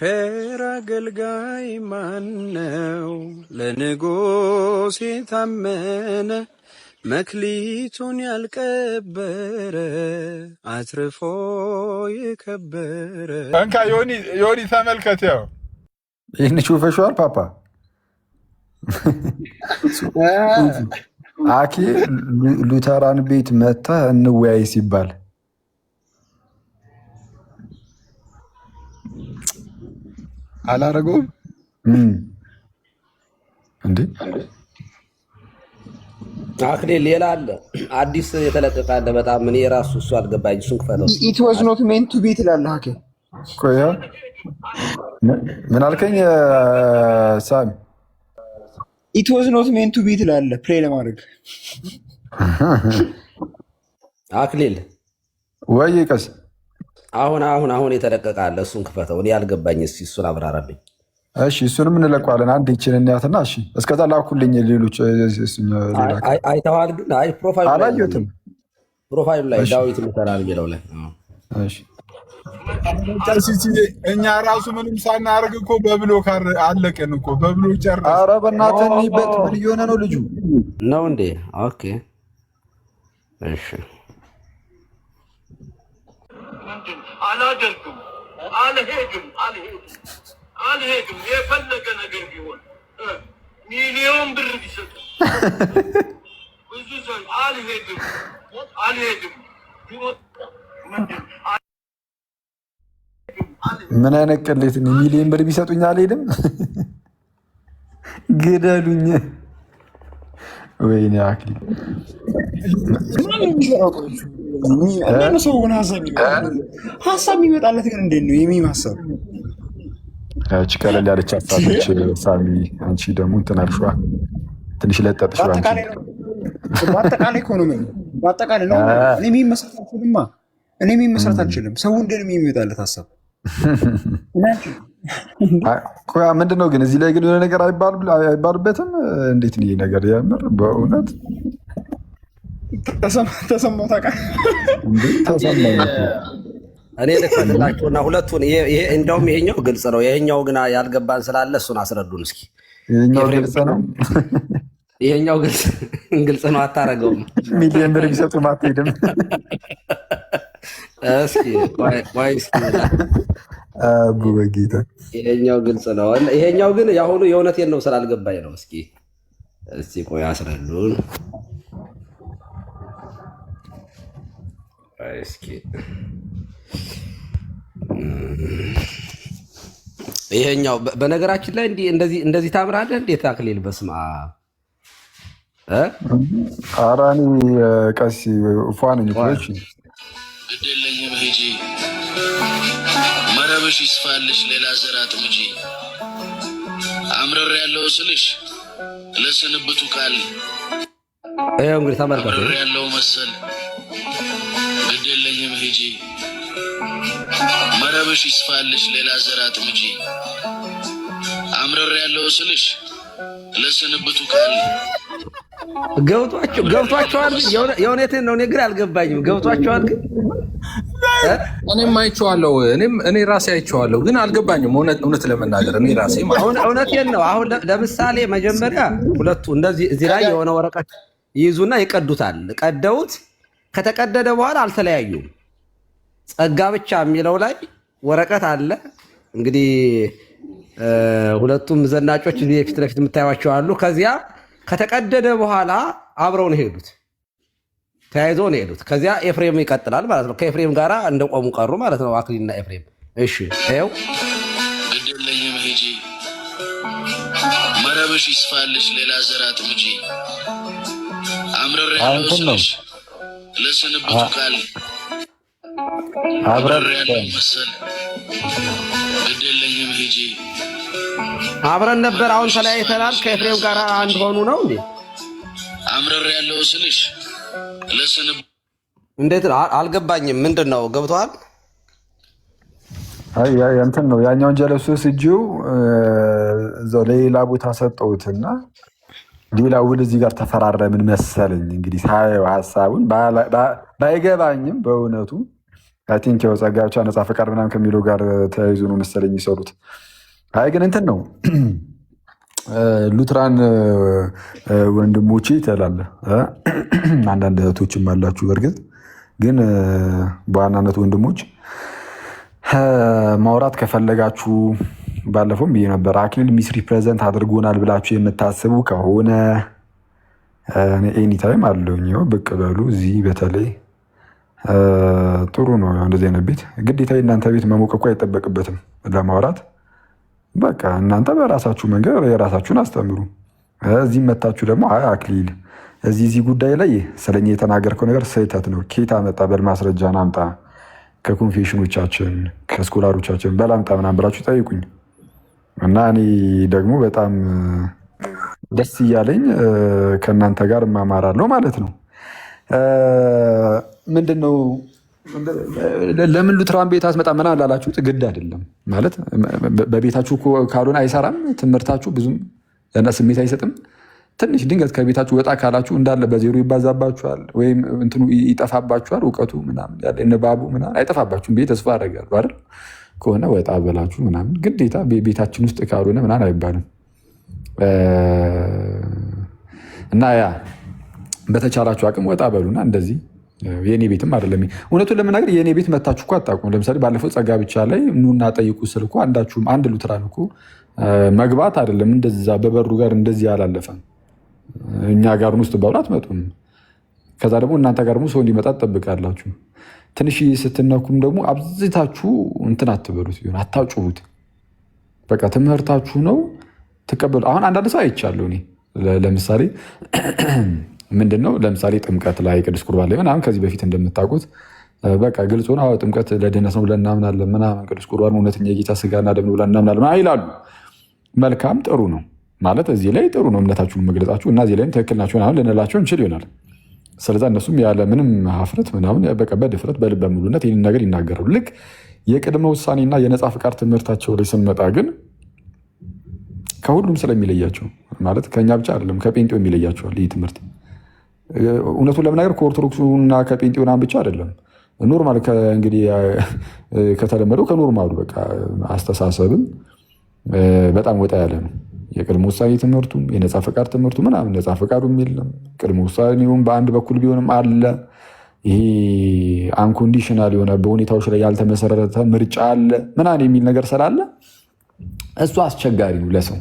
ቸር አገልጋይ ማነው? ለንጉሥ የታመነ መክሊቱን ያልቀበረ አትርፎ የከበረ። እንካ ዮኒ ተመልከት። ያው ይህን ሹፈሽዋል ፓፓ አኬ ሉተራን ቤት መታ እንወያይ ሲባል አላረገውም እንዴ? አክሊል ሌላ አለ፣ አዲስ የተለቀቀ አለ። በጣም እኔ ራሱ እሱ አልገባኝ። እሱን ክፈተው። ኢት ዋዝ ኖት ሜንት ቱ ቢ ትላለህ። አኬ ቆያ ምን አልከኝ ሳሚ? ኢት ዋዝ ኖት ሜንት ቱ ቢ ትላለህ ፕሌይ ለማድረግ። አክሊል ወይ ቀስ አሁን የተለቀቀ አለ። እሱን ክፈተው። እኔ አልገባኝ። እስኪ እሱን አብራራልኝ። እሺ እሱንም እንለቀዋለን። አንድ ይችን እናያትና እሺ፣ እስከዛ ላኩልኝ። ሌሎች አይተዋል ግን? አይ አላየሁትም። ፕሮፋይሉ ላይ ዳዊት ምተራል የሚለው ላይ እሺ። እኛ ራሱ ምንም ሳናደርግ እኮ በብሎክ አለቀን እኮ በብሎክ ጨረስን። ኧረ በእናትህ እንሂበት። ምን እየሆነ ነው ልጁ ነው እንዴ? ኦኬ እሺ። አላደርግም፣ አልሄድም። የፈለገ ነገር ቢሆን ሚሊዮን ብር ቢሰጥ ብዙ ሰው አልሄድም። ምን አይነት ቅሌት ነው? ሚሊዮን ብር ቢሰጡኝ አልሄድም። ግደሉኝ። ወይኔ አክሊል ሰውን ሀሳብ የሚመጣለት ግን እንዴት ነው የሚም ሀሳብ? ያቺ ቀለል ያለች ሀሳቦች ሳሚ፣ አንቺ ደግሞ እንትን አልሽዋ፣ ትንሽ ለጠጥሽዋ። በአጠቃላይ ኢኮኖሚ በአጠቃላይ ነው። እኔ ሚም መስራት አልችልም። ሰው እንዴት ነው የሚመጣለት ሀሳብ? ምንድን ነው ግን እዚህ ላይ ግን የሆነ ነገር አይባልበትም? እንዴት ነው ይሄ ነገር? የምር በእውነት ተሰማው ታውቃለህ? እኔ ልክፈትላችሁና ሁለቱን እንደውም ይሄኛው ግልጽ ነው። ይሄኛው ግን ያልገባን ስላለ እሱን አስረዱን እስኪ። ይሄኛው ግልጽ ነው። ይሄኛው ግልጽ ነው። አታረገውም። ሚሊዮን ብር ቢሰጡ አትሄድም። እስኪ ቆይ እስኪ አቡ በጌታ ይሄኛው ግልጽ ነው። ይሄኛው ግን ያሁኑ የእውነቴን ነው ስላልገባኝ ነው። እስኪ ቆይ አስረዱን እስኪ። ይሄኛው በነገራችን ላይ እንደዚህ ታምራለህ እንዴት አክሊል? በስመ አብ ኧረ እኔ ቀሲ ፏ ነኝ። ግደለኝም ሂጂ መረብሽ ይስፋልሽ ሌላ ዘር አጥምጂ አምረር ያለው ስልሽ ለስንብቱ ቃል ይሄው እንግዲህ ተመልከቱ። አምረር ያለው መሰል ግደለኝም ሂጂ መረብሽ ይስፋልሽ ሌላ ዘር አጥምጂ አምረር ያለው ስልሽ ለስንብቱ ቃል ገብቷቸዋል። የእውነቴን ነው። እኔ ግን አልገባኝም። ገብቷቸዋል ግን እኔም አይቼዋለሁ። እኔ ራሴ አይቼዋለሁ ግን አልገባኝም። እውነት ለመናገር እኔ ራሴ እውነቴን ነው። አሁን ለምሳሌ መጀመሪያ ሁለቱ እንደዚህ እዚህ ላይ የሆነ ወረቀት ይይዙና ይቀዱታል። ቀደውት ከተቀደደ በኋላ አልተለያዩም። ጸጋ ብቻ የሚለው ላይ ወረቀት አለ። እንግዲህ ሁለቱም ዘናጮች ፊት ለፊት የምታዩቸው አሉ። ከዚያ ከተቀደደ በኋላ አብረው ነው ሄዱት፣ ተያይዘው ነው ሄዱት። ከዚያ ኤፍሬም ይቀጥላል ማለት ነው። ከኤፍሬም ጋር እንደቆሙ ቀሩ ማለት ነው አክሊልና ኤፍሬም። እሺ ይኸው ግደለኝም ሂጂ መረብሽ ይስፋልሽ ሌላ ዘር አጥምጂ አምረር ያለው ስልሽ ለስንብቱ ቃል አብረር ያለው መሰል ግደለኝም ሂጂ አብረን ነበር። አሁን ተለያይተናል። ከኤፍሬም ጋር አንድ ሆኑ ነው እንዴ? አምረር ያለው ስልሽ ለስንብ እንዴት አልገባኝም። ምንድን ነው ገብቷል? አይ እንትን ነው ያኛውን ጀለሱ ስጂው እዛው ሌላ ቦታ ሰጠውትና ሌላ ውል እዚህ ጋር ተፈራረምን መሰለኝ። እንግዲህ ሳየው ሀሳቡን ባይገባኝም በእውነቱ አይ ቲንክ ያው ጸጋ ብቻ ነፃ ፈቃድ ምናምን ከሚለው ጋር ተያይዞ ነው መሰለኝ የሚሰሩት። አይ ግን እንትን ነው ሉትራን ወንድሞቼ ትላለህ። አንዳንድ እህቶችም አላችሁ። በእርግጥ ግን በዋናነት ወንድሞች ማውራት ከፈለጋችሁ ባለፈውም ብዬ ነበር፣ አክሊል ሚስ ሪፕሬዘንት አድርጎናል ብላችሁ የምታስቡ ከሆነ ኤኒታይም አለውኝ ብቅ በሉ። እዚህ በተለይ ጥሩ ነው እንደዚህ አይነት ቤት። ግዴታ እናንተ ቤት መሞቅ እኮ አይጠበቅበትም ለማውራት። በቃ እናንተ በራሳችሁ መንገድ የራሳችሁን አስተምሩ። እዚህ መታችሁ ደግሞ አክሊል እዚህ ጉዳይ ላይ ስለኛ የተናገርከው ነገር ስህተት ነው፣ ኬታ መጣ በል ማስረጃን አምጣ፣ ከኮንፌሽኖቻችን ከስኮላሮቻችን በላምጣ ምናምን ብላችሁ ጠይቁኝ እና እኔ ደግሞ በጣም ደስ እያለኝ ከእናንተ ጋር እማማራለሁ ማለት ነው። ምንድነው ለምን ሉትራን ቤት አስመጣ ምናምን ላላችሁት ግድ አይደለም ማለት በቤታችሁ ካልሆነ አይሰራም ትምህርታችሁ፣ ብዙም ስሜት አይሰጥም። ትንሽ ድንገት ከቤታችሁ ወጣ ካላችሁ እንዳለ በዜሮ ይባዛባችኋል ወይም እንትኑ ይጠፋባችኋል። እውቀቱ ምናምን ያለ ንባቡ ምናምን አይጠፋባችሁም ብዬ ተስፋ አደርጋለሁ አይደል? ከሆነ ወጣ በላችሁ ምናምን ግዴታ ቤታችን ውስጥ ካልሆነ ምናምን አይባልም። እና ያ በተቻላችሁ አቅም ወጣ በሉና እንደዚህ የኔ ቤትም አይደለም። እውነቱን ለመናገር የኔ ቤት መታችሁ እኮ አታውቁም። ለምሳሌ ባለፈው ጸጋ ብቻ ላይ ኑና ጠይቁ ስል እኮ አንዳችሁም አንድ ሉትራን እኮ መግባት አይደለም እንደዛ በበሩ ጋር እንደዚህ አላለፈም። እኛ ጋር ውስጥ ባሉ አትመጡም። ከዛ ደግሞ እናንተ ጋር ሰው እንዲመጣ ትጠብቃላችሁ። ትንሽ ስትነኩም ደግሞ አብዝታችሁ እንትን አትበሉት፣ አታጩሁት። በቃ ትምህርታችሁ ነው ትቀበሉ። አሁን አንዳንድ ሰው አይቻለሁ እኔ ለምሳሌ ምንድነው ለምሳሌ ጥምቀት ላይ ቅዱስ ቁርባን ላይ ምናምን ከዚህ በፊት እንደምታውቁት በቃ ግልጽ ሆነ ጥምቀት ለድህነት ነው ብለን እናምናለን ምናምን፣ ቅዱስ ቁርባን እውነተኛ የጌታ ስጋና ደም ነው ብለን እናምናለን ይላሉ። መልካም ጥሩ ነው ማለት እዚህ ላይ ጥሩ ነው እምነታችሁን መግለጻችሁ እና እዚህ ላይም ትክክል ናቸው ምናምን ልንላቸው እንችል ይሆናል። ስለዛ እነሱም ያለ ምንም ሀፍረት ምናምን በቃ በድፍረት በልበ ሙሉነት ይህንን ነገር ይናገራሉ። ልክ የቅድመ ውሳኔና የነፃ ፍቃድ ትምህርታቸው ላይ ስንመጣ ግን ከሁሉም ስለሚለያቸው ማለት ከኛ ብቻ አይደለም ከጴንጤው የሚለያቸዋል ይህ ትምህርት። እውነቱን ለመናገር ከኦርቶዶክሱና ከጴንጤው ምናምን ብቻ አይደለም ኖርማል እንግዲህ ከተለመደው ከኖርማሉ በቃ አስተሳሰብም በጣም ወጣ ያለ ነው። የቅድመ ውሳኔ ትምህርቱም የነፃ ፈቃድ ትምህርቱ ምናምን ነፃ ፈቃዱም የለም፣ ቅድመ ውሳኔውም በአንድ በኩል ቢሆንም አለ። ይሄ አንኮንዲሽናል የሆነ በሁኔታዎች ላይ ያልተመሰረተ ምርጫ አለ ምናምን የሚል ነገር ስላለ እሱ አስቸጋሪ ነው ለሰው።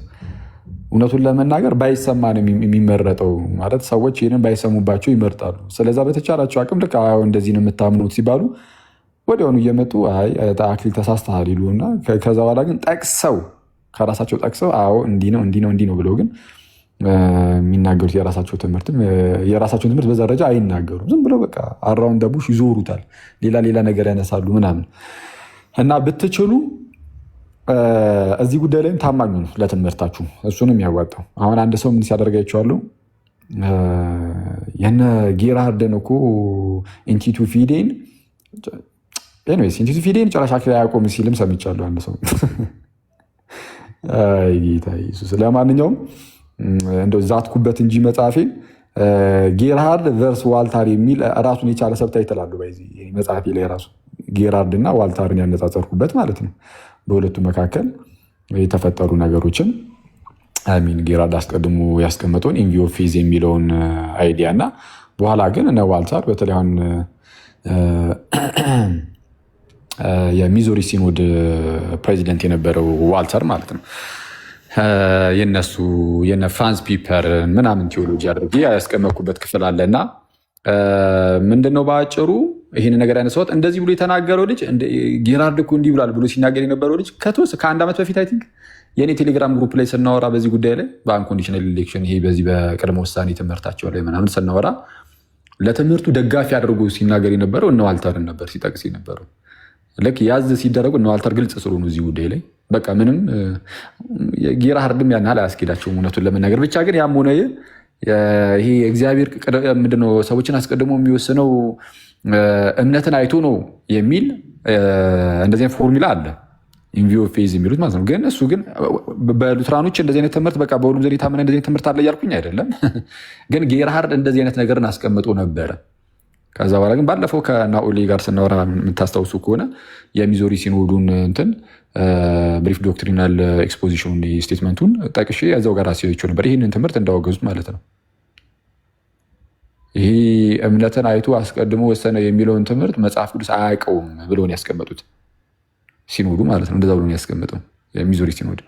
እውነቱን ለመናገር ባይሰማ ነው የሚመረጠው ማለት ሰዎች ይህንን ባይሰሙባቸው ይመርጣሉ። ስለዛ በተቻላቸው አቅም ልክ እንደዚህ ነው የምታምኑት ሲባሉ ወዲያውኑ እየመጡ አክሊል ተሳስተሃል ይሉና ከዛ በኋላ ግን ጠቅሰው ከራሳቸው ጠቅሰው አዎ እንዲህ ነው እንዲህ ነው እንዲህ ነው ብለው ግን የሚናገሩት የራሳቸውን ትምህርት በዛ ደረጃ አይናገሩም። ዝም ብለው በቃ አራውንድ ቡሽ ይዞሩታል፣ ሌላ ነገር ያነሳሉ ምናምን እና ብትችሉ እዚህ ጉዳይ ላይም ታማኙ ነው ለትምህርታችሁ። እሱንም ያዋጣው አሁን አንድ ሰው ምን ሲያደርጋቸዋለሁ የነ ጌራርድን እኮ ኢንቲቱ ፊዴን ጭራሽ አክሊል አያቆም ሲልም ሰምቻለሁ አንድ ሰው። ጌታ ኢየሱስ። ለማንኛውም እንደው ዛትኩበት እንጂ መጽሐፌን ጌራርድ ቨርስ ዋልታር የሚል ራሱን የቻለ ሰብታይ ይተላሉ መጽሐፌ ላይ ራሱ ጌራርድ እና ዋልታርን ያነጻጸርኩበት ማለት ነው። በሁለቱ መካከል የተፈጠሩ ነገሮችን ጌራርድ አስቀድሞ ያስቀመጠውን ኢንቪዮ ፌዝ የሚለውን አይዲያ እና በኋላ ግን እነ ዋልታር በተለይ አሁን የሚዙሪ ሲኖድ ፕሬዚደንት የነበረው ዋልተር ማለት ነው የነሱ የነ ፍራንስ ፒፐር ምናምን ቴዎሎጂ አድርጌ ያስቀመጥኩበት ክፍል አለ እና ምንድነው በአጭሩ ይህን ነገር ያነሳሁት እንደዚህ ብሎ የተናገረው ልጅ ጌራርድ እኮ እንዲህ ብሏል ብሎ ሲናገር የነበረው ልጅ ከአንድ ዓመት በፊት አይ ቲንክ የኔ ቴሌግራም ግሩፕ ላይ ስናወራ በዚህ ጉዳይ ላይ በአንኮንዲሽናል ኤሌክሽን ይሄ በዚህ በቅድመ ውሳኔ ትምህርታቸው ላይ ምናምን ስናወራ ለትምህርቱ ደጋፊ አድርጎ ሲናገር የነበረው እነ ዋልተርን ነበር ሲጠቅስ የነበረው። ልክ ያዝ ሲደረጉ እነ ዋልተር ግልጽ ስለሆኑ እዚህ ጉዳይ ላይ በቃ ምንም ጌራርድም ያን ያህል አያስኬዳቸውም እውነቱን ለመናገር። ብቻ ግን ያም ሆነ ይሄ እግዚአብሔር ምንድነው ሰዎችን አስቀድሞ የሚወስነው እምነትን አይቶ ነው የሚል እንደዚህ አይነት ፎርሙላ አለ ኢንቪዮ ፌዝ የሚሉት ማለት ነው። ግን እሱ ግን በሉትራኖች እንደዚህ አይነት ትምህርት በቃ በሁሉም ዘንድ የታመነ እንደዚህ አይነት ትምህርት አለ እያልኩኝ አይደለም። ግን ጌራርድ እንደዚህ አይነት ነገርን አስቀምጦ ነበረ ከዛ በኋላ ግን ባለፈው ከናኦሊ ጋር ስናወራ የምታስታውሱ ከሆነ የሚዞሪ ሲኖዱን እንትን ብሪፍ ዶክትሪናል ኤክስፖዚሽን ስቴትመንቱን ጠቅሼ ያዛው ጋር አስያቸው ነበር። ይህንን ትምህርት እንዳወገዙት ማለት ነው። ይሄ እምነትን አይቶ አስቀድሞ ወሰነ የሚለውን ትምህርት መጽሐፍ ቅዱስ አያውቀውም ብለውን ያስቀመጡት ሲኖዱ ማለት ነው። እንደዛ ብሎን ያስቀመጠው የሚዞሪ ሲኖድ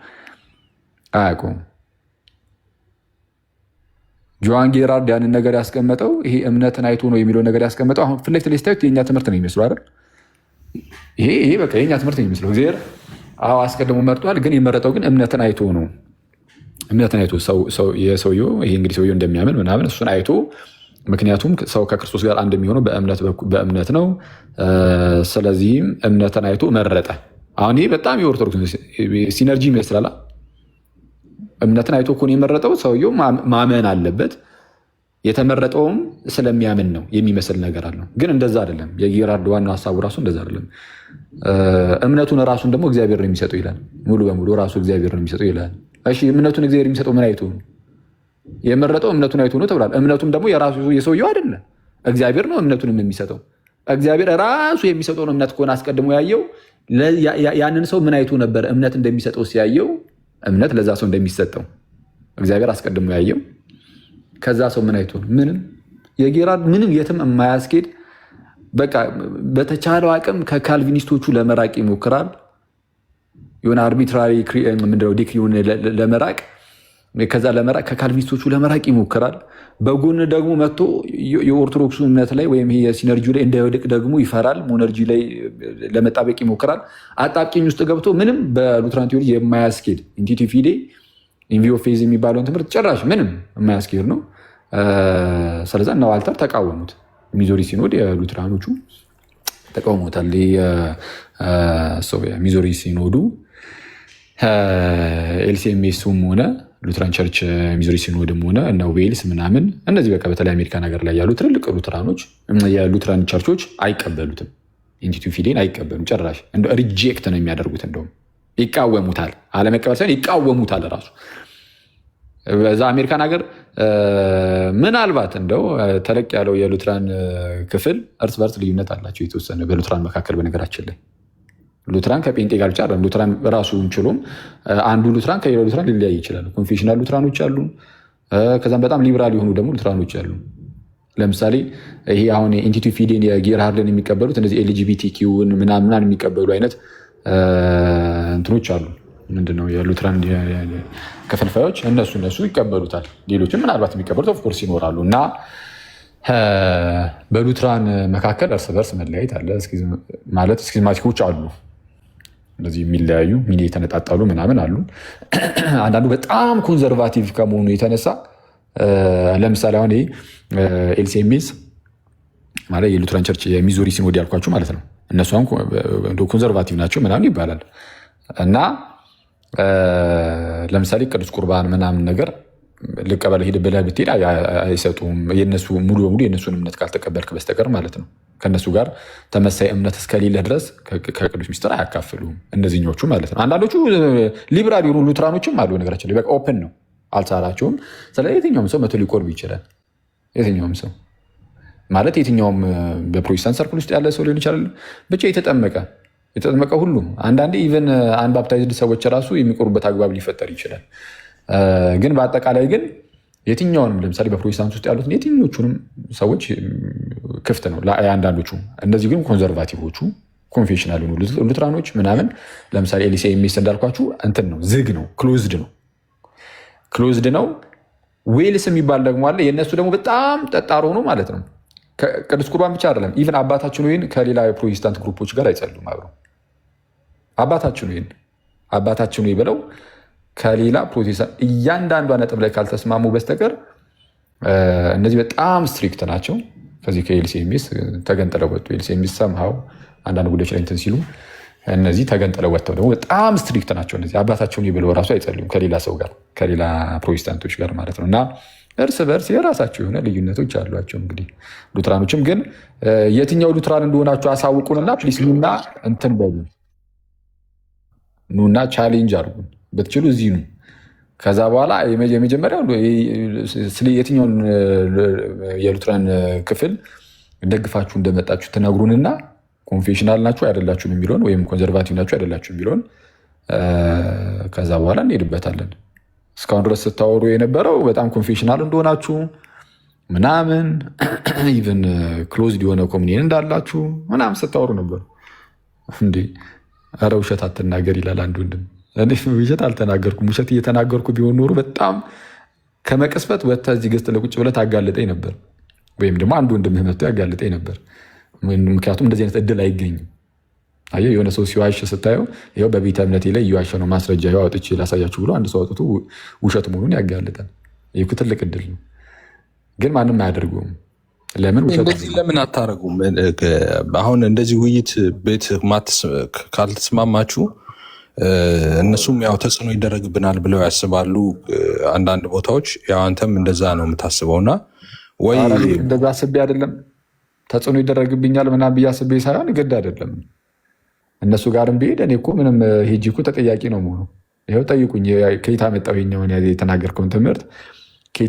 አያውቀውም። ጆዋን ጌራርድ ያንን ነገር ያስቀመጠው ይሄ እምነትን አይቶ ነው የሚለውን ነገር ያስቀመጠው አሁን ፊት ለፊት ስታዩት የእኛ ትምህርት ነው የሚመስለው አይደል? ይሄ በቃ የእኛ ትምህርት ነው የሚመስለው። እግዚአብሔር አስቀድሞ መርጧል፣ ግን የመረጠው ግን እምነትን አይቶ ነው። እምነትን አይቶ የሰውየው ይሄ እንግዲህ ሰውየው እንደሚያምን ምናምን እሱን አይቶ፣ ምክንያቱም ሰው ከክርስቶስ ጋር አንድ የሚሆነው በእምነት ነው። ስለዚህም እምነትን አይቶ መረጠ። አሁን ይሄ በጣም የኦርቶዶክስ ሲነርጂ ይመስላል። እምነትን አይቶ እኮ ነው የመረጠው። ሰውየው ማመን አለበት። የተመረጠውም ስለሚያምን ነው የሚመስል ነገር አለው። ግን እንደዛ አይደለም። የጌራርድ ዋና ሀሳቡ ራሱ እንደዛ አይደለም። እምነቱን ራሱን ደግሞ እግዚአብሔር ነው የሚሰጠው ይላል። ሙሉ በሙሉ ራሱ እግዚአብሔር ነው የሚሰጠው ይላል። እሺ እምነቱን እግዚአብሔር የሚሰጠው ምን አይቶ ነው? የመረጠው እምነቱን አይቶ ነው ተብሏል። እምነቱም ደግሞ የራሱ የሰውየው አይደለም፣ እግዚአብሔር ነው እምነቱንም የሚሰጠው። እግዚአብሔር ራሱ የሚሰጠውን እምነት ከሆነ አስቀድሞ ያየው ያንን ሰው ምን አይቶ ነበር እምነት እንደሚሰጠው ሲያየው እምነት ለዛ ሰው እንደሚሰጠው እግዚአብሔር አስቀድሞ ያየው። ከዛ ሰው ምን አይቶ ነው? ምንም የጌራርድ ምንም የትም የማያስኬድ በቃ በተቻለው አቅም ከካልቪኒስቶቹ ለመራቅ ይሞክራል። የሆነ አርቢትራሪ ምንድነው ዲክሪውን ለመራቅ ከዛ ለመራቅ ከካልቪኒስቶቹ ለመራቅ ይሞክራል። በጎን ደግሞ መጥቶ የኦርቶዶክሱ እምነት ላይ ወይም የሲነርጂ ላይ እንዳይወድቅ ደግሞ ይፈራል። ሞነርጂ ላይ ለመጣበቅ ይሞክራል። አጣብቂኝ ውስጥ ገብቶ ምንም በሉትራን ቴዎሪ የማያስኬድ ኢንቲቲ ፊዴ ኢንቪዮ ፌዝ የሚባለውን ትምህርት ጭራሽ ምንም የማያስኬድ ነው። ስለዛ እና ዋልተር ተቃወሙት። ሚዞሪ ሲኖድ የሉትራኖቹ ተቃውሞታል። ሚዞሪ ሲኖዱ ኤልሲኤምኤሱም ሆነ ሉትራን ቸርች ሚዞሪ ሲኖድም ሆነ እና ዌልስ ምናምን እነዚህ በቃ በተለይ አሜሪካ ነገር ላይ ያሉ ትልልቅ ሉትራኖች የሉትራን ቸርቾች አይቀበሉትም። ኢንቲቲ ፊዴን አይቀበሉም ጭራሽ። ሪጀክት ነው የሚያደርጉት። እንደውም ይቃወሙታል። አለመቀበል ሳይሆን ይቃወሙታል ራሱ። በዛ አሜሪካን ሀገር ምናልባት እንደው ተለቅ ያለው የሉትራን ክፍል እርስ በርስ ልዩነት አላቸው የተወሰነ በሉትራን መካከል። በነገራችን ላይ ሉትራን ከጴንጤ ጋር ብቻ አይደለም። ሉትራን ራሱን ችሎም አንዱ ሉትራን ከሌላው ሉትራን ሊለያይ ይችላል። ኮንፌሽናል ሉትራኖች አሉ። ከዛም በጣም ሊብራል የሆኑ ደግሞ ሉትራኖች አሉ። ለምሳሌ ይሄ አሁን ኢንቲቲ ፊዴን የጌርሃርድን የሚቀበሉት እነዚህ ኤልጂቢቲኪውን ምናምን የሚቀበሉ አይነት እንትኖች አሉ። ምንድነው የሉትራን ከፈልፋዮች እነሱ ይቀበሉታል። ሌሎችም ምናልባት የሚቀበሉት ኦፍኮርስ ይኖራሉ። እና በሉትራን መካከል እርስ በርስ መለያየት አለ። ማለት ስኪዝማቲኮች አሉ፣ እንደዚህ የሚለያዩ ሚኒ የተነጣጠሉ ምናምን አሉ። አንዳንዱ በጣም ኮንዘርቫቲቭ ከመሆኑ የተነሳ ለምሳሌ አሁን ኤልሲኤምኤስ ማለት የሉትራን ቸርች የሚዞሪ ሲኖድ ያልኳችሁ ማለት ነው። እነሱ አሁን ኮንዘርቫቲቭ ናቸው ምናምን ይባላል። እና ለምሳሌ ቅዱስ ቁርባን ምናምን ነገር ልቀበል ሄድ ብለህ ብትሄድ አይሰጡም። የነሱ ሙሉ በሙሉ የነሱን እምነት ካልተቀበልክ በስተቀር ማለት ነው። ከነሱ ጋር ተመሳይ እምነት እስከሌለ ድረስ ከቅዱስ ሚስጥር አያካፍሉም እነዚህኞቹ ማለት ነው። አንዳንዶቹ ሊብራል የሆኑ ሉትራኖችም አሉ። ነገራቸው ላይ በቃ ኦፕን ነው፣ አልቻላቸውም። ስለዚህ የትኛውም ሰው መቶ ሊቆርብ ይችላል። የትኛውም ሰው ማለት የትኛውም በፕሮቴስታንት ሰርክል ውስጥ ያለ ሰው ሊሆን ይችላል። ብቻ የተጠመቀ ሁሉም። አንዳንዴ ኢቨን አንባፕታይዝድ ሰዎች ራሱ የሚቆርቡበት አግባብ ሊፈጠር ይችላል። ግን በአጠቃላይ ግን የትኛውንም ለምሳሌ በፕሮቴስታንት ውስጥ ያሉትን የትኞቹንም ሰዎች ክፍት ነው አንዳንዶቹ። እነዚህ ግን ኮንዘርቫቲቮቹ ኮንፌሽናል ሆኑ ሉትራኖች ምናምን ለምሳሌ ኤልሲኤምኤስ እንዳልኳችሁ እንትን ነው፣ ዝግ ነው፣ ክሎዝድ ነው። ዌልስ የሚባል ደግሞ አለ። የእነሱ ደግሞ በጣም ጠጣር ሆኖ ማለት ነው። ቅዱስ ቁርባን ብቻ አይደለም፣ ኢቨን አባታችን ወይን ከሌላ የፕሮቴስታንት ግሩፖች ጋር አይጸሉም አብረው። አባታችን ወይ ብለው ከሌላ ፕሮቴስታንት እያንዳንዷ ነጥብ ላይ ካልተስማሙ በስተቀር እነዚህ በጣም ስትሪክት ናቸው። ከዚህ ከኤልሲኤምኤስ ተገንጥለው ወጡ። ኤልሲኤምኤስ ሰምሃው አንዳንድ ጉዳዮች ላይ እንትን ሲሉ እነዚህ ተገንጥለው ወጥተው ደግሞ በጣም ስትሪክት ናቸው። እነዚህ አባታቸውን ብለው ራሱ አይጸልዩም ከሌላ ሰው ጋር ከሌላ ፕሮቴስታንቶች ጋር ማለት ነው። እና እርስ በርስ የራሳቸው የሆነ ልዩነቶች አሏቸው። እንግዲህ ሉትራኖችም ግን የትኛው ሉትራን እንደሆናቸው አሳውቁንና ፕሊስ ኑና እንትን በሉ ኑና ቻሌንጅ አድርጉን ብትችሉ እዚህ ኑ። ከዛ በኋላ የመጀመሪያው ስለ የትኛውን የሉትራን ክፍል ደግፋችሁ እንደመጣችሁ ትነግሩንና ኮንፌሽናል ናችሁ አይደላችሁም የሚለውን ወይም ኮንዘርቫቲቭ ናችሁ አይደላችሁም የሚለውን ከዛ በኋላ እንሄድበታለን። እስካሁን ድረስ ስታወሩ የነበረው በጣም ኮንፌሽናል እንደሆናችሁ ምናምን ኢቨን ክሎዝድ የሆነ ኮሚኒየን እንዳላችሁ ምናምን ስታወሩ ነበር። እንዴ ኧረ ውሸት አትናገር ይላል አንድ ወንድም። እኔ ውሸት አልተናገርኩም። ውሸት እየተናገርኩ ቢሆን ኖሮ በጣም ከመቀስፈት ወጥተህ እዚህ ገዝተህ ለቁጭ ብለህ ታጋልጠኝ ነበር፣ ወይም ደግሞ አንድ ወንድምህ መጥቶ ያጋልጠኝ ነበር። ምክንያቱም እንደዚህ አይነት እድል አይገኝም። አየህ የሆነ ሰው ሲዋሽ ስታየው ይኸው በቤተ እምነቴ ላይ እየዋሸ ነው ማስረጃ ይኸው አውጥቼ ላሳያችሁ ብሎ አንድ ሰው አውጥቶ ውሸት መሆኑን ያጋልጣል። ይህ ትልቅ እድል ነው፣ ግን ማንም አያደርገውም። ለምን እንደዚህ ለምን አታረጉም? አሁን እንደዚህ ውይይት ቤት ካልተስማማችሁ እነሱም ያው ተጽዕኖ ይደረግብናል ብለው ያስባሉ። አንዳንድ ቦታዎች ያው አንተም እንደዛ ነው የምታስበውና ወይ እንደዛ አስቤ አይደለም ተጽዕኖ ይደረግብኛል ምናምን ብዬ አስቤ ሳይሆን ግድ አይደለም እነሱ ጋርም ብሄድ እኔ እኮ ምንም ሄጂ እኮ ተጠያቂ ነው መሆኑ። ይኸው ጠይቁኝ ከየት አመጣው የኛውን የተናገርከውን ትምህርት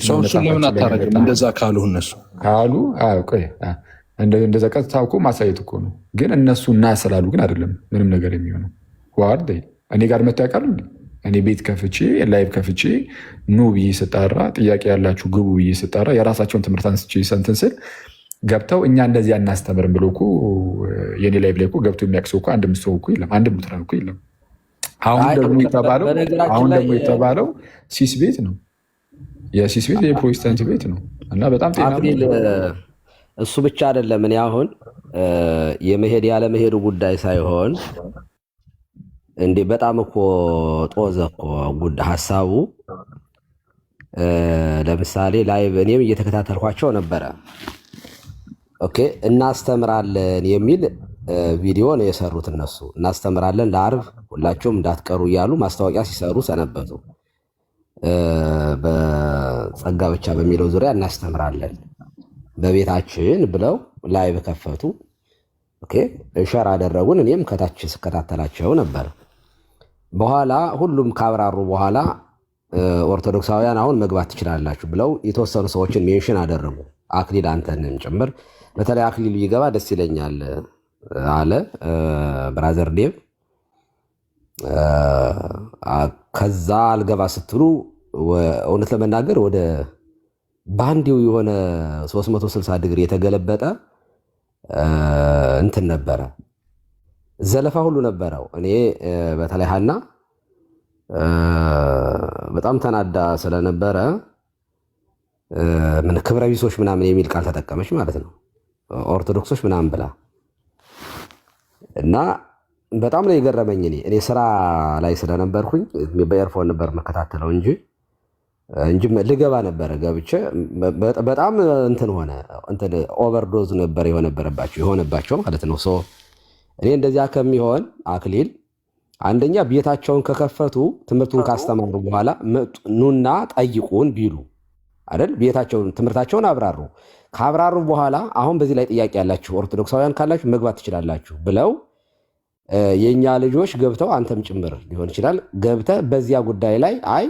ሰውሱን ለምን አታረግም? እንደዛ ካሉ እነሱ ካሉ እንደዛ ቀጥታ እኮ ማሳየት እኮ ነው። ግን እነሱ እና ስላሉ ግን አይደለም ምንም ነገር የሚሆነው። ዋርድ እኔ ጋር መጥቶ ያውቃሉ። እኔ ቤት ከፍቼ ላይቭ ከፍቼ ኑ ብዬ ስጣራ ጥያቄ ያላችሁ ግቡ ብዬ ስጣራ የራሳቸውን ትምህርት አንስቼ ሰንትን ስል ገብተው እኛ እንደዚህ አናስተምርም ብሎ እኮ የኔ ላይቭ ላይ እኮ ገብቶ የሚያውቅ ሰው እኮ አንድም ሰው እኮ የለም፣ አንድም ሙትራን እኮ የለም። አሁን ደግሞ የተባለው ሲስ ቤት ነው፣ የሲስ ቤት የፕሮቴስታንት ቤት ነው እና በጣም ጤና እሱ ብቻ አይደለም። እኔ አሁን የመሄድ ያለመሄዱ ጉዳይ ሳይሆን እንዴ በጣም እኮ ጦዘ እኮ ሀሳቡ። ለምሳሌ ላይቭ እኔም እየተከታተልኳቸው ነበረ። ኦኬ እናስተምራለን የሚል ቪዲዮ ነው የሰሩት እነሱ። እናስተምራለን ለአርብ ሁላችሁም እንዳትቀሩ እያሉ ማስታወቂያ ሲሰሩ ሰነበቱ። በጸጋ ብቻ በሚለው ዙሪያ እናስተምራለን በቤታችን ብለው ላይቭ ከፈቱ። ኦኬ ሸር አደረጉን። እኔም ከታች ስከታተላቸው ነበር። በኋላ ሁሉም ካብራሩ በኋላ ኦርቶዶክሳውያን አሁን መግባት ትችላላችሁ ብለው የተወሰኑ ሰዎችን ሜንሽን አደረጉ። አክሊል አንተንም ጭምር። በተለይ አክሊል ቢገባ ደስ ይለኛል አለ ብራዘር ዴቭ። ከዛ አልገባ ስትሉ እውነት ለመናገር ወደ ባንዲው የሆነ 360 ዲግሪ የተገለበጠ እንትን ነበረ፣ ዘለፋ ሁሉ ነበረው። እኔ በተለይ ሀና በጣም ተናዳ ስለነበረ ምን ክብረ ቢሶች ምናምን የሚል ቃል ተጠቀመች ማለት ነው፣ ኦርቶዶክሶች ምናምን ብላ እና በጣም ነው የገረመኝ። እኔ ስራ ላይ ስለነበርኩኝ በኤርፎን ነበር መከታተለው እንጂ ልገባ ነበረ። ገብቼ በጣም እንትን ሆነ፣ እንትን ኦቨርዶዝ ነበር የሆነባቸው ማለት ነው። እኔ እንደዚያ ከሚሆን አክሊል አንደኛ ቤታቸውን ከከፈቱ ትምህርቱን ካስተማሩ በኋላ ኑና ጠይቁን ቢሉ አይደል? ቤታቸውን ትምህርታቸውን አብራሩ። ካብራሩ በኋላ አሁን በዚህ ላይ ጥያቄ ያላችሁ ኦርቶዶክሳውያን ካላችሁ መግባት ትችላላችሁ ብለው የኛ ልጆች ገብተው አንተም ጭምር ሊሆን ይችላል ገብተህ በዚያ ጉዳይ ላይ አይ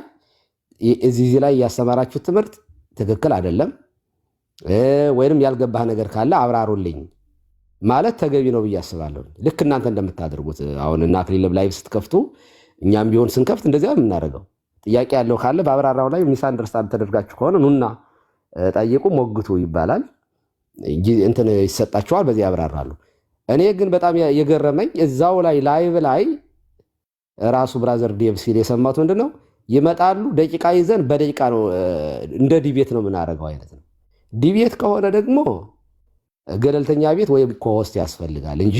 እዚህ ላይ ያስተማራችሁት ትምህርት ትክክል አይደለም ወይንም ያልገባህ ነገር ካለ አብራሩልኝ ማለት ተገቢ ነው ብዬ አስባለሁ። ልክ እናንተ እንደምታደርጉት አሁን እና አክሊል ላይቭ ስትከፍቱ እኛም ቢሆን ስንከፍት እንደዚያ ነው የምናደርገው። ጥያቄ ያለው ካለ በአብራራው ላይ ሚስ አንደርስታንድ ተደርጋችሁ ከሆነ ኑና ጠይቁ፣ ሞግቱ ይባላል። እንትን ይሰጣችኋል፣ በዚህ ያብራራሉ። እኔ ግን በጣም የገረመኝ እዛው ላይ ላይቭ ላይ ራሱ ብራዘር ዴቭ ሲል የሰማሁት ምንድነው ይመጣሉ፣ ደቂቃ ይዘን በደቂቃ ነው እንደ ዲቤት ነው የምናደርገው አይነት ነው። ዲቤት ከሆነ ደግሞ ገለልተኛ ቤት ወይም ኮሆስት ያስፈልጋል እንጂ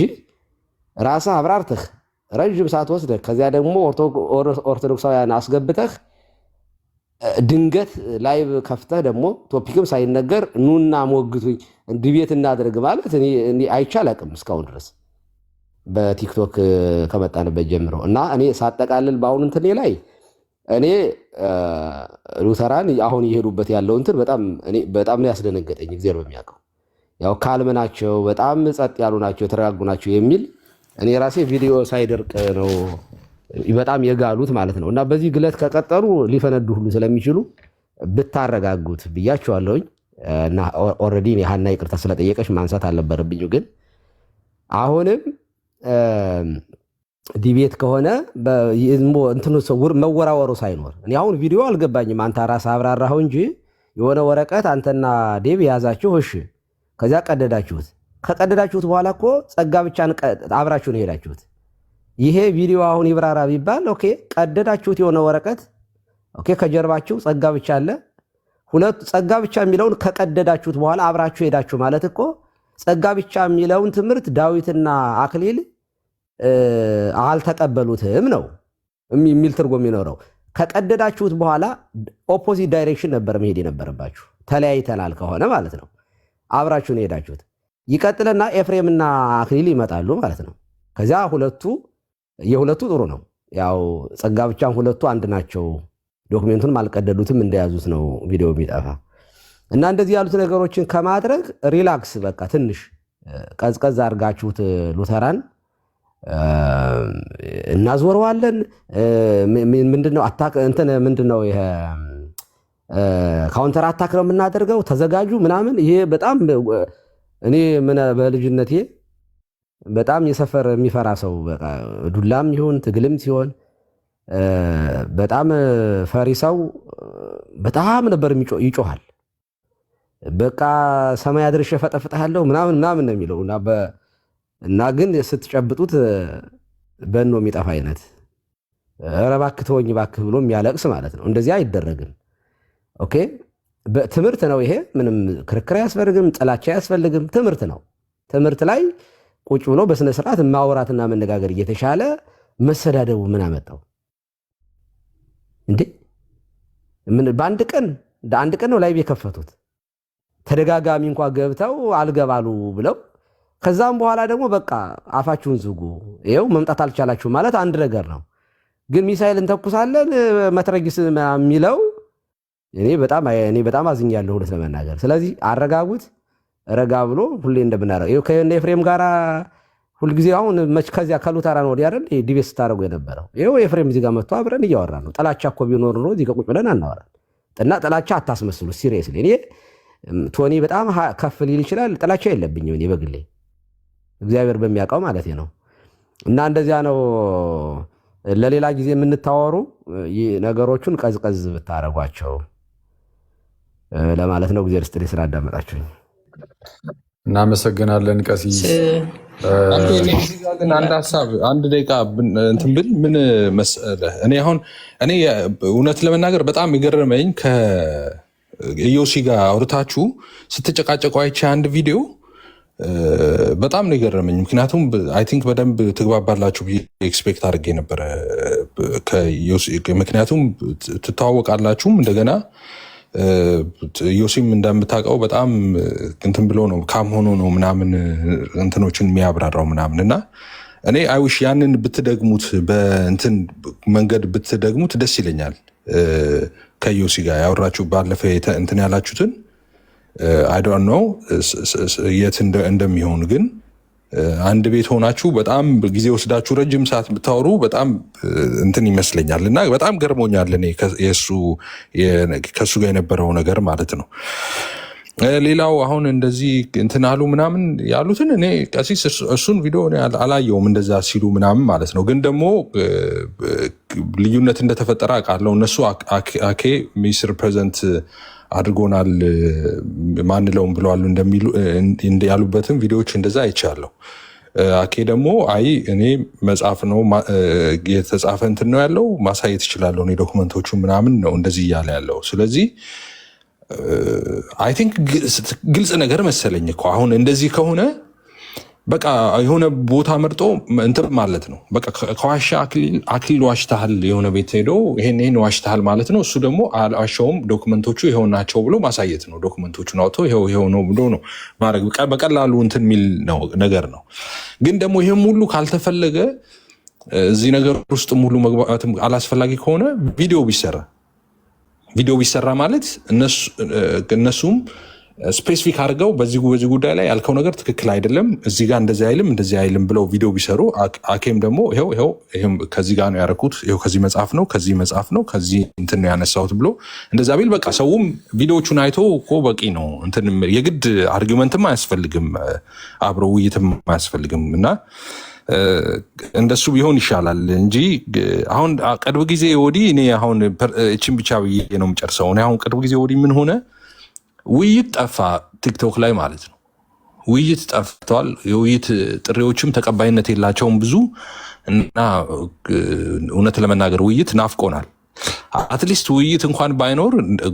ራስህ አብራርተህ ረጅም ሰዓት ወስደህ ከዚያ ደግሞ ኦርቶዶክሳውያን አስገብተህ ድንገት ላይቭ ከፍተህ ደግሞ ቶፒክም ሳይነገር ኑና ሞግቱኝ ዲቤት እናድርግ ማለት እኔ አይቻል አቅም እስካሁን ድረስ በቲክቶክ ከመጣንበት ጀምሮ እና እኔ ሳጠቃልል በአሁኑ እንትን ላይ እኔ ሉተራን አሁን እየሄዱበት ያለው እንትን በጣም ነው ያስደነገጠኝ። እግዚአብሔር በሚያውቀው ያው ካልም ናቸው፣ በጣም ጸጥ ያሉ ናቸው፣ የተረጋጉ ናቸው የሚል እኔ ራሴ ቪዲዮ ሳይደርቅ ነው በጣም የጋሉት ማለት ነው። እና በዚህ ግለት ከቀጠሉ ሊፈነዱ ሁሉ ስለሚችሉ ብታረጋጉት ብያቸዋለሁኝ። እና ኦልሬዲ ሀና ይቅርታ ስለጠየቀች ማንሳት አልነበረብኝ። ግን አሁንም ዲቤት ከሆነ እንትኑ መወራወሩ ሳይኖር እኔ አሁን ቪዲዮ አልገባኝም። አንተ ራስህ አብራራኸው እንጂ የሆነ ወረቀት አንተና ዴቭ የያዛችሁ እሺ፣ ከዚያ ቀደዳችሁት። ከቀደዳችሁት በኋላ እኮ ጸጋ ብቻን አብራችሁ ነው ሄዳችሁት። ይሄ ቪዲዮ አሁን ይብራራ ቢባል ኦኬ፣ ቀደዳችሁት የሆነ ወረቀት ኦኬ፣ ከጀርባችሁ ጸጋ ብቻ አለ። ሁለቱ ጸጋ ብቻ የሚለውን ከቀደዳችሁት በኋላ አብራችሁ ሄዳችሁ ማለት እኮ ጸጋ ብቻ የሚለውን ትምህርት ዳዊትና አክሊል አልተቀበሉትም ነው የሚል ትርጉም ይኖረው። ከቀደዳችሁት በኋላ ኦፖዚት ዳይሬክሽን ነበር መሄድ የነበረባችሁ። ተለያይተናል ከሆነ ማለት ነው አብራችሁን ሄዳችሁት። ይቀጥልና ኤፍሬምና አክሊል ይመጣሉ ማለት ነው። ከዚያ የሁለቱ ጥሩ ነው። ያው ጸጋ ብቻም ሁለቱ አንድ ናቸው። ዶክሜንቱንም አልቀደዱትም እንደያዙት ነው ቪዲዮ የሚጠፋ እና እንደዚህ ያሉት ነገሮችን ከማድረግ ሪላክስ በቃ ትንሽ ቀዝቀዝ አድርጋችሁት ሉተራን እናዞረዋለን። ምንድነው አታክ እንትን ምንድነው ይሄ ካውንተር አታክ ነው የምናደርገው፣ ተዘጋጁ ምናምን። ይሄ በጣም እኔ በልጅነቴ በጣም የሰፈር የሚፈራ ሰው በቃ ዱላም ይሁን ትግልም ሲሆን በጣም ፈሪ ሰው በጣም ነበር ይጮሃል። በቃ ሰማይ አድርሼ ፈጠፍጥሃለሁ ምናምን ምናምን ነው የሚለው እና ግን ስትጨብጡት በኖ የሚጠፋ አይነት ኧረ እባክህ ተወኝ እባክህ ብሎ የሚያለቅስ ማለት ነው። እንደዚህ አይደረግም። ኦኬ ትምህርት ነው ይሄ። ምንም ክርክር አያስፈልግም፣ ጥላቻ አያስፈልግም። ትምህርት ነው። ትምህርት ላይ ቁጭ ብሎ በስነ ስርዓት ማውራትና መነጋገር እየተሻለ መሰዳደቡ ምን አመጣው እንዴ? በአንድ ቀን ነው ላይቭ የከፈቱት። ተደጋጋሚ እንኳ ገብተው አልገባሉ ብለው ከዛም በኋላ ደግሞ በቃ አፋችሁን ዝጉ፣ ይኸው መምጣት አልቻላችሁ ማለት አንድ ነገር ነው። ግን ሚሳኤል እንተኩሳለን መትረጊስ የሚለው እኔ በጣም አዝኛለሁ እውነት ለመናገር። ስለዚህ አረጋጉት። ረጋ ብሎ ሁሌ እንደምናረገው ከእነ ኤፍሬም ጋር ሁልጊዜ አሁን ከዚያ ከሉተራን ወዲያ አይደል ዲቤት ስታደርጉ የነበረው። ይኸው ኤፍሬም እዚህ ጋር መጥቶ አብረን እያወራ ነው። ጥላቻ እኮ ቢኖር ኖሮ እዚህ ጋር ቁጭ ብለን አናወራም። እና ጥላቻ አታስመስሉ። ሲሪየስሊ እኔ ቶኒ በጣም ከፍ ሊል ይችላል። ጥላቻ የለብኝም እኔ በግሌ እግዚአብሔር በሚያውቀው ማለት ነው። እና እንደዚያ ነው። ለሌላ ጊዜ የምንታወሩ ነገሮቹን ቀዝቀዝ ብታረጓቸው ለማለት ነው። እግዚአብሔር ይስጥልኝ ስላዳመጣችሁኝ። እናመሰግናለን ቀሲስ። ግን አንድ ሀሳብ አንድ ደቂቃ እንትን ብል ምን መሰለህ፣ እኔ እውነት ለመናገር በጣም የገረመኝ ከኢዮሲ ጋር አውርታችሁ ስትጨቃጨቁ አይቼ አንድ ቪዲዮ በጣም ነው የገረመኝ። ምክንያቱም አይ ቲንክ በደንብ ትግባባላችሁ ብዬ ኤክስፔክት አድርጌ ነበረ። ምክንያቱም ትተዋወቃላችሁም እንደገና ዮሲም እንደምታውቀው በጣም እንትን ብሎ ነው ካም ሆኖ ነው ምናምን እንትኖችን የሚያብራራው ምናምን እና እኔ አይውሽ ያንን ብትደግሙት በእንትን መንገድ ብትደግሙት ደስ ይለኛል። ከዮሲ ጋር ያወራችሁ ባለፈ እንትን ያላችሁትን አይ ዶንት ኖ የት እንደሚሆን ግን አንድ ቤት ሆናችሁ በጣም ጊዜ ወስዳችሁ ረጅም ሰዓት ብታወሩ በጣም እንትን ይመስለኛል እና በጣም ገርሞኛል። እኔ ከሱ ጋር የነበረው ነገር ማለት ነው። ሌላው አሁን እንደዚህ እንትን አሉ ምናምን ያሉትን እኔ ቀሲስ እሱን ቪዲዮ አላየውም እንደዛ ሲሉ ምናምን ማለት ነው። ግን ደግሞ ልዩነት እንደተፈጠረ አውቃለሁ። እነሱ አኬ ሚስ ሪፕሬዘንት አድርጎናል ማንለውም ብለዋል እንደሚሉ ያሉበትም ቪዲዮዎች እንደዛ አይቻለሁ። አኬ ደግሞ አይ እኔ መጽሐፍ ነው የተጻፈ እንትን ነው ያለው ማሳየት ይችላለሁ እኔ ዶክመንቶቹ ምናምን ነው እንደዚህ እያለ ያለው። ስለዚህ አይ ቲንክ ግልጽ ነገር መሰለኝ እኮ አሁን እንደዚህ ከሆነ በቃ የሆነ ቦታ መርጦ እንትን ማለት ነው። በቃ ከዋሻ አክሊል ዋሽተሃል የሆነ ቤት ሄዶ ይሄን ዋሽተሃል ማለት ነው። እሱ ደግሞ አልዋሸውም ዶክመንቶቹ ይሄው ናቸው ብሎ ማሳየት ነው። ዶክመንቶቹን አውጥቶ ይሄው ነው ብሎ ነው ማድረግ በቀላሉ እንትን የሚል ነገር ነው። ግን ደግሞ ይሄም ሁሉ ካልተፈለገ እዚህ ነገር ውስጥ ሙሉ መግባትም አላስፈላጊ ከሆነ ቪዲዮ ቢሰራ ማለት እነሱም ስፔሲፊክ አድርገው በዚህ ጉዳይ ላይ ያልከው ነገር ትክክል አይደለም፣ እዚህ ጋር እንደዚህ አይልም ብለው ቪዲዮ ቢሰሩ አኬም ደግሞ ይኸው ከዚህ ጋር ነው ያደረኩት፣ ይኸው ከዚህ መጽሐፍ ነው ከዚህ እንትን ነው ያነሳሁት ብሎ እንደዛ ቢል በቃ ሰውም ቪዲዮቹን አይቶ እኮ በቂ ነው። እንትን የግድ አርጊመንትም አያስፈልግም፣ አብሮ ውይይትም አያስፈልግም። እና እንደሱ ቢሆን ይሻላል እንጂ አሁን ቅርብ ጊዜ ወዲህ እኔ አሁን እቺን ብቻ ብዬ ነው የምጨርሰው። እኔ አሁን ቅርብ ጊዜ ወዲህ ምን ሆነ፣ ውይይት ጠፋ ቲክቶክ ላይ ማለት ነው። ውይይት ጠፍቷል። የውይይት ጥሪዎችም ተቀባይነት የላቸውም ብዙ እና እውነት ለመናገር ውይይት ናፍቆናል። አትሊስት ውይይት እንኳን ባይኖር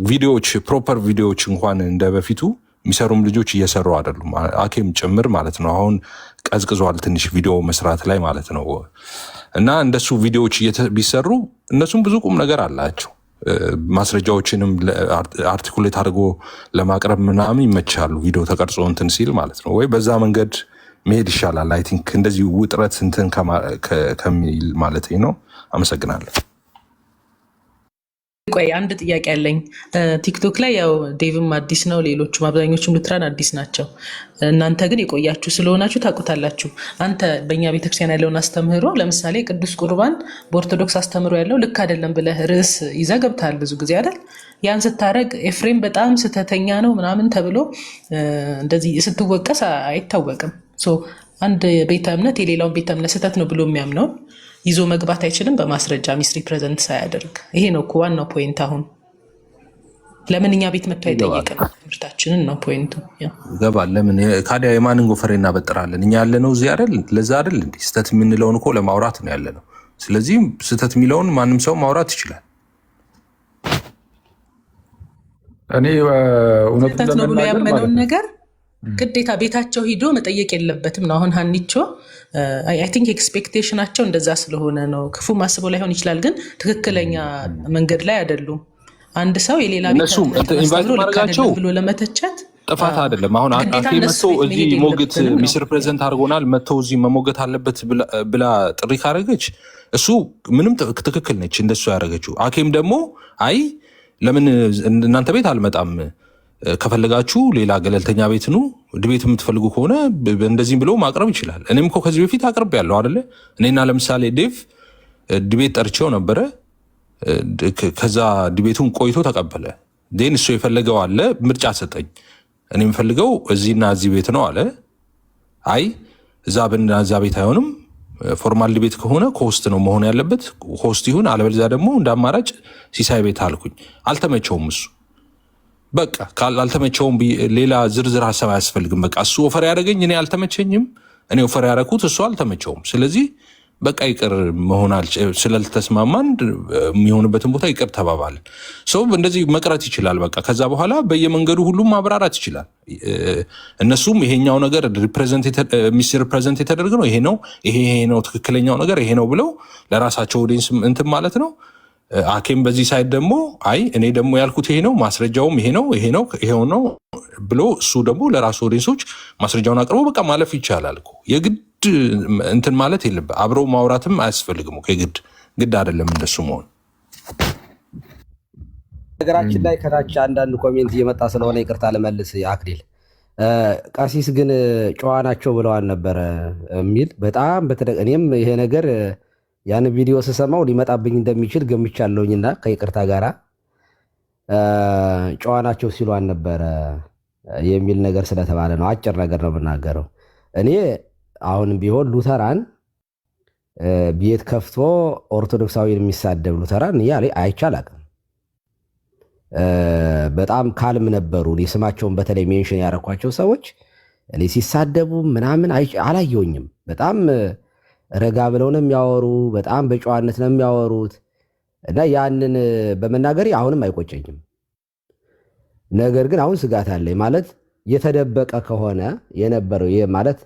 ቪዲዮዎች፣ ፕሮፐር ቪዲዮዎች እንኳን እንደ በፊቱ የሚሰሩም ልጆች እየሰሩ አይደሉም፣ አኬም ጭምር ማለት ነው። አሁን ቀዝቅዟል ትንሽ ቪዲዮ መስራት ላይ ማለት ነው። እና እንደሱ ቪዲዮዎች ቢሰሩ እነሱም ብዙ ቁም ነገር አላቸው። ማስረጃዎችንም አርቲኩሌት አድርጎ ለማቅረብ ምናምን ይመቻሉ፣ ቪዲዮ ተቀርጾ እንትን ሲል ማለት ነው። ወይ በዛ መንገድ መሄድ ይሻላል። አይ ቲንክ እንደዚህ ውጥረት እንትን ከሚል ማለት ነው። አመሰግናለሁ። ቆይ አንድ ጥያቄ አለኝ። ቲክቶክ ላይ ያው ዴቭም አዲስ ነው፣ ሌሎቹም አብዛኞቹም ሉትራን አዲስ ናቸው። እናንተ ግን የቆያችሁ ስለሆናችሁ ታውቁታላችሁ። አንተ በእኛ ቤተክርስቲያን ያለውን አስተምህሮ ለምሳሌ ቅዱስ ቁርባን በኦርቶዶክስ አስተምህሮ ያለው ልክ አይደለም ብለህ ርዕስ ይዘህ ገብተሃል ብዙ ጊዜ አይደል? ያን ስታደርግ ኤፍሬም በጣም ስተተኛ ነው ምናምን ተብሎ እንደዚህ ስትወቀስ አይታወቅም። አንድ ቤተ እምነት የሌላውን ቤተ እምነት ስህተት ነው ብሎ የሚያምነውን ይዞ መግባት አይችልም በማስረጃ ሚስ ሪፕሬዘንት ሳያደርግ። ይሄ ነው እኮ ዋናው ፖይንት። አሁን ለምን እኛ ቤት መጥቶ አይጠይቅም? ትምህርታችንን ነው ፖይንቱ። ገባል። ለምን ካዲያ የማንን ጎፈሬ እናበጥራለን? እኛ ያለነው እዚህ አይደል? ለዛ አይደል እንዴ? ስህተት የምንለውን እኮ ለማውራት ነው ያለነው። ስለዚህ ስህተት የሚለውን ማንም ሰው ማውራት ይችላል። እኔ ስህተት ነው ብሎ ያመነውን ነገር ግዴታ ቤታቸው ሂዶ መጠየቅ የለበትም ነው። አሁን ሀኒቾ አይ ቲንክ ኤክስፔክቴሽናቸው እንደዛ ስለሆነ ነው። ክፉ ማስበው ላይሆን ይችላል፣ ግን ትክክለኛ መንገድ ላይ አይደሉም። አንድ ሰው የሌላ ቤት ብሎ ለመተቸት ጥፋት አይደለም። አሁን አኬ መጥቶ እዚህ ሞግት ሚስ ሪፕሬዘንት አድርጎናል፣ መጥቶ እዚህ መሞገት አለበት ብላ ጥሪ ካረገች እሱ ምንም ትክክል ነች እንደሱ ያደረገችው። አኬም ደግሞ አይ ለምን እናንተ ቤት አልመጣም፣ ከፈለጋችሁ ሌላ ገለልተኛ ቤት ኑ፣ ድቤት የምትፈልጉ ከሆነ እንደዚህም ብሎ ማቅረብ ይችላል። እኔም እኮ ከዚህ በፊት አቅርብ ያለው አይደለ? እኔና ለምሳሌ ዴቭ ድቤት ጠርቼው ነበረ። ከዛ ድቤቱን ቆይቶ ተቀበለ። ዴን እሱ የፈለገው አለ፣ ምርጫ ሰጠኝ። እኔ የምፈልገው እዚህና እዚህ ቤት ነው አለ። አይ እዛ ቤት አይሆንም፣ ፎርማል ድቤት ከሆነ ኮስት ነው መሆን ያለበት፣ ኮስት ይሁን፣ አለበለዚያ ደግሞ እንደ አማራጭ ሲሳይ ቤት አልኩኝ። አልተመቸውም እሱ በቃ አልተመቸውም። ሌላ ዝርዝር ሀሳብ አያስፈልግም። በቃ እሱ ኦፈር ያደረገኝ እኔ አልተመቸኝም፣ እኔ ኦፈር ያደረኩት እሱ አልተመቸውም። ስለዚህ በቃ ይቅር መሆናል ስለተስማማን የሚሆንበትን ቦታ ይቅር ተባባልን። ሰው እንደዚህ መቅረት ይችላል። በቃ ከዛ በኋላ በየመንገዱ ሁሉም ማብራራት ይችላል። እነሱም ይሄኛው ነገር ሚስ ሪፕሬዘንት የተደረገ ነው፣ ይሄ ነው ትክክለኛው ነገር ይሄ ነው ብለው ለራሳቸው ኦዲየንስ እንትን ማለት ነው። አኬም በዚህ ሳይድ ደግሞ አይ እኔ ደግሞ ያልኩት ይሄ ነው፣ ማስረጃውም ይሄው ነው ብሎ እሱ ደግሞ ለራሱ ኦዲየንሶች ማስረጃውን አቅርቦ በቃ ማለፍ ይቻላል እኮ። የግድ እንትን ማለት የለበት። አብረው ማውራትም አያስፈልግም እኮ ግድ አይደለም እንደሱ መሆን። ነገራችን ላይ ከታች አንዳንድ ኮሜንት እየመጣ ስለሆነ ይቅርታ ልመልስ። አክሊል ቀሲስ ግን ጨዋ ናቸው ብለዋል ነበረ የሚል በጣም እኔም ይሄ ነገር ያን ቪዲዮ ስሰማው ሊመጣብኝ እንደሚችል ገምቻለሁኝና ከይቅርታ ጋራ ጨዋ ናቸው ሲሏን ነበረ የሚል ነገር ስለተባለ ነው። አጭር ነገር ነው የምናገረው። እኔ አሁንም ቢሆን ሉተራን ቤት ከፍቶ ኦርቶዶክሳዊ የሚሳደብ ሉተራን አይቻላቅም። በጣም ካልም ነበሩ። ስማቸውን በተለይ ሜንሽን ያደረኳቸው ሰዎች እኔ ሲሳደቡ ምናምን አላየውኝም። በጣም ረጋ ብለው ነው የሚያወሩ፣ በጣም በጨዋነት ነው የሚያወሩት እና ያንን በመናገሬ አሁንም አይቆጨኝም። ነገር ግን አሁን ስጋት አለኝ። ማለት የተደበቀ ከሆነ የነበረው ማለት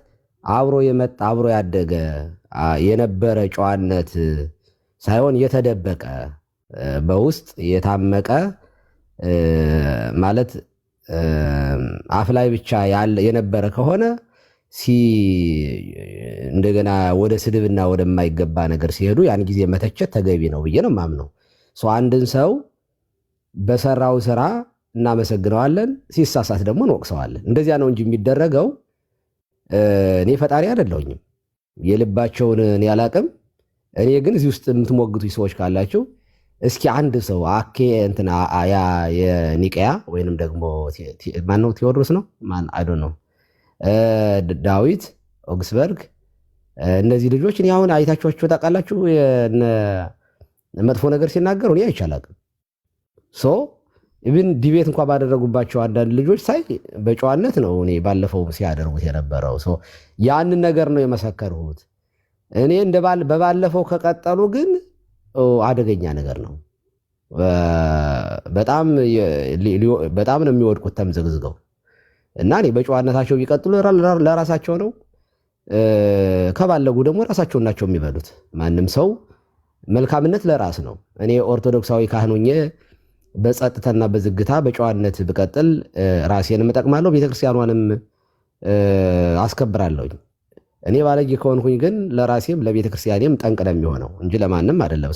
አብሮ የመጣ አብሮ ያደገ የነበረ ጨዋነት ሳይሆን የተደበቀ በውስጥ የታመቀ ማለት አፍ ላይ ብቻ የነበረ ከሆነ እንደገና ወደ ስድብና ወደማይገባ ነገር ሲሄዱ ያን ጊዜ መተቸት ተገቢ ነው ብዬ ነው የማምነው። አንድን ሰው በሰራው ስራ እናመሰግነዋለን፣ ሲሳሳት ደግሞ እንወቅሰዋለን። እንደዚያ ነው እንጂ የሚደረገው። እኔ ፈጣሪ አይደለሁኝም፣ የልባቸውን እኔ አላቅም። እኔ ግን እዚህ ውስጥ የምትሞግቱ ሰዎች ካላችሁ እስኪ አንድ ሰው አኬ እንትና ያ የኒቀያ ወይንም ደግሞ ማነው ቴዎድሮስ ነው ማን አይ ዶንት ኖ ዳዊት ኦግስበርግ እነዚህ ልጆች እኔ አሁን አይታችኋቸው ታውቃላችሁ? መጥፎ ነገር ሲናገሩ እኔ አይቻላቅም። ሶ ኢቭን ዲቤት እንኳን ባደረጉባቸው አንዳንድ ልጆች ሳይ በጨዋነት ነው እኔ ባለፈው ሲያደርጉት የነበረው። ሶ ያንን ነገር ነው የመሰከርሁት። እኔ በባለፈው ከቀጠሉ ግን አደገኛ ነገር ነው። በጣም ነው የሚወድቁት ተምዘግዝገው እና እኔ በጨዋነታቸው ቢቀጥሉ ለራሳቸው ነው። ከባለጉ ደግሞ ራሳቸውን ናቸው የሚበሉት። ማንም ሰው መልካምነት ለራስ ነው። እኔ ኦርቶዶክሳዊ ካህን ሆኜ በጸጥታና በዝግታ በጨዋነት ብቀጥል ራሴንም እጠቅማለሁ፣ ቤተክርስቲያኗንም አስከብራለሁኝ። እኔ ባለጌ ከሆንኩኝ ግን ለራሴም ለቤተክርስቲያኔም ጠንቅ ነው የሚሆነው እንጂ ለማንም አይደለም።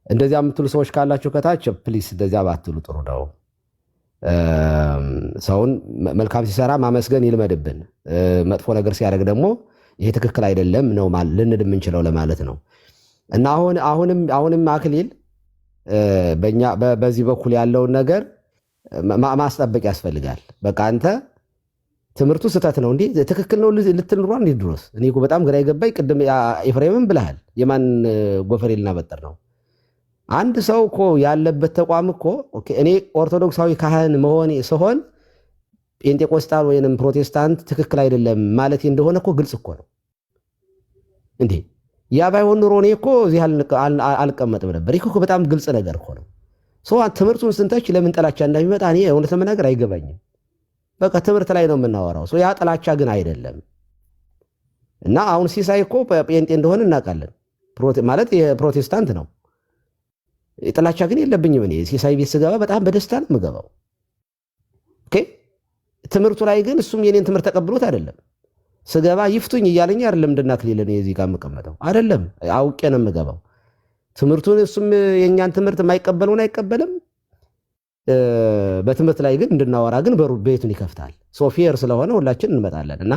እንደዚያ የምትሉ ሰዎች ካላችሁ ከታች ፕሊስ እንደዚያ ባትሉ ጥሩ ነው። ሰውን መልካም ሲሰራ ማመስገን ይልመድብን። መጥፎ ነገር ሲያደርግ ደግሞ ይሄ ትክክል አይደለም ነው ልንል የምንችለው ለማለት ነው። እና አሁንም አክሊል በዚህ በኩል ያለውን ነገር ማስጠበቅ ያስፈልጋል። በቃ አንተ ትምህርቱ ስህተት ነው እንዴ ትክክል ነው ልትል ኑሯ እንዴ ድሮስ? እኔ እኮ በጣም ግራ የገባኝ ቅድም ኤፍሬምም ብለሃል የማን ጎፈሬ ልናበጠር ነው? አንድ ሰው እኮ ያለበት ተቋም እኮ እኔ ኦርቶዶክሳዊ ካህን መሆኔ ስሆን ጴንጤቆስጣል ወይንም ፕሮቴስታንት ትክክል አይደለም ማለት እንደሆነ እኮ ግልጽ እኮ ነው እንዴ። ያ ባይሆን ኑሮ እኔ እኮ እዚህ አልቀመጥም ነበር። ይህ እኮ በጣም ግልጽ ነገር እኮ ነው። ትምህርቱን ስንተች ለምን ጥላቻ እንደሚመጣ እኔ እውነት ለመናገር አይገባኝም። በቃ ትምህርት ላይ ነው የምናወራው። ያ ጥላቻ ግን አይደለም። እና አሁን ሲሳይ እኮ ጴንጤ እንደሆነ እናውቃለን። ማለት የፕሮቴስታንት ነው። ጥላቻ ግን የለብኝም። እኔ ሲሳይ ቤት ስገባ በጣም በደስታ ነው የምገባው። ትምህርቱ ላይ ግን እሱም የኔን ትምህርት ተቀብሎት አይደለም ስገባ ይፍቱኝ እያለኝ አይደለም። እንድናክሊል ነው የዚህ ጋር የምቀመጠው አይደለም። አውቄ ነው የምገባው ትምህርቱን። እሱም የእኛን ትምህርት የማይቀበለውን አይቀበልም። በትምህርት ላይ ግን እንድናወራ ግን ቤቱን ይከፍታል። ሶፊየር ስለሆነ ሁላችን እንመጣለን። እና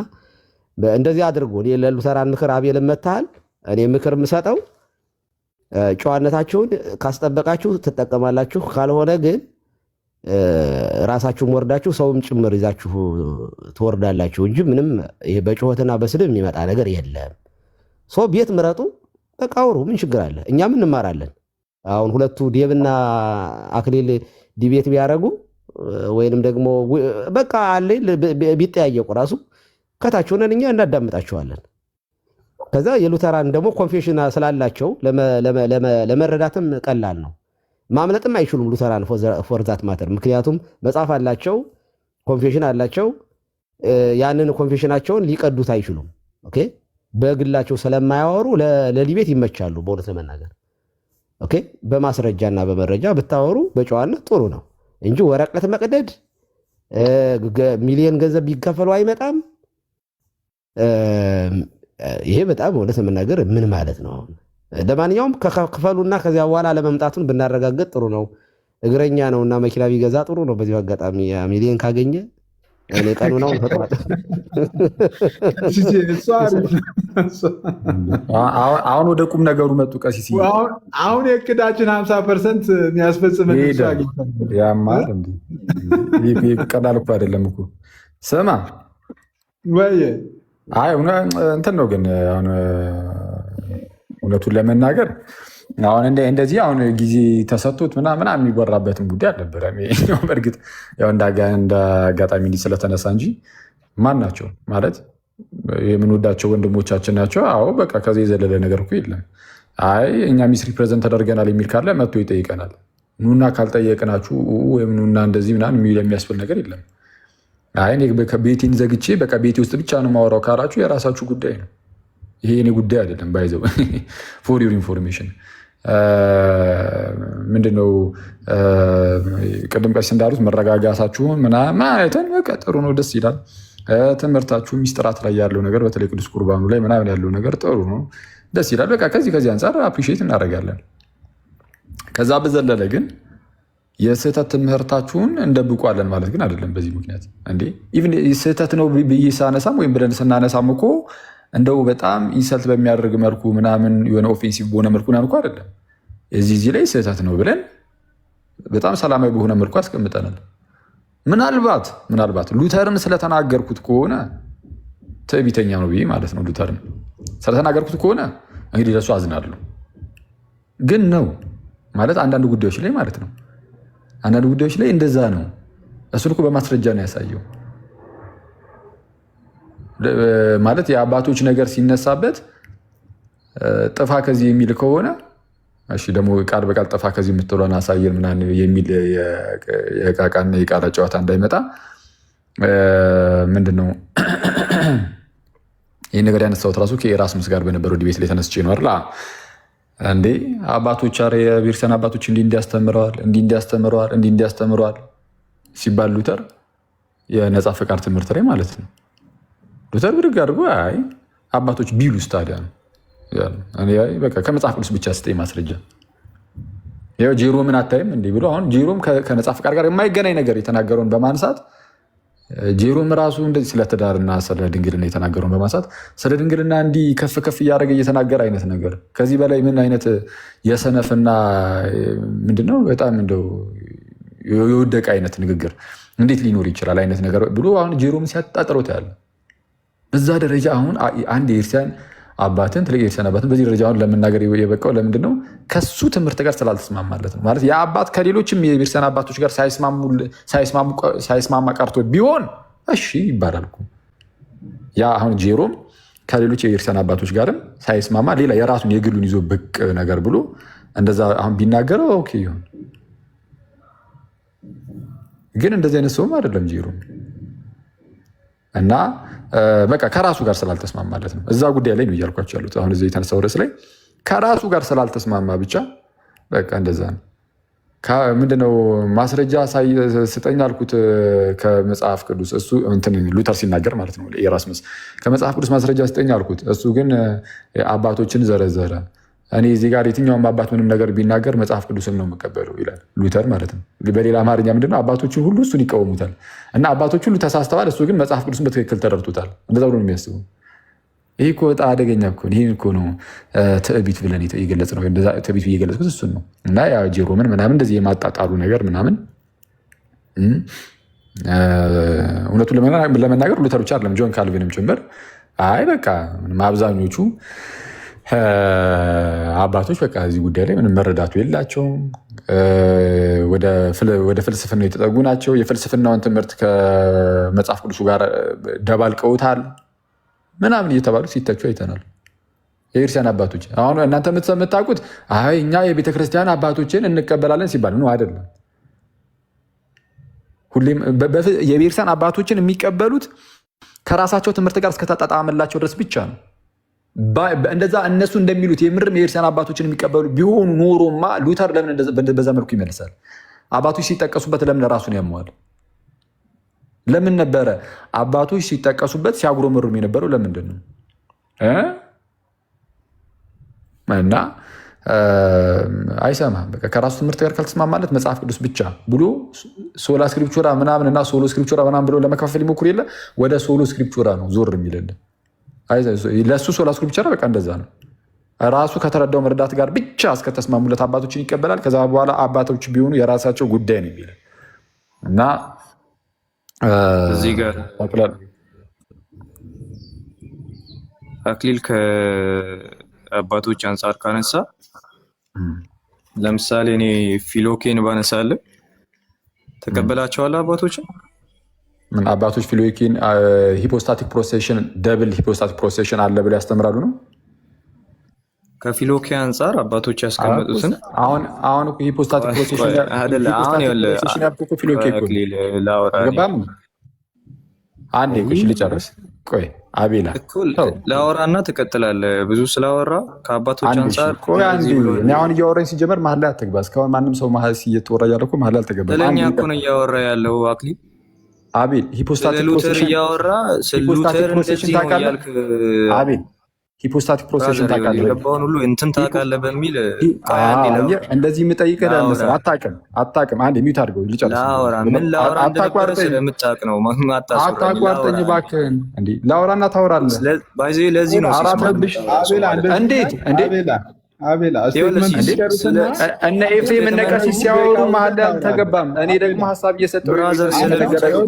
እንደዚህ አድርጎ ለሉተራን ምክር አቤልን መታሃል። እኔ ምክር የምሰጠው ጨዋነታችሁን ካስጠበቃችሁ ትጠቀማላችሁ፣ ካልሆነ ግን ራሳችሁም ወርዳችሁ ሰውም ጭምር ይዛችሁ ትወርዳላችሁ እንጂ ምንም ይሄ በጩኸትና በስድብ የሚመጣ ነገር የለም። ቤት ምረጡ፣ በቃ አውሩ። ምን ችግር አለ? እኛም እንማራለን። አሁን ሁለቱ ዴብና አክሊል ዲቤት ቢያደርጉ ወይንም ደግሞ በቃ አለ ቢጠያየቁ ራሱ ከታች ሆነን እኛ እናዳምጣቸዋለን። ከዛ የሉተራን ደግሞ ኮንፌሽን ስላላቸው ለመረዳትም ቀላል ነው። ማምለጥም አይችሉም ሉተራን ፎርዛት ማተር። ምክንያቱም መጽሐፍ አላቸው፣ ኮንፌሽን አላቸው። ያንን ኮንፌሽናቸውን ሊቀዱት አይችሉም። ኦኬ በግላቸው ስለማያወሩ ለዲቤት ይመቻሉ። በእውነት ለመናገር ኦኬ በማስረጃና በመረጃ ብታወሩ በጨዋነት ጥሩ ነው እንጂ ወረቀት መቅደድ ሚሊዮን ገንዘብ ቢከፈሉ አይመጣም። ይሄ በጣም እውነት ለመናገር ምን ማለት ነው? ለማንኛውም ከክፈሉና ከዚያ በኋላ ለመምጣቱን ብናረጋግጥ ጥሩ ነው። እግረኛ ነውና መኪና ቢገዛ ጥሩ ነው። በዚህ አጋጣሚ ሚሊዮን ካገኘ እኔ ቀኑ ነው ፈጥሯል። አሁን ወደ ቁም ነገሩ መጡ። ቀሲስ አሁን የእቅዳችን 50% የሚያስፈጽመን ያማል ቀላል እኮ አይደለም እኮ። ስማ ወይ እንትን ነው ግን አሁን እውነቱን ለመናገር አሁን እንደዚህ አሁን ጊዜ ተሰጥቶት ምናምን የሚወራበትን ጉዳይ አልነበረም። በእርግጥ እንደ አጋጣሚ እንዲህ ስለተነሳ እንጂ ማን ናቸው ማለት የምንወዳቸው ወንድሞቻችን ናቸው። አዎ በቃ ከዚህ የዘለለ ነገር እኮ የለም። አይ እኛ ሚስ ሪፕሬዘንት ተደርገናል የሚል ካለ መጥቶ ይጠይቀናል። ኑና ካልጠየቅናችሁ ወይም ኑና እንደዚህ ምናምን የሚያስብል ነገር የለም። አይ ቤቴን ዘግቼ በቃ ቤቴ ውስጥ ብቻ ነው የማወራው ካላችሁ የራሳችሁ ጉዳይ ነው። ይሄ የኔ ጉዳይ አይደለም። ባይዘው ፎር ዩር ኢንፎርሜሽን ምንድነው ቅድም ቀሲስ እንዳሉት መረጋጋታችሁን ምናምን አይተን በቃ ጥሩ ነው፣ ደስ ይላል። ትምህርታችሁ ሚስጥራት ላይ ያለው ነገር በተለይ ቅዱስ ቁርባኑ ላይ ምናምን ያለው ነገር ጥሩ ነው፣ ደስ ይላል። በቃ ከዚህ አንጻር አፕሪሺየት እናደርጋለን። ከዛ በዘለለ ግን የስህተት ትምህርታችሁን እንደብቋለን ማለት ግን አይደለም። በዚህ ምክንያት እንዴ ኢቭን ስህተት ነው ብዬ ሳነሳም ወይም ብለን ስናነሳም እኮ እንደው በጣም ኢንሰልት በሚያደርግ መልኩ ምናምን የሆነ ኦፌንሲቭ በሆነ መልኩ ምናምን እኮ አይደለም። እዚህ ላይ ስህተት ነው ብለን በጣም ሰላማዊ በሆነ መልኩ አስቀምጠናል። ምናልባት ሉተርን ስለተናገርኩት ከሆነ ትዕቢተኛ ነው ብዬ ማለት ነው። ሉተርን ስለተናገርኩት ከሆነ እንግዲህ ለሱ አዝናለሁ። ግን ነው ማለት አንዳንድ ጉዳዮች ላይ ማለት ነው። አንዳንድ ጉዳዮች ላይ እንደዛ ነው። እሱን እኮ በማስረጃ ነው ያሳየው። ማለት የአባቶች ነገር ሲነሳበት ጥፋ ከዚህ የሚል ከሆነ እሺ፣ ደግሞ ቃል በቃል ጥፋ ከዚህ የምትለውን አሳየን ምናምን የሚል የቃቃና የቃላ ጨዋታ እንዳይመጣ ምንድነው ይህን ነገር ያነሳሁት ራሱ ከኤራስሙስ ጋር በነበረው ዲቤት ላይ ተነስቼ ነው አይደል? እንዴ አባቶች የቤተክርስቲያን አባቶች እንዲህ እንዲያስተምረዋል ሲባል ሉተር የነፃ ፈቃድ ትምህርት ላይ ማለት ነው ሉተር ብድግ አድርጎ አይ አባቶች ቢሉስ ታዲያ ነው በቃ ከመጽሐፍ ቅዱስ ብቻ ስጠኝ ማስረጃ። ያው ጄሮምን አታይም እንዲህ ብሎ አሁን ጄሮም ከነፃ ፈቃድ ጋር የማይገናኝ ነገር የተናገረውን በማንሳት ጄሮም ራሱ እንደዚህ ስለ ትዳርና ስለ ድንግልና የተናገረውን በማንሳት ስለ ድንግልና እንዲህ ከፍ ከፍ እያደረገ እየተናገረ አይነት ነገር ከዚህ በላይ ምን አይነት የሰነፍና ምንድነው በጣም እንደው የወደቀ አይነት ንግግር እንዴት ሊኖር ይችላል አይነት ነገር ብሎ አሁን ጄሮም ሲያጣጥረው ታያለ። በዛ ደረጃ አሁን አንድ የኤርሲያን አባትን ትልቅ የኤርሲያን አባትን በዚህ ደረጃ አሁን ለመናገር የበቃው ለምንድን ነው? ከሱ ትምህርት ጋር ስላልተስማማለት ነው። ማለት የአባት ከሌሎችም የኤርሲያን አባቶች ጋር ሳይስማማ ቀርቶ ቢሆን እሺ ይባላል እኮ። ያ አሁን ጄሮም ከሌሎች የኤርሲያን አባቶች ጋርም ሳይስማማ ሌላ የራሱን የግሉን ይዞ ብቅ ነገር ብሎ እንደዛ አሁን ቢናገረው ኦኬ ይሁን። ግን እንደዚህ አይነት ሰውም አይደለም ጄሮም እና በቃ ከራሱ ጋር ስላልተስማማለት ነው። እዛ ጉዳይ ላይ ነው እያልኳቸው ያሉት። አሁን እዚህ የተነሳው ርዕስ ላይ ከራሱ ጋር ስላልተስማማ ብቻ በቃ እንደዛ ነው። ምንድነው ማስረጃ ስጠኝ አልኩት ከመጽሐፍ ቅዱስ። እሱ ሉተር ሲናገር ማለት ነው ኤራስሙስ ከመጽሐፍ ቅዱስ ማስረጃ ስጠኝ አልኩት። እሱ ግን አባቶችን ዘረዘረ። እኔ እዚህ ጋር የትኛውም አባት ምንም ነገር ቢናገር መጽሐፍ ቅዱስን ነው የምቀበለው ይላል ሉተር ማለት ነው። በሌላ አማርኛ ምንድነው አባቶችን ሁሉ እሱን ይቃወሙታል እና አባቶች ሁሉ ተሳስተዋል፣ እሱ ግን መጽሐፍ ቅዱስን በትክክል ተረድቶታል። እንደዛ ብሎ ነው የሚያስቡ። ይህ እኮ በጣም አደገኛ እኮ ይህ እኮ ነው ትዕቢት ብለን የገለጽ ነው። ትዕቢት ብዬ የገለጽኩት እሱን ነው። እና ጄሮምን ምናምን እንደዚህ የማጣጣሉ ነገር ምናምን እውነቱን ለመናገር ሉተር ብቻ አይደለም ጆን ካልቪንም ጭምር አይ በቃ አብዛኞቹ አባቶች በቃ እዚህ ጉዳይ ላይ ምንም መረዳቱ የላቸውም። ወደ ፍልስፍና የተጠጉ ናቸው። የፍልስፍናውን ትምህርት ከመጽሐፍ ቅዱሱ ጋር ደባልቀውታል ምናምን እየተባሉ ሲተቹ አይተናል። የኤርሲያን አባቶች አሁን እናንተ የምታውቁት አይ እኛ የቤተክርስቲያን አባቶችን እንቀበላለን ሲባል ነው አይደለም። ሁሌም የቤተክርስቲያን አባቶችን የሚቀበሉት ከራሳቸው ትምህርት ጋር እስከተጣጣመላቸው ድረስ ብቻ ነው። እንደዛ እነሱ እንደሚሉት የምርም የኤርሲያን አባቶችን የሚቀበሉ ቢሆኑ ኖሮማ ሉተር ለምን በዛ መልኩ ይመልሳል? አባቶች ሲጠቀሱበት ለምን ራሱን ያመዋል? ለምን ነበረ አባቶች ሲጠቀሱበት ሲያጉረመሩም የነበረው ለምንድን ነው? እና አይሰማም። በቃ ከራሱ ትምህርት ጋር ካልተስማማለት መጽሐፍ ቅዱስ ብቻ ብሎ ሶላ ስክሪፕቹራ ምናምን እና ሶሎ ስክሪፕቹራ ምናምን ብሎ ለመከፋፈል ይሞክር የለ ወደ ሶሎ ስክሪፕቹራ ነው ዞር የሚልልን። ለእሱ ሶላ ስክሪፕቹራ በቃ እንደዛ ነው። ራሱ ከተረዳው መረዳት ጋር ብቻ እስከተስማሙለት አባቶችን ይቀበላል። ከዛ በኋላ አባቶች ቢሆኑ የራሳቸው ጉዳይ ነው የሚል እና እዚህ ጋር አክሊል ከአባቶች አንጻር ካነሳ ለምሳሌ እኔ ፊሎኬን ባነሳለን ተቀበላቸዋለህ? አባቶችን ምን አባቶች ፊሎኬን ሂፖስታቲክ ፕሮሴሽን ደብል ሂፖስታቲክ ፕሮሴሽን አለ ብለው ያስተምራሉ ነው? ከፊሎኬ አንጻር አባቶች ያስቀመጡትን አሁን ሂፖስታቲክ ፕሮሴሽን አንዴ ልጨርስ። ቆይ አቤላ ላወራና ትቀጥላለህ። ብዙ ስላወራ ከአባቶች አንጻር አሁን እያወራኝ ሲጀመር መሀል ላይ አትግባ። እስካሁን ማንም ሰው መሀል እየተወራ ያለ እኮ መሀል ላይ አልተገባም። ስለኛ እኮ ነው እያወራ ያለው አክሊል። አቤል ሂፖስታቲክ ሉተር እያወራ ሉተር እንደዚህ ነው እያልክ አቤል ሂፖስታቲክ ፕሮሴሽን ታውቃለህ? የገባውን ሁሉ እንትን ታውቃለህ በሚል እንደዚህ የምጠይቅህ ለምሳሌ አታውቅም። አንድ ሚዩት አድርገው ልጨርስ። ምን ላውራ እንደነበረ ስለምታውቅ ነው። አታቋርጠኝ እባክህን። እንዲህ ላውራና ታወራለህ። ለዚህ ነው እንዴት እነ ኤፍሬም እነ ቀሲስ ሲያወሩ መሀል ላይ አልተገባም። እኔ ደግሞ ሀሳብ እየሰጠሁ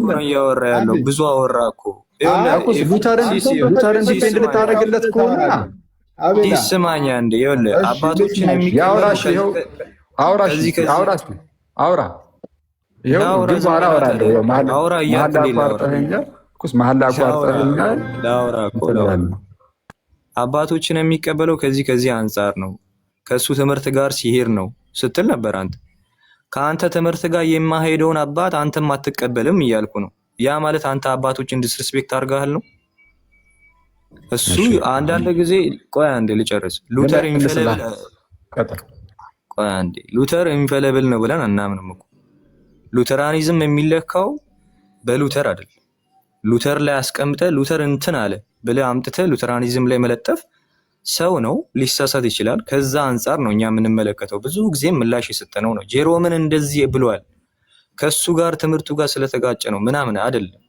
ነው እያወራ ያለው። ብዙ አወራ እኮ ሉተርን ዲፔንድ ልታደርግለት ከሆነ ስማኛ እንደ ይኸውልህ አባቶችን አውራ አባቶችን የሚቀበለው ከዚህ አንጻር ነው፣ ከእሱ ትምህርት ጋር ሲሄድ ነው ስትል ነበር አንተ። ከአንተ ትምህርት ጋር የማሄደውን አባት አንተም አትቀበልም እያልኩ ነው። ያ ማለት አንተ አባቶችን ዲስሪስፔክት አድርገሃል ነው። እሱ አንዳንድ ጊዜ ቆይ አንዴ ልጨርስ። ሉተር ኢንፈለብል ነው ብለን አናምንም እኮ። ሉተራኒዝም የሚለካው በሉተር አይደል። ሉተር ላይ አስቀምጠህ ሉተር እንትን አለ ብለህ አምጥተህ ሉተራኒዝም ላይ መለጠፍ ሰው ነው፣ ሊሳሳት ይችላል። ከዛ አንጻር ነው እኛ የምንመለከተው። ብዙ ጊዜ ምላሽ የሰጠነው ነው። ጄሮምን እንደዚህ ብሏል፣ ከሱ ጋር ትምህርቱ ጋር ስለተጋጨ ነው ምናምን አይደለም።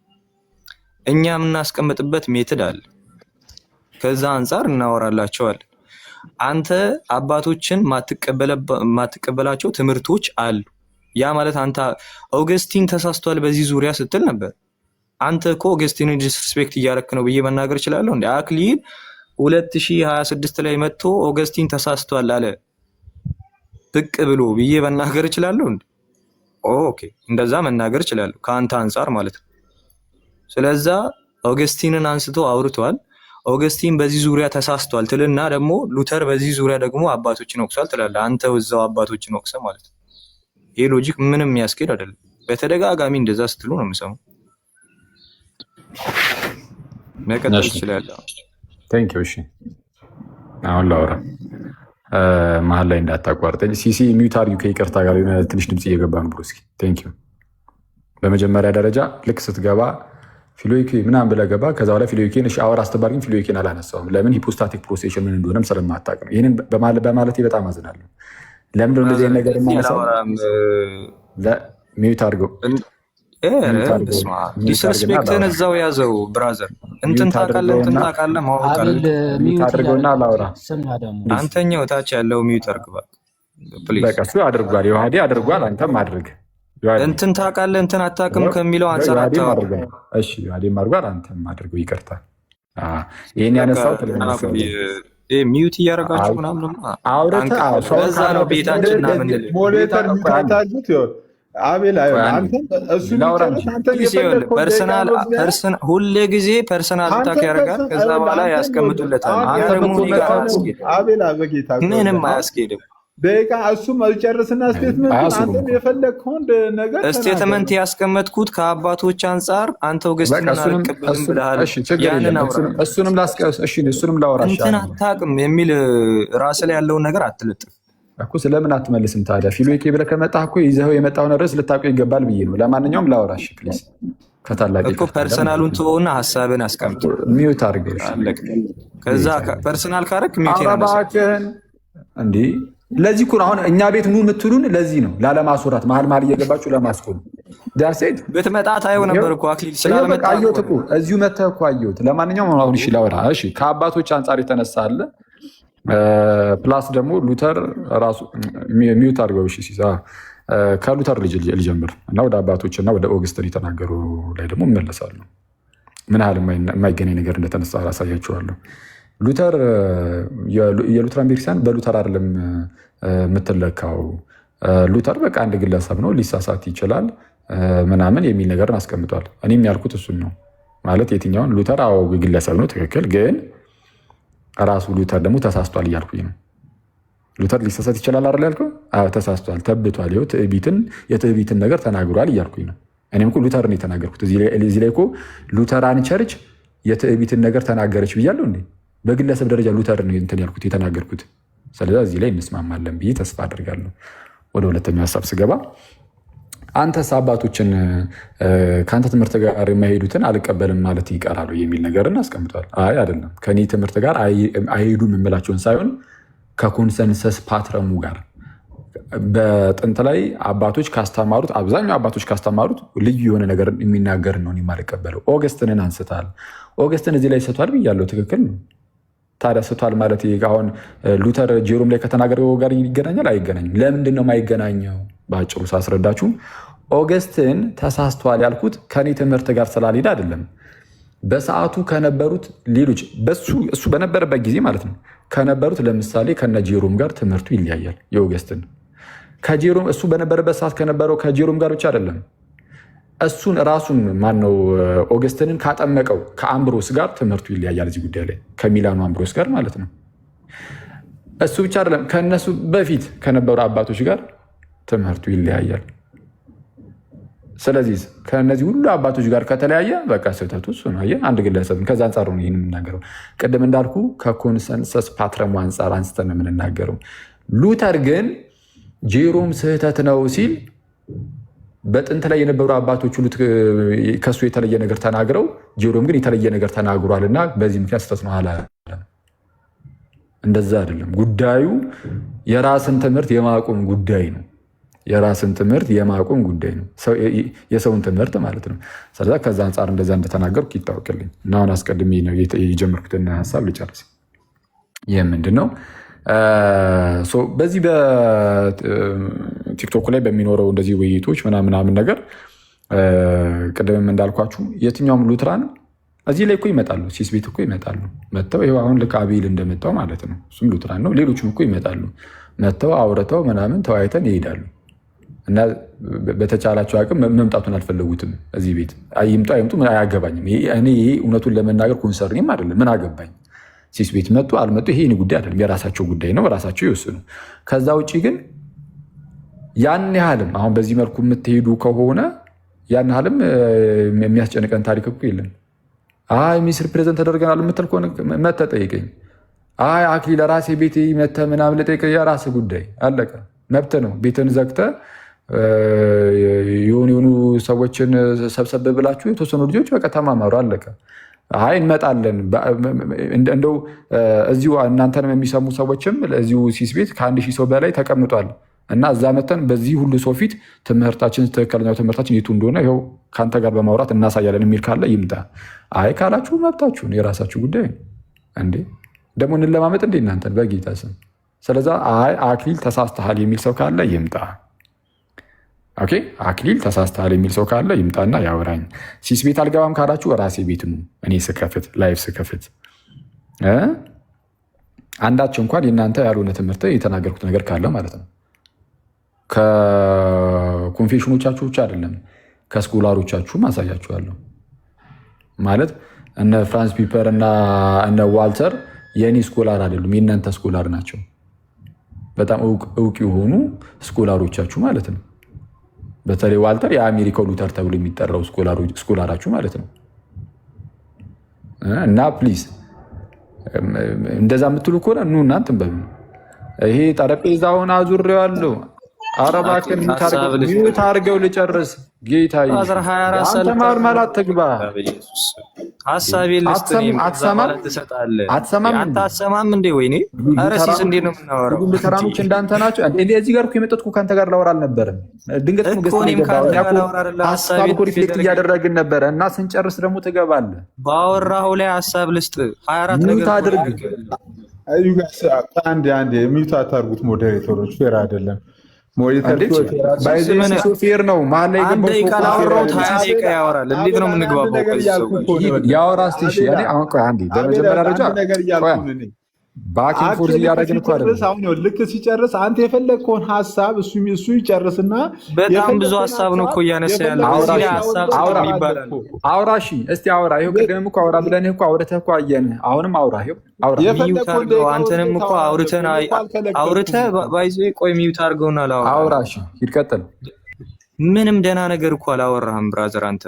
እኛ የምናስቀምጥበት ሜትድ አለ። ከዛ አንጻር እናወራላቸዋለን። አንተ አባቶችን ማትቀበላቸው ትምህርቶች አሉ። ያ ማለት አንተ ኦገስቲን ተሳስቷል በዚህ ዙሪያ ስትል ነበር። አንተ እኮ ኦገስቲንን ዲስሪስፔክት እያረክ ነው ብዬ መናገር እችላለሁ እንዴ? አክሊል 2026 ላይ መጥቶ ኦገስቲን ተሳስቷል አለ ብቅ ብሎ ብዬ መናገር እችላለሁ እንዴ? ኦኬ፣ እንደዛ መናገር እችላለሁ ከአንተ አንጻር ማለት ነው። ስለዛ ኦገስቲንን አንስቶ አውርቷል። ኦገስቲን በዚህ ዙሪያ ተሳስቷል ትልና ደግሞ ሉተር በዚህ ዙሪያ ደግሞ አባቶችን ወቅሷል ትላለህ። አንተ እዛው አባቶችን ወቅሰ ማለት ነው። ይሄ ሎጂክ ምንም የሚያስኬድ አይደለም። በተደጋጋሚ እንደዛ ስትሉ ነው የምሰማው። መቀጠል ትችላለህ። ቴንክ ዩ። እሺ አሁን ላውራ፣ መሀል ላይ እንዳታቋርጠኝ። ሲሲ ሚዩት አድርጊው ከይቅርታ ጋር ትንሽ ድምፅ እየገባ ነው ብሎ። እስኪ ቴንክ ዩ። በመጀመሪያ ደረጃ ልክ ስትገባ ፊሎይኬ ምናምን ብለህ ገባ። ከዛ በኋላ ፊሎይኬን እሺ አወራ ስትባል ግን ፊሎይኬን አላነሳውም። ለምን? ሂፖስታቲክ ፕሮሴሽን ምን እንደሆነም ስለማታውቅ ነው። ይህንን በማለቴ በጣም አዝናለሁ። ለምንድን ነው እንደዚህ ነገር የማነሳው? ሚዩት አድርገው። ዲስሪስፔክትን እዛው ያዘው ብራዘር። እንትን ታውቃለህ ማወቅ አለ። ሚዩት አድርገውና ላውራ። አንተኛው ታች ያለው ሚዩት አድርግባ ፕሊዝ። በቃ እሱ አድርጓል፣ ዮሐዴ አድርጓል፣ አንተም አድርግ። እንትን ታውቃለህ እንትን አታውቅም ከሚለው አንጻር አታውቅም። እሺ ዮሐዴም አድርጓል፣ አንተም አድርገው። ይቅርታ ይሄን ያነሳሁት ሚዩት እያደረጋችሁ ምናምን በዛ ነው ቤታችን ና ምንል ሁሌ ጊዜ ፐርሰናል ታክ ያደርጋል። ከዛ በኋላ ያስቀምጡለታል። ምንም አያስኬድም። ደቂቃ እሱ መጨረስና ስቴትመንት የፈለግከውን ነገር ስቴትመንት ያስቀመጥኩት ከአባቶች አንጻር አንተ ኦገስቲን አልቀበልም ብለሃል። እሱንም ላወራ እንትን አታውቅም የሚል ራስ ላይ ያለውን ነገር አትለጥፍ እኮ። ስለምን አትመልስም ታዲያ? ፊሎይኬ ብለህ ከመጣህ እኮ ይዘኸው የመጣውን ርዕስ ልታውቀው ይገባል ብዬ ነው። ለማንኛውም ላወራ ፕሊዝ። ከታላቅ እኮ ፐርሰናሉን ትወውና ሀሳብን አስቀምጥ። ሚዩት አድርገው። ከዛ ፐርሰናል ካረክ ሚዩት ያነሳል እንዴ። ለዚህ እኮ አሁን እኛ ቤት ኑ የምትሉን ለዚህ ነው፣ ላለማስወራት መሀል እየገባችሁ ለማስቆም። ዳርሴት ብትመጣ ታየው ነበር እኮ አክሊል ስላልመጣ አየሁት እኮ እዚሁ መተህ እኮ አየሁት። ለማንኛውም አሁን እሺ ላወራ። እሺ ከአባቶች አንጻር የተነሳ አለ ፕላስ ደግሞ ሉተር ራሱ ሚዩት አድርገው። እሺ ከሉተር ልጀምር እና ወደ አባቶች እና ወደ ኦገስቲን የተናገሩ ላይ ደግሞ እመለሳለሁ። ምን ያህል የማይገናኝ ነገር እንደተነሳ አሳያችኋለሁ። ሉተር የሉተራን ቤተክርስቲያን በሉተር አይደለም የምትለካው። ሉተር በቃ አንድ ግለሰብ ነው፣ ሊሳሳት ይችላል ምናምን የሚል ነገርን አስቀምጧል። እኔም ያልኩት እሱን ነው። ማለት የትኛውን ሉተር አዎ ግለሰብ ነው ትክክል፣ ግን ራሱ ሉተር ደግሞ ተሳስቷል እያልኩኝ ነው። ሉተር ሊሳሳት ይችላል አይደል ያልከው? አዎ ተሳስቷል፣ ተብቷል፣ ይኸው የትዕቢትን ነገር ተናግሯል እያልኩኝ ነው። እኔም እኮ ሉተር ነው የተናገርኩት። እዚህ ላይ እኮ ሉተራን ቸርች የትዕቢትን ነገር ተናገረች ብያለሁ እንዴ? በግለሰብ ደረጃ ሉተር ነው እንትን ያልኩት የተናገርኩት። ስለዚህ እዚህ ላይ እንስማማለን ብዬ ተስፋ አድርጋለሁ። ወደ ሁለተኛው ሀሳብ ስገባ አንተስ አባቶችን ከአንተ ትምህርት ጋር የማይሄዱትን አልቀበልም ማለት ይቀራሉ የሚል ነገርን አስቀምጧል። አይ አይደለም፣ ከኔ ትምህርት ጋር አይሄዱም የምላቸውን ሳይሆን ከኮንሰንሰስ ፓትረሙ ጋር በጥንት ላይ አባቶች ካስተማሩት አብዛኛው አባቶች ካስተማሩት ልዩ የሆነ ነገር የሚናገር ነው የማልቀበለው። ኦገስትንን አንስታል። ኦገስትን እዚህ ላይ ስቷል ብያለሁ። ትክክል ነው። ታዲያ ስቷል ማለት አሁን ሉተር ጄሮም ላይ ከተናገረው ጋር ይገናኛል? አይገናኝም። ለምንድን ነው የማይገናኘው? በአጭሩ ሳስረዳችሁ ኦገስትን ተሳስቷል ያልኩት ከኔ ትምህርት ጋር ስላልሄደ አይደለም። በሰዓቱ ከነበሩት ሌሎች እሱ በነበረበት ጊዜ ማለት ነው ከነበሩት ለምሳሌ ከነ ጄሮም ጋር ትምህርቱ ይለያያል። የኦገስትን ከጄሮም እሱ በነበረበት ሰዓት ከነበረው ከጄሮም ጋር ብቻ አይደለም፣ እሱን ራሱን ማነው ኦገስትንን ካጠመቀው ከአምብሮስ ጋር ትምህርቱ ይለያያል። እዚህ ጉዳይ ላይ ከሚላኑ አምብሮስ ጋር ማለት ነው። እሱ ብቻ አይደለም፣ ከነሱ በፊት ከነበሩ አባቶች ጋር ትምህርቱ ይለያያል። ስለዚህ ከነዚህ ሁሉ አባቶች ጋር ከተለያየ በቃ ስህተቱ እሱ ነው። አንድ ግለሰብ ከዛ አንጻር ነው ይህን የምናገረው። ቅድም እንዳልኩ ከኮንሰንሰስ ፓትረሙ አንጻር አንስተን የምንናገረው። ሉተር ግን ጄሮም ስህተት ነው ሲል በጥንት ላይ የነበሩ አባቶች ሁሉ ከሱ የተለየ ነገር ተናግረው ጄሮም ግን የተለየ ነገር ተናግሯል እና በዚህ ምክንያት ስህተት ነው አላለም። እንደዛ አይደለም። ጉዳዩ የራስን ትምህርት የማቆም ጉዳይ ነው። የራስን ትምህርት የማቆም ጉዳይ ነው። የሰውን ትምህርት ማለት ነው። ስለዛ ከዛ አንጻር እንደዛ እንደተናገርኩ ይታወቅልኝ እና አሁን አስቀድሜ ነው የጀመርኩትን ሀሳብ ልጨርስ። ይህ ምንድን ነው? በዚህ በቲክቶክ ላይ በሚኖረው እንደዚህ ውይይቶች ምናምን ነገር ቅድምም እንዳልኳችሁ የትኛውም ሉትራን እዚህ ላይ እኮ ይመጣሉ። ሲስ ቤት እኮ ይመጣሉ። መጥተው ይኸው አሁን ልክ አቤል እንደመጣው ማለት ነው። እሱም ሉትራን ነው። ሌሎችም እኮ ይመጣሉ። መጥተው አውርተው ምናምን ተወያይተን ይሄዳሉ። እና በተቻላቸው አቅም መምጣቱን አልፈለጉትም። እዚህ ቤት ይምጡ አይምጡ አያገባኝም። እኔ ይሄ እውነቱን ለመናገር ኮንሰርኒም አይደለም። ምን አገባኝ? ሲስ ቤት መጡ አልመጡ ይሄ ጉዳይ አይደለም። የራሳቸው ጉዳይ ነው፣ ራሳቸው ይወስኑ። ከዛ ውጭ ግን ያን ያህልም አሁን በዚህ መልኩ የምትሄዱ ከሆነ ያን ያህልም የሚያስጨንቀን ታሪክ እኮ የለም። አይ ሚስ ሪፕሬዘንት ተደርገናል የምትል ከሆነ መተህ ጠይቀኝ። አይ አክሊል ለራሴ ቤት መተህ ምናምን ልጠይቀህ፣ የራስህ ጉዳይ አለቀ። መብት ነው። ቤትን ዘግተህ የሆኑ ሰዎችን ሰብሰብ ብላችሁ የተወሰኑ ልጆች በቃ ተማማሩ፣ አለቀ። አይ እንመጣለን እንደው እዚሁ እናንተንም የሚሰሙ ሰዎችም እዚሁ ሲስ ቤት ከ1000 ሰው በላይ ተቀምጧል እና እዛ መተን በዚህ ሁሉ ሰው ፊት ትምህርታችን ትክክለኛው ትምህርታችን የቱ እንደሆነ ይኸው ከአንተ ጋር በማውራት እናሳያለን የሚል ካለ ይምጣ። አይ ካላችሁ መብታችሁን፣ የራሳችሁ ጉዳይ እንዴ። ደግሞ እንለማመጥ እንዴ እናንተን በጌታ ስም። ስለዛ አይ አክሊል ተሳስተሃል የሚል ሰው ካለ ይምጣ። ኦኬ አክሊል ተሳስተሃል የሚል ሰው ካለ ይምጣና ያወራኝ። ሲስ ቤት አልገባም ካላችሁ ራሴ ቤት ነው እኔ ስከፍት ላይፍ ስከፍት አንዳቸው እንኳን የእናንተ ያልሆነ ትምህርት የተናገርኩት ነገር ካለ ማለት ነው። ከኮንፌሽኖቻችሁ ብቻ አይደለም ከስኮላሮቻችሁ ማሳያችኋለሁ። ማለት እነ ፍራንስ ፒፐር እና እነ ዋልተር የእኔ ስኮላር አይደሉም፣ የእናንተ ስኮላር ናቸው። በጣም እውቅ የሆኑ ስኮላሮቻችሁ ማለት ነው። በተለይ ዋልተር የአሜሪካው ሉተር ተብሎ የሚጠራው ስኮላራችሁ ማለት ነው። እና ፕሊዝ እንደዛ የምትሉ ከሆነ ኑ እናንትን በሉ። ይሄ ጠረጴዛውን አዙሬዋለሁ። ኧረ እባክህን ሚዩት አድርገው ልጨርስ። ጌታ አንተ መሀል አትግባ። አትሰማም እንዴ? ወይኔ ኧረ ሲስ እንዴት ነው የምናወራው? ሉተራኖች እንዳንተ ናቸው። እዚህ ጋር እኮ የመጣሁት እኮ ከአንተ ጋር ላወራ አልነበረም። ድንገት ሀሳብ እኮ ሪፍሌክት እያደረግን ነበረ እና ስንጨርስ ደግሞ ትገባለህ። ባወራኸው ላይ ሀሳብ ልስጥ 24 ነገር አድርግ። አንዴ ሚዩት አታርጉት። ሞዴሬተሮች ፌር አይደለም። ፌር ነው። መሀል ላይ ካላወራሁት 20 ደቂቃ ያወራል። እንዴት ነው የምንግባባው? ያወራ ስቴሽ በመጀመሪያ ደረጃ ባኪን ፎርዝ እያደረግን እኮ አይደለም። ልክ ሲጨርስ አንተ የፈለግከውን ሀሳብ እሱ ይጨርስና በጣም ብዙ ሀሳብ ነው እኮ እያነሳ ያለ ይባላል። አውራ እሺ፣ እስቲ አውራ። ይኸው ቅድም እኮ አውራ ብለንህ እኮ አውርተህ እኮ አየንህ። አሁንም አውራ። ይኸው አውራ። አንተንም እኮ አውርተህ ባይዞ ቆይ ሚዩት አድርገውና አውራ። እሺ ሂድ ቀጥል። ምንም ደህና ነገር እኮ አላወራህም ብራዘር አንተ።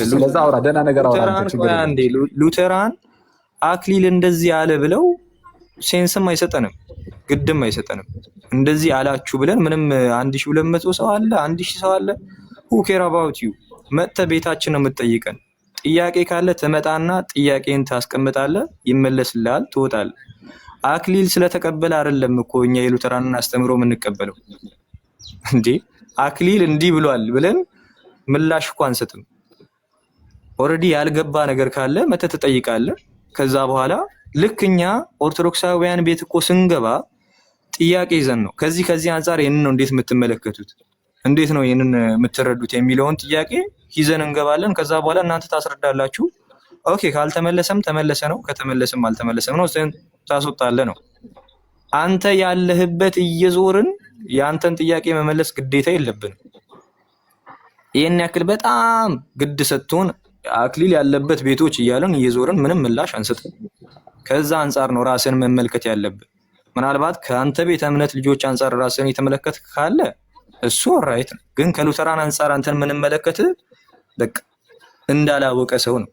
ስለዛ አውራ፣ ደህና ነገር አውራ። ሉተራን አክሊል እንደዚህ አለ ብለው ሴንስም አይሰጠንም፣ ግድም አይሰጠንም። እንደዚህ አላችሁ ብለን ምንም 1200 ሰው አለ 1000 ሰው አለ who care about you መጥተህ ቤታችን ነው የምትጠይቀን። ጥያቄ ካለ ትመጣና ጥያቄን ታስቀምጣለህ፣ ይመለስልሃል፣ ትወጣለህ። አክሊል ስለተቀበለ አይደለም እኮ እኛ የሉተራንን አስተምሮ የምንቀበለው እንዴ። አክሊል እንዲህ ብሏል ብለን ምላሽ እኮ አንሰጥም። ኦልሬዲ ያልገባ ነገር ካለ መተህ ትጠይቃለህ። ከዛ በኋላ ልክ እኛ ኦርቶዶክሳውያን ቤት እኮ ስንገባ ጥያቄ ይዘን ነው ከዚህ አንጻር ይሄንን ነው እንዴት የምትመለከቱት፣ እንዴት ነው ይሄንን የምትረዱት የሚለውን ጥያቄ ይዘን እንገባለን። ከዛ በኋላ እናንተ ታስረዳላችሁ። ኦኬ ካልተመለሰም ተመለሰ ነው፣ ከተመለሰም አልተመለሰም ነው፣ ታስወጣለህ ነው። አንተ ያለህበት እየዞርን የአንተን ጥያቄ መመለስ ግዴታ የለብንም። ይሄን ያክል በጣም ግድ ሰጥቶን አክሊል ያለበት ቤቶች እያለን እየዞርን ምንም ምላሽ አንሰጥም። ከዛ አንጻር ነው ራስን መመልከት ያለብን። ምናልባት ከአንተ ቤተ እምነት ልጆች አንጻር ራስን የተመለከት ካለ እሱ ራይት ነው። ግን ከሉተራን አንጻር አንተን የምንመለከት በቃ እንዳላወቀ ሰው ነው።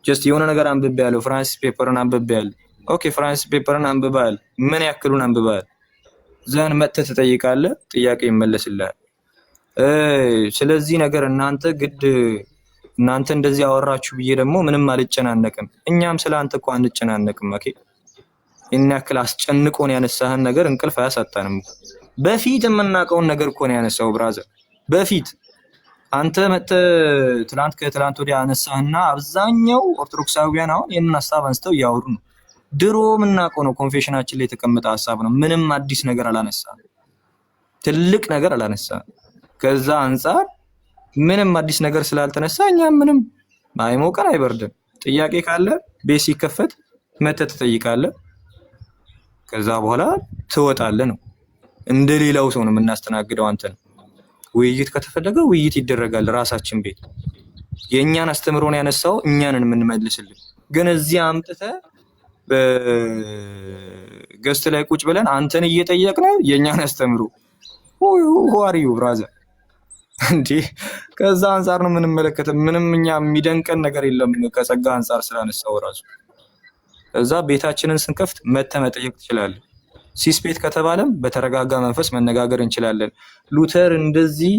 ጀስት የሆነ ነገር አንብቤያለሁ፣ ፍራንሲስ ፔፐርን አንብቤያለሁ። ኦኬ ፍራንሲስ ፔፐርን አንብበሃል፣ ምን ያክሉን አንብበሃል? ዘን መጥተህ ትጠይቃለህ፣ ጥያቄ ይመለስልሃል። ስለዚህ ነገር እናንተ እንደዚህ አወራችሁ ብዬ ደግሞ ምንም አልጨናነቅም። እኛም ስለ አንተ እኮ አንጨናነቅም። ኦኬ ይሄን ያክል አስጨንቆን ያነሳህን ነገር እንቅልፍ አያሳጣንም። በፊት የምናውቀውን ነገር እኮ ነው ያነሳው ብራዘር። በፊት አንተ መጥተህ ከትላንት ወዲያ አነሳህና አብዛኛው ኦርቶዶክሳውያን አሁን ይሄንን ሀሳብ አንስተው እያወሩ ነው። ድሮ የምናውቀው ነው፣ ኮንፌሽናችን ላይ የተቀመጠ ሀሳብ ነው። ምንም አዲስ ነገር አላነሳህም፣ ትልቅ ነገር አላነሳህም። ከዛ አንጻር ምንም አዲስ ነገር ስላልተነሳ እኛም ምንም አይሞቀን አይበርድም። ጥያቄ ካለ ቤት ሲከፈት መተህ ትጠይቃለህ፣ ከዛ በኋላ ትወጣለህ ነው። እንደሌላው ሰው ነው የምናስተናግደው አንተን። ውይይት ከተፈለገ ውይይት ይደረጋል ራሳችን ቤት። የእኛን አስተምሮን ያነሳው እኛንን የምንመልስልን። ግን እዚህ አምጥተህ በገስት ላይ ቁጭ ብለን አንተን እየጠየቅን የእኛን አስተምሮ ዋሪዩ ብራዘር እንዴ። ከዛ አንጻር ነው የምንመለከተው። ምንም እኛ የሚደንቀን ነገር የለም ከጸጋ አንጻር ስላነሳው ራሱ። ከዛ ቤታችንን ስንከፍት መተህ መጠየቅ ትችላለህ። ሲስፔት ከተባለም በተረጋጋ መንፈስ መነጋገር እንችላለን። ሉተር እንደዚህ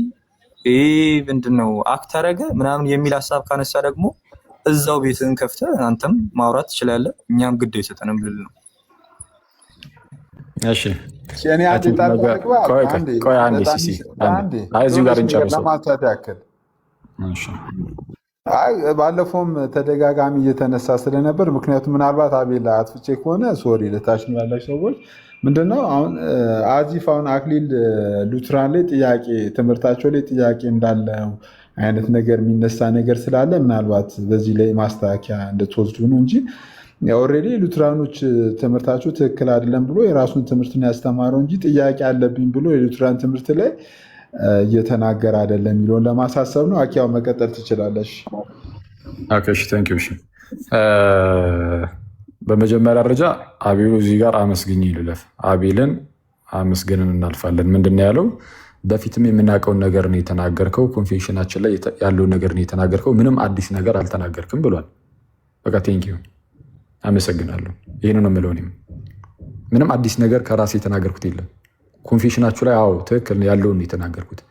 ምንድነው አክት አደረገ ምናምን የሚል ሀሳብ ካነሳ ደግሞ እዛው ቤትህን ከፍተህ አንተም ማውራት ትችላለህ። እኛም ግድ አይሰጠንም ልል ነው። እሺ እዚሁ ጋር እንጨርሰው። ባለፈውም ተደጋጋሚ እየተነሳ ስለነበር ምክንያቱም ምናልባት አቤላ አጥፍቼ ከሆነ ሶሪ ልታችን ያላችሁ ሰዎች ምንድነው አሁን አዚፍ አሁን አክሊል ሉትራን ላይ ጥያቄ ትምህርታቸው ላይ ጥያቄ እንዳለው አይነት ነገር የሚነሳ ነገር ስላለ ምናልባት በዚህ ላይ ማስተካከያ እንድትወስዱ ነው እንጂ ኦልሬዲ ሉትራኖች ትምህርታቸው ትክክል አይደለም ብሎ የራሱን ትምህርት ነው ያስተማረው እንጂ ጥያቄ አለብኝ ብሎ የሉትራን ትምህርት ላይ እየተናገረ አይደለም የሚለውን ለማሳሰብ ነው። አኪያው መቀጠል ትችላለሽ። በመጀመሪያ ደረጃ አቤሉ እዚህ ጋር አመስግኝ ልለፍ። አቤልን አመስግንን እናልፋለን። ምንድን ነው ያለው? በፊትም የምናውቀውን ነገር ነው የተናገርከው፣ ኮንፌሽናችን ላይ ያለውን ነገር ነው የተናገርከው፣ ምንም አዲስ ነገር አልተናገርክም ብሏል። በቃ ቴንኪዩ አመሰግናለሁ። ይህን ነው የምለው። እኔም ምንም አዲስ ነገር ከራሴ የተናገርኩት የለም። ኮንፌሽናችሁ ላይ አዎ ትክክል ያለውን ነው የተናገርኩት።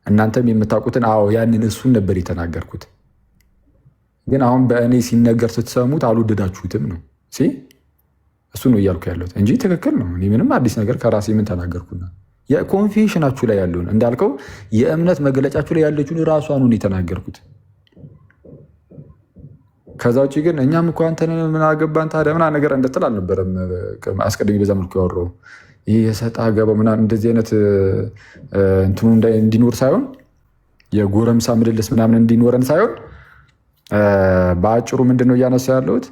እናንተም የምታውቁትን አዎ ያንን እሱን ነበር የተናገርኩት። ግን አሁን በእኔ ሲነገር ስትሰሙት አልወደዳችሁትም ነው እሱ ነው እያልኩ ያለሁት እንጂ ትክክል ነው። እኔ ምንም አዲስ ነገር ከራሴ ምን ተናገርኩና የኮንፌሽናችሁ ላይ ያለውን እንዳልከው የእምነት መገለጫችሁ ላይ ያለችውን ራሷን ነው የተናገርኩት። ከዛ ውጭ ግን እኛም እኮ አንተን ምን አገባን ታዲያ ምናምን ነገር እንድትል አልነበረም። አስቀድሜ በዛ መልኩ ያወራው ይህ የሰጣ ገባ ምናምን እንደዚህ አይነት እንትኑ እንዲኖር ሳይሆን የጎረምሳ ምልልስ ምናምን እንዲኖረን ሳይሆን በአጭሩ ምንድን ነው እያነሳ ያለሁት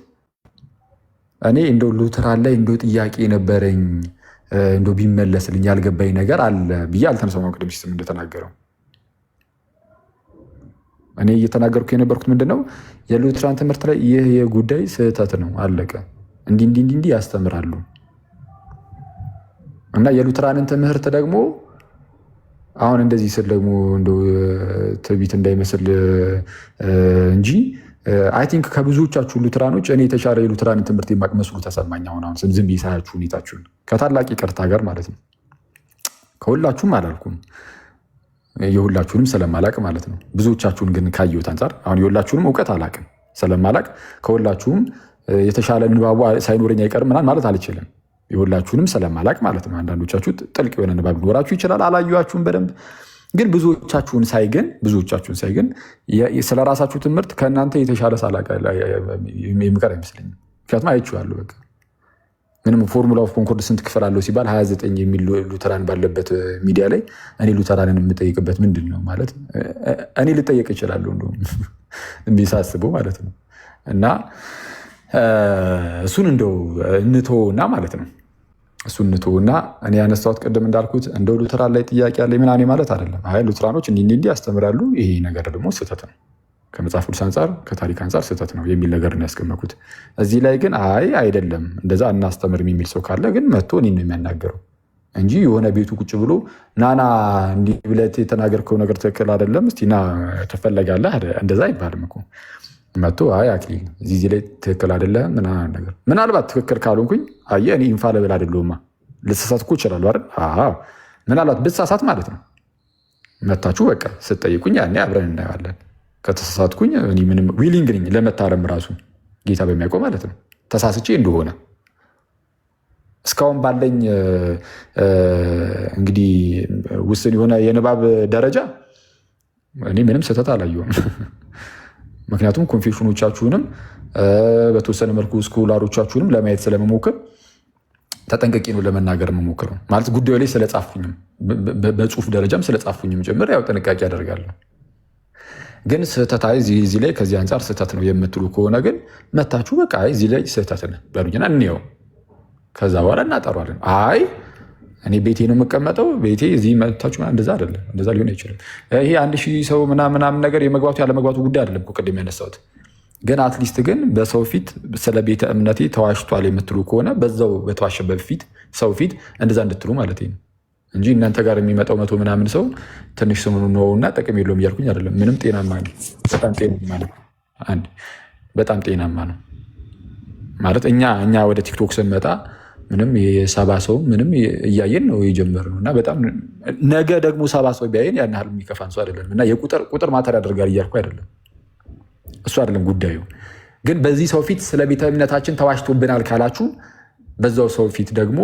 እኔ እንደው ሉተራን ላይ እንደው ጥያቄ ነበረኝ እንደው ቢመለስልኝ ያልገባኝ ነገር አለ ብዬ አልተነሳሁም። ቅድም ሲስተም እንደተናገረው እኔ እየተናገርኩ የነበርኩት ምንድነው የሉትራን ትምህርት ላይ ይህ የጉዳይ ስህተት ነው አለቀ፣ እንዲህ ያስተምራሉ እና የሉትራንን ትምህርት ደግሞ አሁን እንደዚህ ስል ደግሞ እንደው ትዕቢት እንዳይመስል እንጂ አይ ቲንክ ከብዙዎቻችሁ ሉትራኖች እኔ የተሻለ የሉትራን ትምህርት የማቅመስሉ ተሰማኝ። አሁን ዝም ብዬ ሳያችሁ ሁኔታችሁን ከታላቅ ይቅርታ ጋር ማለት ነው። ከሁላችሁም አላልኩም፣ የሁላችሁንም ስለማላቅ ማለት ነው። ብዙዎቻችሁን ግን ካየሁት አንጻር አሁን የሁላችሁንም እውቀት አላቅም ስለማላቅ ከሁላችሁም የተሻለ ንባቡ ሳይኖረኝ አይቀርም ምናምን ማለት አልችልም። የሁላችሁንም ስለማላቅ ማለት ነው። አንዳንዶቻችሁ ጥልቅ የሆነ ንባብ ሊኖራችሁ ይችላል፣ አላዩዋችሁም በደንብ ግን ብዙዎቻችሁን ሳይ ግን ስለ ራሳችሁ ትምህርት ከእናንተ የተሻለ ሳላቅ የሚቀር አይመስለኝም። ምክንያቱም አይቼዋለሁ። በቃ ምንም ፎርሙላ ኦፍ ኮንኮርድ ስንት ክፍል አለው ሲባል 29 የሚል ሉተራን ባለበት ሚዲያ ላይ እኔ ሉተራንን የምጠይቅበት ምንድን ነው ማለት እኔ ልጠየቅ እችላለሁ እንደውም እንዲሳስበው ማለት ነው። እና እሱን እንደው እንተውና ማለት ነው እሱን እንተውና እኔ ያነሳሁት ቅድም እንዳልኩት እንደው ሉተራን ላይ ጥያቄ ያለ ምናምን ማለት አይደለም። አይ ሉተራኖች እንዲህ ያስተምራሉ፣ ይሄ ነገር ደግሞ ስህተት ነው፣ ከመጽሐፍ ቅዱስ አንጻር ከታሪክ አንጻር ስህተት ነው የሚል ነገር ነው ያስቀመጥኩት። እዚህ ላይ ግን አይ አይደለም እንደዛ እናስተምር የሚል ሰው ካለ ግን መጥቶ እኔን ነው የሚያናገረው እንጂ የሆነ ቤቱ ቁጭ ብሎ ናና እንዲህ ብለህ የተናገርከው ነገር ትክክል አይደለም፣ እስቲ ና ትፈለጋለህ፣ እንደዛ አይባልም እኮ። መጥቶ አይ አክሊል እዚህ ላይ ትክክል አይደለም ምናምን ነገር ምናልባት ትክክል ካልሆንኩኝ አየህ እኔ ኢንፋሊብል አይደለሁማ ልሳሳት እኮ እችላለሁ አይደል? አዎ ምናልባት ብትሳሳት ማለት ነው መታችሁ በቃ ስትጠይቁኝ ያኔ አብረን እናየዋለን። ከተሳሳትኩኝ እኔ ምንም ዊሊንግ ነኝ ለመታረም ራሱ ጌታ በሚያውቀው ማለት ነው ተሳስቼ እንደሆነ እስካሁን ባለኝ እንግዲህ ውስን የሆነ የንባብ ደረጃ እኔ ምንም ስህተት አላየሁም። ምክንያቱም ኮንፌሽኖቻችሁንም በተወሰነ መልኩ ስኮላሮቻችሁንም ለማየት ስለመሞክር ተጠንቀቂ ነው ለመናገር መሞክር ማለት ጉዳዩ ላይ ስለጻፉኝም በጽሁፍ ደረጃም ስለጻፉኝም ጭምር ያው ጥንቃቄ ያደርጋለሁ። ግን ስህተት አይ እዚህ ላይ ከዚህ አንጻር ስህተት ነው የምትሉ ከሆነ ግን መታችሁ በቃ እዚህ ላይ ስህተት ነው በሉኝና እንየው፣ ከዛ በኋላ እናጠሯለን። አይ እኔ ቤቴ ነው የምቀመጠው ቤቴ እዚህ መታችሁ እንደዛ አይደለም፣ እንደዛ ሊሆን አይችልም። ይሄ 1000 ሰው ምናምን ነገር የመግባቱ ያለመግባቱ ጉዳይ አይደለም እኮ ቅድም ያነሳሁት። ግን አትሊስት ግን በሰው ፊት ስለ ቤተ እምነቴ ተዋሽቷል የምትሉ ከሆነ በዛው በተዋሸበት ፊት ሰው ፊት እንደዛ እንድትሉ ማለት ነው እንጂ እናንተ ጋር የሚመጣው 100 ምናምን ሰው ትንሽ ስሙ ነውና ጥቅም የለውም እያልኩኝ አይደለም። ምንም ጤናማ ነው፣ በጣም ጤናማ ነው። በጣም ጤናማ ነው ማለት እኛ ወደ ቲክቶክ ስንመጣ ምንም የ70 ሰው ምንም እያየን ነው የጀመርነው እና በጣም ነገ ደግሞ 70 ሰው ቢያየን ያን ያህል የሚከፋን ሰው አይደለም። እና የቁጥር ማተር ያደርጋል እያልኩ አይደለም፣ እሱ አይደለም ጉዳዩ። ግን በዚህ ሰው ፊት ስለ ቤተ እምነታችን ተዋሽቶብናል ካላችሁ በዛው ሰው ፊት ደግሞ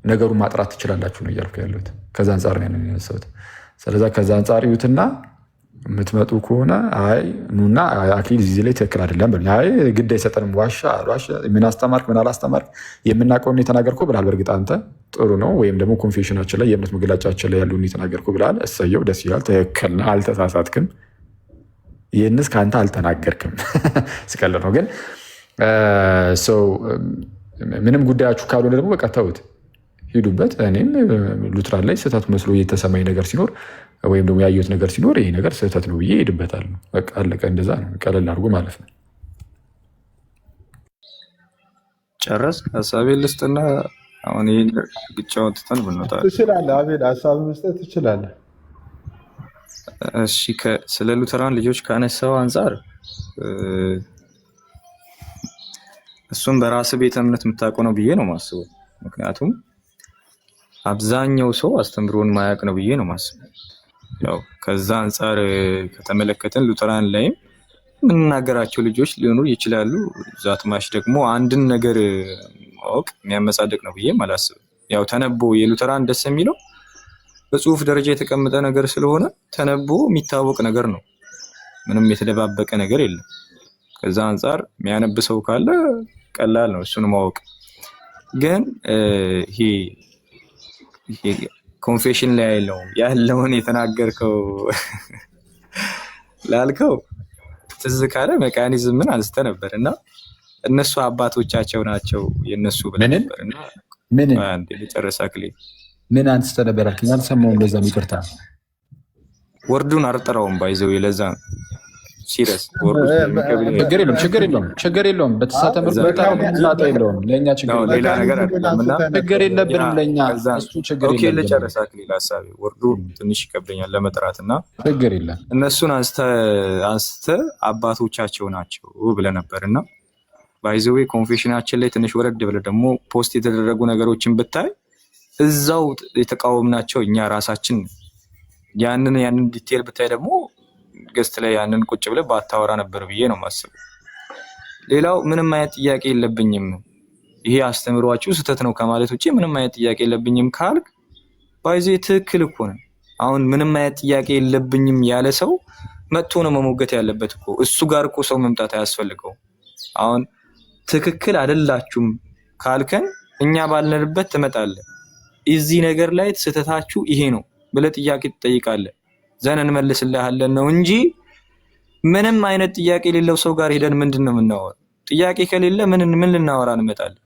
ነገሩን ማጥራት ትችላላችሁ ነው እያልኩ ያለሁት። ከዛ አንጻር ነው ያነሳሁት። ስለዛ ከዛ አንጻር ይዩትና የምትመጡ ከሆነ አይ ኑና አክሊል እዚህ ላይ ትክክል አይደለም በሉኝ። አይ ግድ አይሰጠንም፣ ዋሻ ምን አስተማርክ ምን አላስተማርክ የምናውቀውን የተናገርከው ብላል። በእርግጥ አንተ ጥሩ ነው፣ ወይም ደግሞ ኮንፌሽናችን ላይ የእምነት መግለጫችን ላይ ያለውን የተናገርከው ብላል። እሰየው፣ ደስ ይላል፣ ትክክል ነህ፣ አልተሳሳትክም። ይህንስ ከአንተ አልተናገርክም ስቀል ነው። ግን ምንም ጉዳያችሁ ካልሆነ ደግሞ በቃ ተውት፣ ሂዱበት። እኔም ሉትራን ላይ ስህተት መስሎ የተሰማኝ ነገር ሲኖር ወይም ደግሞ ያየሁት ነገር ሲኖር ይሄ ነገር ስህተት ነው ብዬ ሄድበታል። በቃ አለቀ። እንደዛ ነው፣ ቀለል አድርጎ ማለት ነው። ጨረስ ሀሳቤን ልስጥና አሁን ይህን ግጫውን ትተን ብንወጣ ትችላለህ። አቤል ሀሳብ መስጠት ትችላለህ። እሺ ስለ ሉተራን ልጆች ካነሳው አንጻር እሱም በራስ ቤተ እምነት የምታውቀው ነው ብዬ ነው ማስበው። ምክንያቱም አብዛኛው ሰው አስተምሮን ማያውቅ ነው ብዬ ነው ማስበው። ያው ከዛ አንጻር ከተመለከተን ሉተራን ላይም የምንናገራቸው ልጆች ሊሆኑ ይችላሉ። ዛትማሽ ደግሞ አንድን ነገር ማወቅ የሚያመጻድቅ ነው ብዬ አላስብም። ያው ተነቦ የሉተራን ደስ የሚለው በጽሁፍ ደረጃ የተቀመጠ ነገር ስለሆነ ተነቦ የሚታወቅ ነገር ነው። ምንም የተደባበቀ ነገር የለም። ከዛ አንጻር የሚያነብ ሰው ካለ ቀላል ነው እሱን ማወቅ። ግን ይሄ ኮንፌሽን ላይ ያለውን የተናገርከው ላልከው ትዝ ካለ ሜካኒዝምን አንስተ ነበር እና እነሱ አባቶቻቸው ናቸው የነሱ ብለህ ነበር እና አንዴ ልጨርስ አክሊ ምን አንስተ ነበር አልከኝ? አልሰማሁም። ለዛ ይቅርታ። ወርዱን አርጠራውም ባይዘው ለዛ ሲሪየስ ችግር የለውም። በተሳተ ምርት በጣም ጣጣ የለውም። ለእኛ ችግር ሌላ ነገር አይደለም። ችግር የለብንም ለእኛ እሱ ችግር የለም። ልጨርስ አክሊል ሀሳቤ ወርዱ ትንሽ ይከብደኛል ለመጥራት እና ችግር የለም። እነሱን አንስተ አባቶቻቸው ናቸው ብለህ ነበር እና ባይዘዌ ኮንፌሽናችን ላይ ትንሽ ወረድ ብለህ ደግሞ ፖስት የተደረጉ ነገሮችን ብታይ እዛው የተቃወምናቸው እኛ ራሳችን ያንን ዲቴል ብታይ ደግሞ ገስት ላይ ያንን ቁጭ ብለህ ባታወራ ነበር ብዬ ነው የማስበው። ሌላው ምንም አይነት ጥያቄ የለብኝም ይሄ አስተምሯችሁ ስህተት ነው ከማለት ውጪ ምንም አይነት ጥያቄ የለብኝም ካልክ ባይዜ ትክክል እኮ ነው። አሁን ምንም አይነት ጥያቄ የለብኝም ያለ ሰው መጥቶ ነው መሞገት ያለበት እኮ። እሱ ጋር እኮ ሰው መምጣት አያስፈልገው። አሁን ትክክል አይደላችሁም ካልከን እኛ ባልነንበት ትመጣለህ። እዚህ ነገር ላይ ስህተታችሁ ይሄ ነው ብለህ ጥያቄ ትጠይቃለህ። ዘን እንመልስልሃለን ነው እንጂ ምንም አይነት ጥያቄ የሌለው ሰው ጋር ሄደን ምንድን ነው የምናወራው? ጥያቄ ከሌለ ምን ልናወራ እንመጣለን?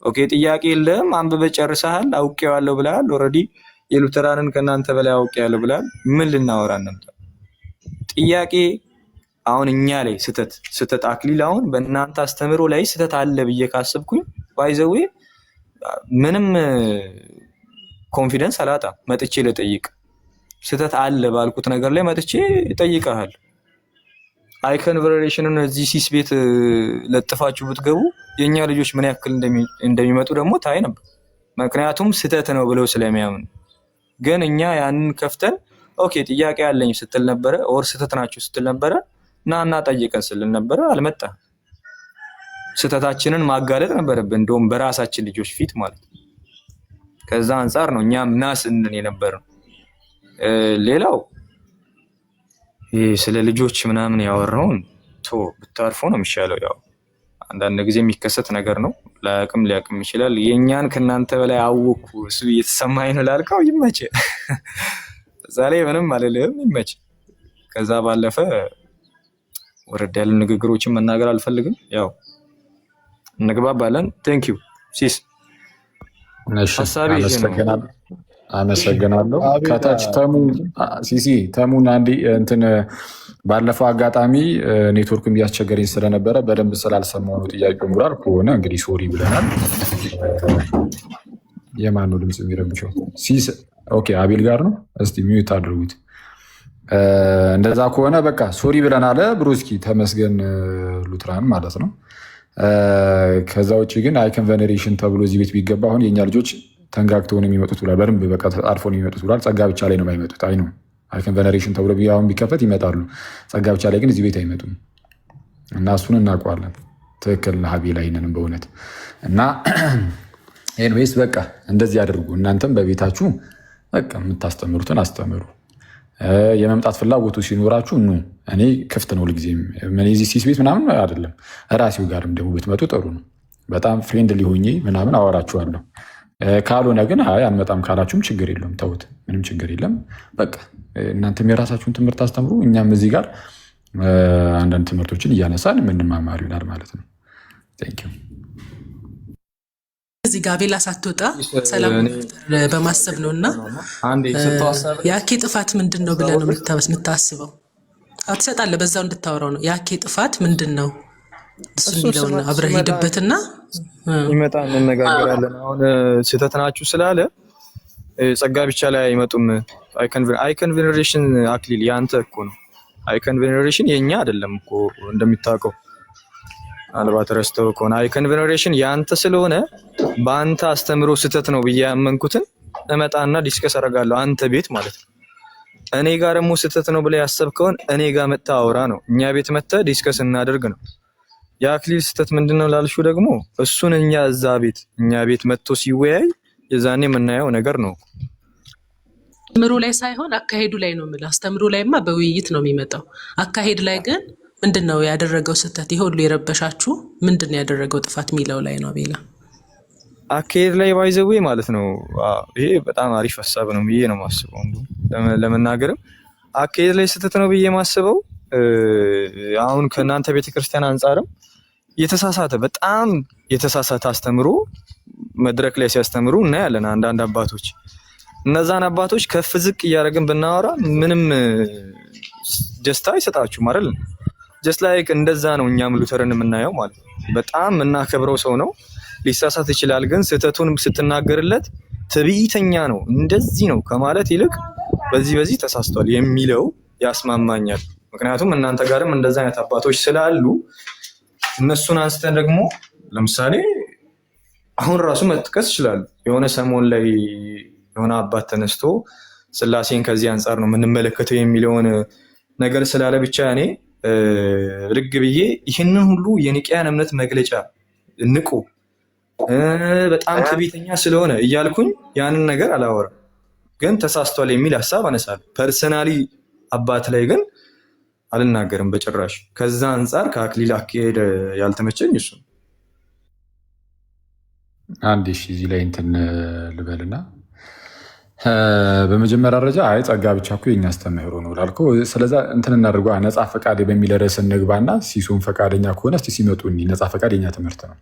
ኦኬ ጥያቄ የለም፣ አንብበህ ጨርሰሃል፣ አውቄዋለሁ ብለሃል። ኦልሬዲ የሉተራንን ከእናንተ በላይ አውቄዋለሁ ብለሃል። ምን ልናወራ እንመጣለን? ጥያቄ አሁን እኛ ላይ ስህተት አክሊል አሁን በእናንተ አስተምሮ ላይ ስህተት አለ ብዬ ካሰብኩኝ ባይዘዌ ምንም ኮንፊደንስ አላጣም። መጥቼ ልጠይቅ ስህተት አለ ባልኩት ነገር ላይ መጥቼ እጠይቅሃለሁ። አይኮንቨሬሽንን እዚህ ሲስ ቤት ለጥፋችሁ ብትገቡ የኛ ልጆች ምን ያክል እንደሚመጡ ደግሞ ታይ ነበር። ምክንያቱም ስህተት ነው ብለው ስለሚያምኑ። ግን እኛ ያንን ከፍተን ኦኬ ጥያቄ አለኝ ስትል ነበረ፣ ኦር ስህተት ናችሁ ስትል ነበረ፣ እና ጠይቀን ስልን ነበረ። አልመጣም። ስህተታችንን ማጋለጥ ነበረብን፣ እንደውም በራሳችን ልጆች ፊት ማለት ነው። ከዛ አንጻር ነው እኛም ስንል የነበረው። ሌላው ስለ ልጆች ምናምን ያወራውን ብታርፎ ነው የሚሻለው። ያው አንዳንድ ጊዜ የሚከሰት ነገር ነው። ሊያቅም ይችላል። የእኛን ከእናንተ በላይ አወኩ እሱ እየተሰማኝ ነው ላልከው ይመች። እዛ ላይ ምንም አልልህም፣ ይመች። ከዛ ባለፈ ወረድ ያሉ ንግግሮችን መናገር አልፈልግም። ያው እንግባባለን። ቴንኪው ሲስ ሀሳቤ ነው። አመሰግናለሁ። ከታች ተሙን አንዴ እንትን ባለፈው አጋጣሚ ኔትወርክም እያስቸገረኝ ስለነበረ በደንብ ስላልሰማሁ ነው ጥያቄውን ብሏል። ከሆነ እንግዲህ ሶሪ ብለናል። የማን ነው ድምፅ የሚረብሸው? ኦኬ አቤል ጋር ነው። እስቲ ሚዩት አድርጉት። እንደዛ ከሆነ በቃ ሶሪ ብለናል። ብሩስኪ ተመስገን ሉትራን ማለት ነው። ከዛ ውጭ ግን አይከን ቬኔሬሽን ተብሎ እዚህ ቤት ቢገባ አሁን የእኛ ልጆች ተንጋግተው ነው የሚመጡት ብሏል። በደንብ በቃ አርፎ ነው የሚመጡት ብሏል። ጸጋ ብቻ ላይ ነው የማይመጡት። አይ ነው አይከን ቬኔሬሽን ተብሎ አሁን ቢከፈት ይመጣሉ። ጸጋ ብቻ ላይ ግን እዚህ ቤት አይመጡም እና እሱን እናውቀዋለን። ትክክል ነህ ሀቤል፣ አይነንም በእውነት እና ኤንዌይስ በቃ እንደዚህ አድርጉ። እናንተም በቤታችሁ በቃ የምታስተምሩትን አስተምሩ። የመምጣት ፍላጎቱ ሲኖራችሁ ኑ። እኔ ክፍት ነው ሁልጊዜም። እዚህ ሲስ ቤት ምናምን አይደለም፣ ራሴው ጋርም ደግሞ ብትመጡ ጥሩ ነው። በጣም ፍሬንድሊ ሆኜ ምናምን አወራችኋለሁ። ካልሆነ ግን አይ አንመጣም ካላችሁም ችግር የለውም፣ ተውት፣ ምንም ችግር የለም። በቃ እናንተም የራሳችሁን ትምህርት አስተምሩ፣ እኛም እዚህ ጋር አንዳንድ ትምህርቶችን እያነሳን የምንማማር ይሆናል ማለት ነው። ቴንኪው። እዚህ ጋር ቤላ ሳትወጣ ሰላም በማሰብ ነው እና የአኬ ጥፋት ምንድን ነው ብለህ ነው የምታስበው? ትሰጣለህ፣ በዛው እንድታወራው ነው። የአኬ ጥፋት ምንድን ነው እሱ የሚለውን አብረህ ሄድበትና ይመጣ እንነጋገራለን። አሁን ስህተት ናችሁ ስላለ ጸጋ ብቻ ላይ አይመጡም። አይከን ቬኔሬሽን አክሊል ያንተ እኮ ነው። አይከን ቬኔሬሽን የኛ አይደለም እኮ እንደሚታወቀው፣ አልባት ረስተው ከሆነ አይከን ቬኔሬሽን ያንተ ስለሆነ በአንተ አስተምሮ ስህተት ነው ብዬ ያመንኩትን እመጣና ዲስከስ አደርጋለሁ፣ አንተ ቤት ማለት ነው። እኔ ጋር ደግሞ ስህተት ነው ብለህ ያሰብከውን እኔ ጋር መጥተህ አውራ ነው። እኛ ቤት መጥተህ ዲስከስ እናደርግ ነው። የአክሊል ስህተት ምንድነው ላልሽው ደግሞ እሱን እኛ ቤት መጥቶ ሲወያይ የዛኔ የምናየው ነገር ነው። አስተምሮ ላይ ሳይሆን አካሄዱ ላይ ነው የምልህ። አስተምሮ ላይማ በውይይት ነው የሚመጣው። አካሄድ ላይ ግን ምንድን ነው ያደረገው ስህተት? ይሄ ሁሉ የረበሻችሁ ምንድን ነው ያደረገው ጥፋት የሚለው ላይ ነው። ቤላ አካሄድ ላይ ባይዘዌ ማለት ነው። ይሄ በጣም አሪፍ ሀሳብ ነው ብዬ ነው የማስበው። ለመናገርም አካሄድ ላይ ስህተት ነው ብዬ የማስበው አሁን ከእናንተ ቤተክርስቲያን አንጻርም በጣም የተሳሳተ አስተምሮ መድረክ ላይ ሲያስተምሩ እናያለን። አንዳንድ አባቶች እነዛን አባቶች ከፍ ዝቅ እያደረግን ብናወራ ምንም ደስታ አይሰጣችሁም አይደል? ጀስት ላይክ እንደዛ ነው እኛም ሉተርን የምናየው ማለት ነው። በጣም የምናከብረው ሰው ነው፣ ሊሳሳት ይችላል። ግን ስህተቱን ስትናገርለት ትዕቢተኛ ነው እንደዚህ ነው ከማለት ይልቅ በዚህ ተሳስቷል የሚለው ያስማማኛል። ምክንያቱም እናንተ ጋርም እንደዛ አይነት አባቶች ስላሉ እነሱን አንስተን ደግሞ ለምሳሌ አሁን ራሱ መጥቀስ ይችላል። የሆነ ሰሞን ላይ የሆነ አባት ተነስቶ ስላሴን ከዚህ አንጻር ነው የምንመለከተው የሚለውን ነገር ስላለ ብቻ እኔ ርግ ብዬ ይህንን ሁሉ የኒቅያን እምነት መግለጫ ንቁ በጣም ትዕቢተኛ ስለሆነ እያልኩኝ ያንን ነገር አላወራም። ግን ተሳስቷል የሚል ሀሳብ አነሳለሁ። ፐርሰናሊ አባት ላይ ግን አልናገርም በጭራሽ። ከዛ አንጻር ከአክሊል አካሄድ ያልተመቸኝ እሱ ነው። አንድ እዚህ ላይ እንትን ልበልና በመጀመሪያ ደረጃ አይ ጸጋ ብቻ እኮ የኛ አስተምህሮ ነው ላልከው፣ ስለዛ እንትን እናድርጓ ነፃ ፈቃድ በሚል ርዕስ እንግባና ሲሶን ፈቃደኛ ከሆነ እስቲ ሲመጡ ነፃ ፈቃድ የኛ ትምህርት ነው።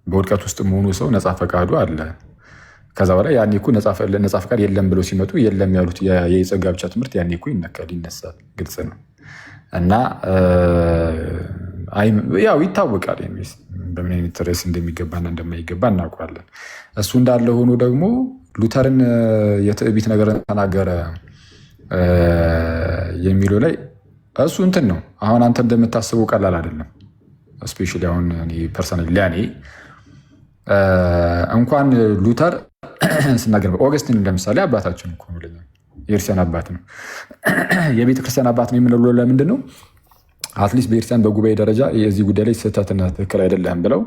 በውድቀት ውስጥ መሆኑ ሰው ነፃ ፈቃዱ አለ። ከዛ በላይ ያኔ እኮ ነፃ ፈቃድ የለም ብለው ሲመጡ የለም ያሉት የጸጋ ብቻ ትምህርት ያኔ እኮ ይነሳል። ግልጽ ነው እና ያው ይታወቃል በምን አይነት ርዕስ እንደሚገባና እንደማይገባ እናውቃለን። እሱ እንዳለ ሆኖ ደግሞ ሉተርን የትዕቢት ነገር ተናገረ የሚለው ላይ እሱ እንትን ነው። አሁን አንተ እንደምታስበው ቀላል አይደለም። እስፔሻሊ አሁን ፐርሰናሊ ለእኔ እንኳን ሉተር ስናገር ኦገስቲን ለምሳሌ አባታችን እኮ ነው፣ የክርስቲያን አባት ነው፣ የቤተክርስቲያን አባት ነው የምንለው ለምንድን ነው? አትሊስት በክርስቲያን በጉባኤ ደረጃ የዚህ ጉዳይ ላይ ስህተትና ትክክል አይደለም ብለው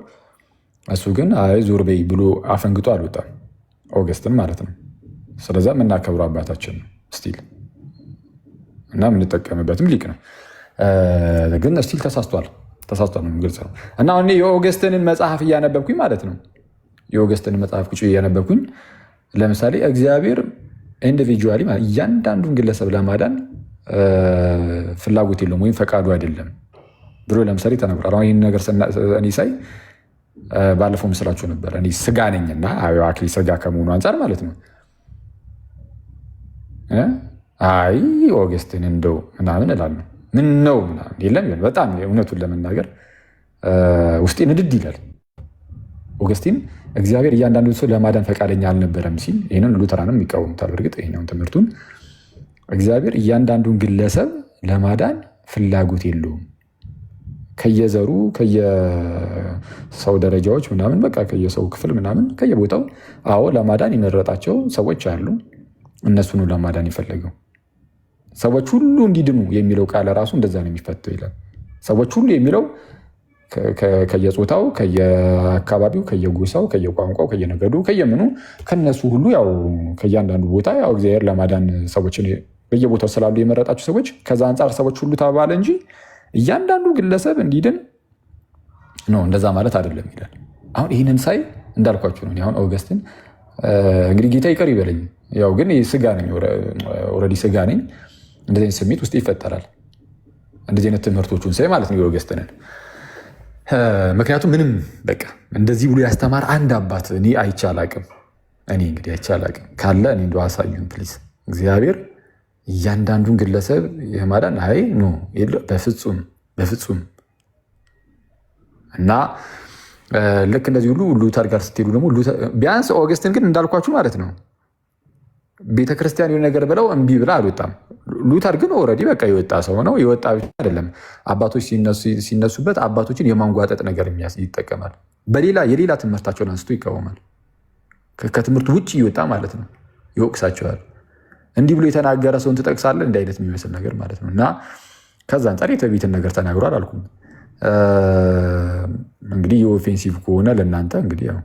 እሱ ግን አይ ዞር በይ ብሎ አፈንግጦ አልወጣም። ኦገስትን ማለት ነው። ስለዛ የምናከብረው አባታችን ነው ስቲል እና የምንጠቀምበትም ሊቅ ነው። ግን ስቲል ተሳስቷል ነው ግልጽ ነው። እና አሁን የኦገስትንን መጽሐፍ እያነበብኩኝ ማለት ነው የኦገስትንን መጽሐፍ ቁጭ እያነበብኩኝ ለምሳሌ እግዚአብሔር ኢንዲቪጁዋሊ እያንዳንዱን ግለሰብ ለማዳን ፍላጎት የለውም ወይም ፈቃዱ አይደለም ብሎ ለምሳሌ ተነግሯል። አሁን ይህን ነገር እኔ ሳይ ባለፈው ምስላችሁ ነበር። እኔ ስጋ ነኝና አክሊል ስጋ ከመሆኑ አንጻር ማለት ነው አይ ኦገስትን እንደው ምናምን እላለሁ። ምን ነው ምናምን የለም። በጣም እውነቱን ለመናገር ውስጤ ንድድ ይላል። ኦገስቲን እግዚአብሔር እያንዳንዱ ሰው ለማዳን ፈቃደኛ አልነበረም ሲል ይህንን ሉተራንም ይቃወሙታል። በእርግጥ ይሄኛውን ትምህርቱን እግዚአብሔር እያንዳንዱን ግለሰብ ለማዳን ፍላጎት የለውም። ከየዘሩ ከየሰው ደረጃዎች ምናምን በቃ ከየሰው ክፍል ምናምን ከየቦታው አዎ ለማዳን የመረጣቸው ሰዎች አሉ። እነሱን ለማዳን የፈለገው ሰዎች ሁሉ እንዲድኑ የሚለው ቃል ራሱ እንደዛ ነው የሚፈተው ይላል። ሰዎች ሁሉ የሚለው ከየጾታው፣ ከየአካባቢው፣ ከየጎሳው፣ ከየቋንቋው፣ ከየነገዱ፣ ከየምኑ ከነሱ ሁሉ ያው ከእያንዳንዱ ቦታ ያው እግዚአብሔር ለማዳን ሰዎችን በየቦታው ስላሉ የመረጣቸው ሰዎች ከዛ አንጻር ሰዎች ሁሉ ተባለ እንጂ እያንዳንዱ ግለሰብ እንዲድን ነው እንደዛ ማለት አይደለም ይላል። አሁን ይህንን ሳይ እንዳልኳቸው ነው። አሁን ኦገስትን እንግዲህ ጌታ ይቅር ይበለኝ፣ ያው ግን ስጋ ነኝ፣ ኦልሬዲ ስጋ ነኝ። እንደዚህ አይነት ስሜት ውስጥ ይፈጠራል እንደዚህ አይነት ትምህርቶቹን ሳይ ማለት ነው የኦገስትንን። ምክንያቱም ምንም በቃ እንደዚህ ብሎ ያስተማር አንድ አባት እኔ አይቼ አላቅም። እኔ እንግዲህ አይቼ አላቅም። ካለ እኔ እንደው አሳዩን ፕሊዝ። እግዚአብሔር እያንዳንዱን ግለሰብ የማዳን አይ ኖ በፍጹም በፍጹም። እና ልክ እንደዚህ ሁሉ ሉተር ጋር ስትሄዱ ደግሞ ቢያንስ ኦገስትን ግን እንዳልኳችሁ ማለት ነው ቤተክርስቲያን የሆነ ነገር ብለው እምቢ ብላ አልወጣም። ሉተር ግን ኦልሬዲ በቃ የወጣ ሰው ነው። የወጣ ብቻ አይደለም፣ አባቶች ሲነሱበት አባቶችን የማንጓጠጥ ነገር ይጠቀማል። የሌላ ትምህርታቸውን አንስቶ ይቃወማል። ከትምህርት ውጭ ይወጣ ማለት ነው፣ ይወቅሳቸዋል። እንዲህ ብሎ የተናገረ ሰውን ትጠቅሳለህ፣ እንዲህ አይነት የሚመስል ነገር ማለት ነው። እና ከዛ አንጻር የትዕቢትን ነገር ተናግሯል አልኩም። እንግዲህ የኦፌንሲቭ ከሆነ ለእናንተ እንግዲህ ያው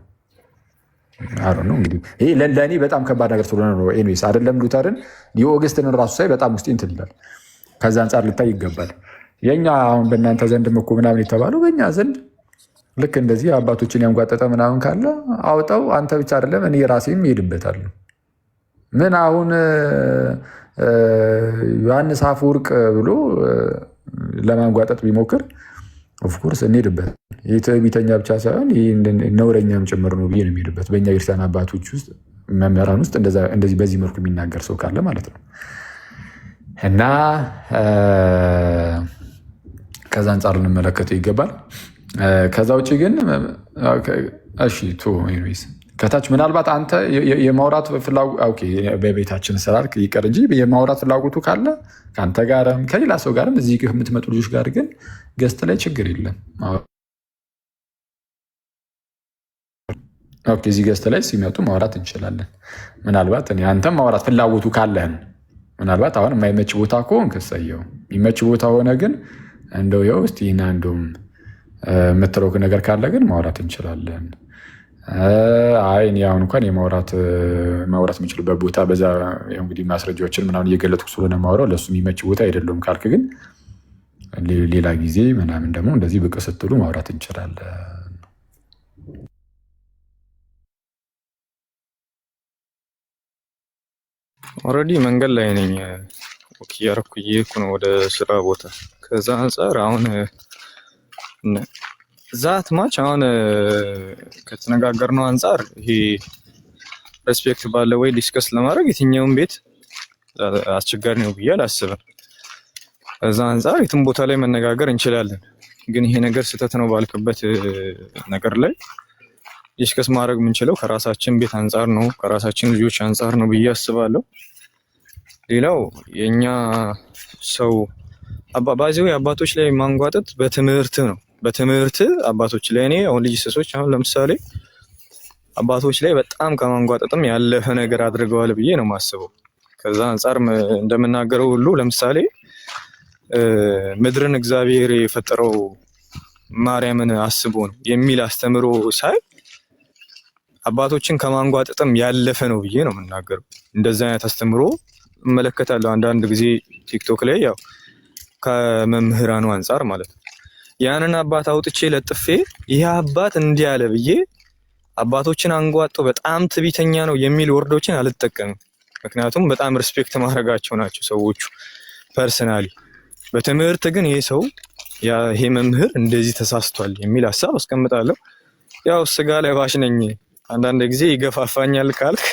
ነው እንግዲህ ይሄ ለእኔ በጣም ከባድ ነገር ስለሆነ ነው። ኤኒዌይስ አይደለም ሉተርን የኦገስትንን ራሱ ሳይ በጣም ውስጤ እንትን ይላል። ከዛ አንጻር ልታይ ይገባል። የኛ አሁን በእናንተ ዘንድ እኮ ምናምን የተባለው በእኛ ዘንድ ልክ እንደዚህ አባቶችን ያንጓጠጠ ምናምን ካለ አውጣው፣ አንተ ብቻ አይደለም እኔ ራሴም ይሄድበታለሁ። ምን አሁን ዮሐንስ አፈወርቅ ብሎ ለማንጓጠጥ ቢሞክር ኦፍኮርስ እንሄድበት። የትዕቢተኛ ብቻ ሳይሆን ነውረኛም ጭምር ነው ብዬ ነው የሚሄድበት። በእኛ ክርስቲያን አባቶች ውስጥ መምህራን ውስጥ እንደዚህ በዚህ መልኩ የሚናገር ሰው ካለ ማለት ነው። እና ከዛ አንጻር ልንመለከተው ይገባል። ከዛ ውጭ ግን እሺ ኤኒዌይስ ከታች ምናልባት አንተ የማውራት ፍላጎት በቤታችን ስላልክ ይቀር እንጂ የማውራት ፍላጎቱ ካለ ከአንተ ጋርም ከሌላ ሰው ጋርም እዚህ የምትመጡ ልጆች ጋር ግን ገስት ላይ ችግር የለም። እዚህ ገስት ላይ ሲመጡ ማውራት እንችላለን። ምናልባት አንተም ማውራት ፍላጎቱ ካለህን ምናልባት አሁን የማይመች ቦታ ከሆንክ እሰየው፣ የሚመች ቦታ ሆነ ግን እንደው ያው እስቲ እና እንደውም የምትለው ነገር ካለ ግን ማውራት እንችላለን። አይ እኔ አሁን እንኳን ማውራት የምችልበት ቦታ በዛ እንግዲህ ማስረጃዎችን ምናምን እየገለጥኩ ስለሆነ ማውራው ለእሱ የሚመች ቦታ አይደለም ካልክ ግን ሌላ ጊዜ ምናምን ደግሞ እንደዚህ ብቅ ስትሉ ማውራት እንችላለን። ኦልሬዲ መንገድ ላይ ነኝ፣ ወክ እያደረኩ እየሄድኩ ነው ወደ ስራ ቦታ። ከዛ አንጻር አሁን ዛት ማች አሁን ከተነጋገርነው አንጻር ይሄ ሬስፔክት ባለ ወይ ዲስከስ ለማድረግ የትኛውን ቤት አስቸጋሪ ነው ብዬ አላስብም። ከዛ አንጻር የትም ቦታ ላይ መነጋገር እንችላለን። ግን ይሄ ነገር ስህተት ነው ባልክበት ነገር ላይ ዲስከስ ማድረግ የምንችለው ከራሳችን ቤት አንጻር ነው፣ ከራሳችን ልጆች አንጻር ነው ብዬ አስባለሁ። ሌላው የኛ ሰው ባዚው አባቶች ላይ ማንጓጠጥ በትምህርት ነው። በትምህርት አባቶች ላይ እኔ አሁን ልጅ ሰሶች አሁን ለምሳሌ አባቶች ላይ በጣም ከማንጓጠጥም ያለፈ ነገር አድርገዋል ብዬ ነው የማስበው። ከዛ አንጻር እንደምናገረው ሁሉ ለምሳሌ ምድርን እግዚአብሔር የፈጠረው ማርያምን አስቦ ነው የሚል አስተምሮ ሳይ አባቶችን ከማንጓጠጥም ያለፈ ነው ብዬ ነው የምናገረው። እንደዛ አይነት አስተምሮ እመለከታለሁ አንዳንድ ጊዜ ቲክቶክ ላይ ያው ከመምህራኑ አንጻር ማለት ነው። ያንን አባት አውጥቼ ለጥፌ ይህ አባት እንዲህ አለ ብዬ አባቶችን አንጓጦ በጣም ትዕቢተኛ ነው የሚል ወርዶችን አልጠቀምም። ምክንያቱም በጣም ሪስፔክት ማድረጋቸው ናቸው ሰዎቹ ፐርሰናሊ። በትምህርት ግን ይሄ ሰው ይሄ መምህር እንደዚህ ተሳስቷል የሚል ሀሳብ አስቀምጣለሁ። ያው ስጋ ለባሽ ነኝ፣ አንዳንድ ጊዜ ይገፋፋኛል ካልክ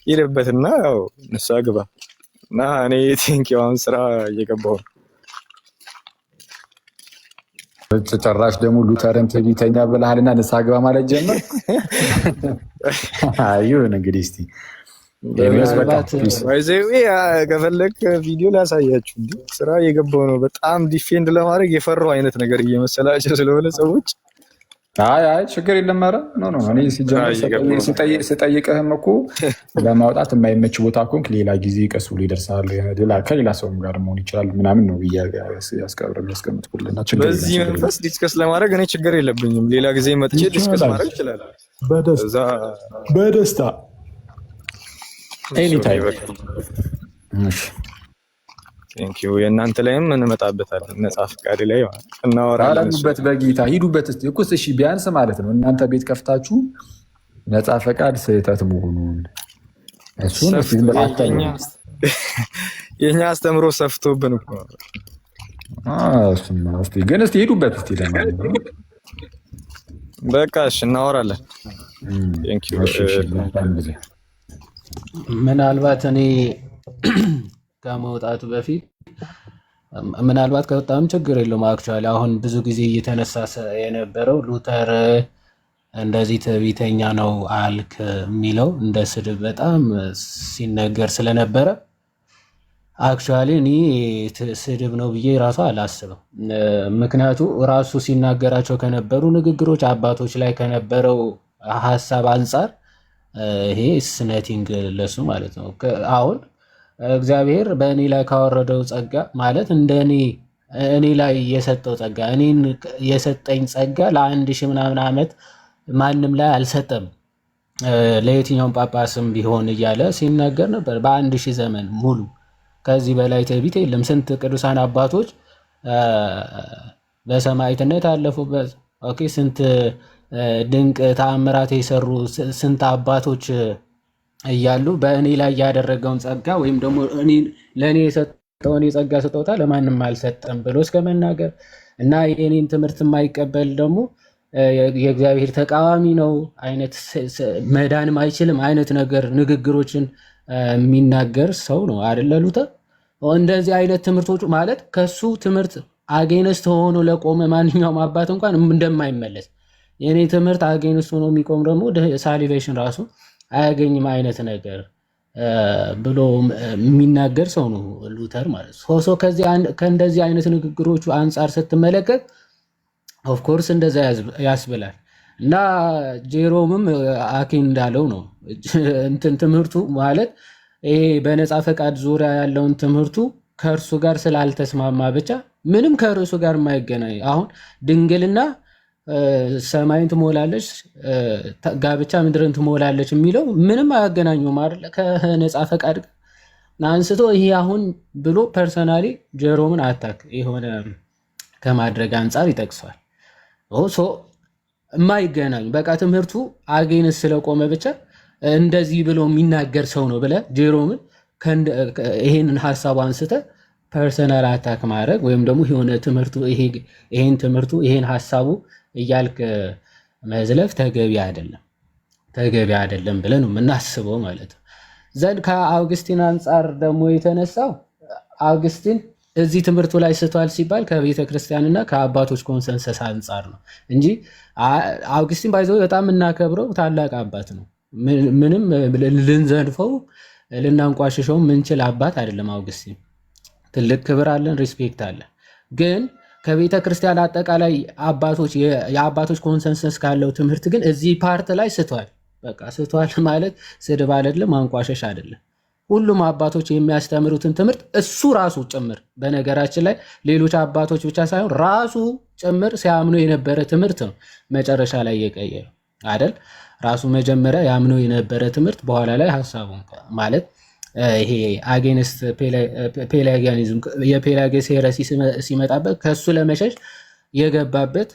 ይልበትና ያው ንስሓ ግባ እና እኔ ቲንኪው አሁን ስራ እየገባሁ ነው። ጭራሽ ደግሞ ሉተርን ትዕቢተኛ ብለሃልና ንስሓ ግባ ማለት ጀመር። ይሁን እንግዲህ እስቲ ከፈለግ ቪዲዮ ላሳያችሁ። ስራ እየገባሁ ነው። በጣም ዲፌንድ ለማድረግ የፈራው አይነት ነገር እየመሰላቸው ስለሆነ ሰዎች አይ ችግር የለም። ኧረ እኔ ስጠይቅህም እኮ ለማውጣት የማይመች ቦታ ኮንክ ሌላ ጊዜ ቀስ ብሎ ይደርሳል። ከሌላ ሰውም ጋር መሆን ይችላል ምናምን ነው ያስቀምጥኩልና በዚህ መንፈስ ዲስከስ ለማድረግ እኔ ችግር የለብኝም። ሌላ ጊዜ መጥቼ ዲስከስ ማድረግ ይችላል በደስታ ኤኒታይም። ቴንኪው። የእናንተ ላይም እንመጣበታለን። ነፃ ፈቃድ ላይ እናወራለን። በጌታ ሂዱበት እስኪ እኮ እሺ፣ ቢያንስ ማለት ነው እናንተ ቤት ከፍታችሁ ነፃ ፈቃድ ስህተት መሆኑን እሱን የኛ አስተምሮ ሰፍቶብን እኮ ግን እስኪ ሂዱበት እስኪ ለማንኛውም በቃ እሺ፣ እናወራለን። ቴንኪው። ምናልባት እኔ ከመውጣቱ በፊት ምናልባት ከወጣም ችግር የለውም። አክቹዋሊ አሁን ብዙ ጊዜ እየተነሳ የነበረው ሉተር እንደዚህ ትዕቢተኛ ነው አልክ የሚለው እንደ ስድብ በጣም ሲነገር ስለነበረ አክቹዋሊ እኔ ስድብ ነው ብዬ ራሱ አላስብም። ምክንያቱ ራሱ ሲናገራቸው ከነበሩ ንግግሮች አባቶች ላይ ከነበረው ሀሳብ አንጻር ይሄ ስነቲንግ ለሱ ማለት ነው። አሁን እግዚአብሔር በእኔ ላይ ካወረደው ጸጋ ማለት እንደ እኔ ላይ የሰጠው ጸጋ እኔን የሰጠኝ ጸጋ ለ1000 ምናምን ዓመት ማንም ላይ አልሰጠም፣ ለየትኛውም ጳጳስም ቢሆን እያለ ሲናገር ነበር። በ1000 ዘመን ሙሉ ከዚህ በላይ ትዕቢት የለም። ስንት ቅዱሳን አባቶች በሰማዕትነት ያለፉበት ስንት ድንቅ ተአምራት የሰሩ ስንት አባቶች እያሉ በእኔ ላይ ያደረገውን ጸጋ ወይም ደግሞ ለእኔ የሰጠውን የጸጋ ስጦታ ለማንም አልሰጠም ብሎ እስከ መናገር እና የኔን ትምህርት የማይቀበል ደግሞ የእግዚአብሔር ተቃዋሚ ነው አይነት መዳንም አይችልም አይነት ነገር ንግግሮችን የሚናገር ሰው ነው አይደለ ሉተር? እንደዚህ አይነት ትምህርቶች ማለት ከሱ ትምህርት አጌንስት ሆኖ ለቆመ ማንኛውም አባት እንኳን እንደማይመለስ የኔ ትምህርት አጌንስት ሆኖ የሚቆም ደግሞ ሳሊቬሽን ራሱ አያገኝም አይነት ነገር ብሎ የሚናገር ሰው ነው ሉተር ማለት ነው። ከእንደዚህ አይነት ንግግሮቹ አንጻር ስትመለከት ኦፍኮርስ እንደዛ ያስብላል። እና ጄሮምም አኪን እንዳለው ነው እንትን ትምህርቱ ማለት ይሄ በነፃ ፈቃድ ዙሪያ ያለውን ትምህርቱ ከእርሱ ጋር ስላልተስማማ ብቻ ምንም ከርዕሱ ጋር የማይገናኝ አሁን ድንግልና ሰማይን ትሞላለች፣ ጋብቻ ምድርን ትሞላለች የሚለው ምንም አያገናኙም አይደለ? ከነፃ ፈቃድ አንስቶ ይሄ አሁን ብሎ ፐርሰናሊ ጀሮምን አታክ የሆነ ከማድረግ አንጻር ይጠቅሷል። የማይገናኝ በቃ ትምህርቱ አጌንስ ስለቆመ ብቻ እንደዚህ ብሎ የሚናገር ሰው ነው ብለህ ጄሮምን ይሄንን ሀሳቡ አንስተ ፐርሰናል አታክ ማድረግ ወይም ደግሞ የሆነ ትምህርቱ ይሄን ሀሳቡ እያልክ መዝለፍ ተገቢ አይደለም ብለን ነው የምናስበው ማለት ነው። ዘንድ ከአውግስቲን አንጻር ደግሞ የተነሳው አውግስቲን እዚህ ትምህርቱ ላይ ስቷል ሲባል ከቤተ ክርስቲያንና ከአባቶች ኮንሰንሰስ አንጻር ነው እንጂ አውግስቲን ባይዘው በጣም የምናከብረው ታላቅ አባት ነው። ምንም ልንዘንፈው ልናንቋሽሸው ምንችል አባት አይደለም። አውግስቲን ትልቅ ክብር አለን፣ ሪስፔክት አለን። ግን ከቤተ ክርስቲያን አጠቃላይ የአባቶች ኮንሰንሰስ ካለው ትምህርት ግን እዚህ ፓርት ላይ ስቷል። በቃ ስቷል ማለት ስድብ አይደለም፣ ማንቋሸሽ አይደለም። ሁሉም አባቶች የሚያስተምሩትን ትምህርት እሱ ራሱ ጭምር በነገራችን ላይ ሌሎች አባቶች ብቻ ሳይሆን ራሱ ጭምር ሲያምኑ የነበረ ትምህርት ነው መጨረሻ ላይ የቀየረው አይደል? ራሱ መጀመሪያ ያምነው የነበረ ትምህርት በኋላ ላይ ሀሳቡን ማለት ይሄ አጌንስት ፔላጊያኒዝም የፔላጊየስ ሄረሲ ሲመጣበት ከሱ ለመሸሽ የገባበት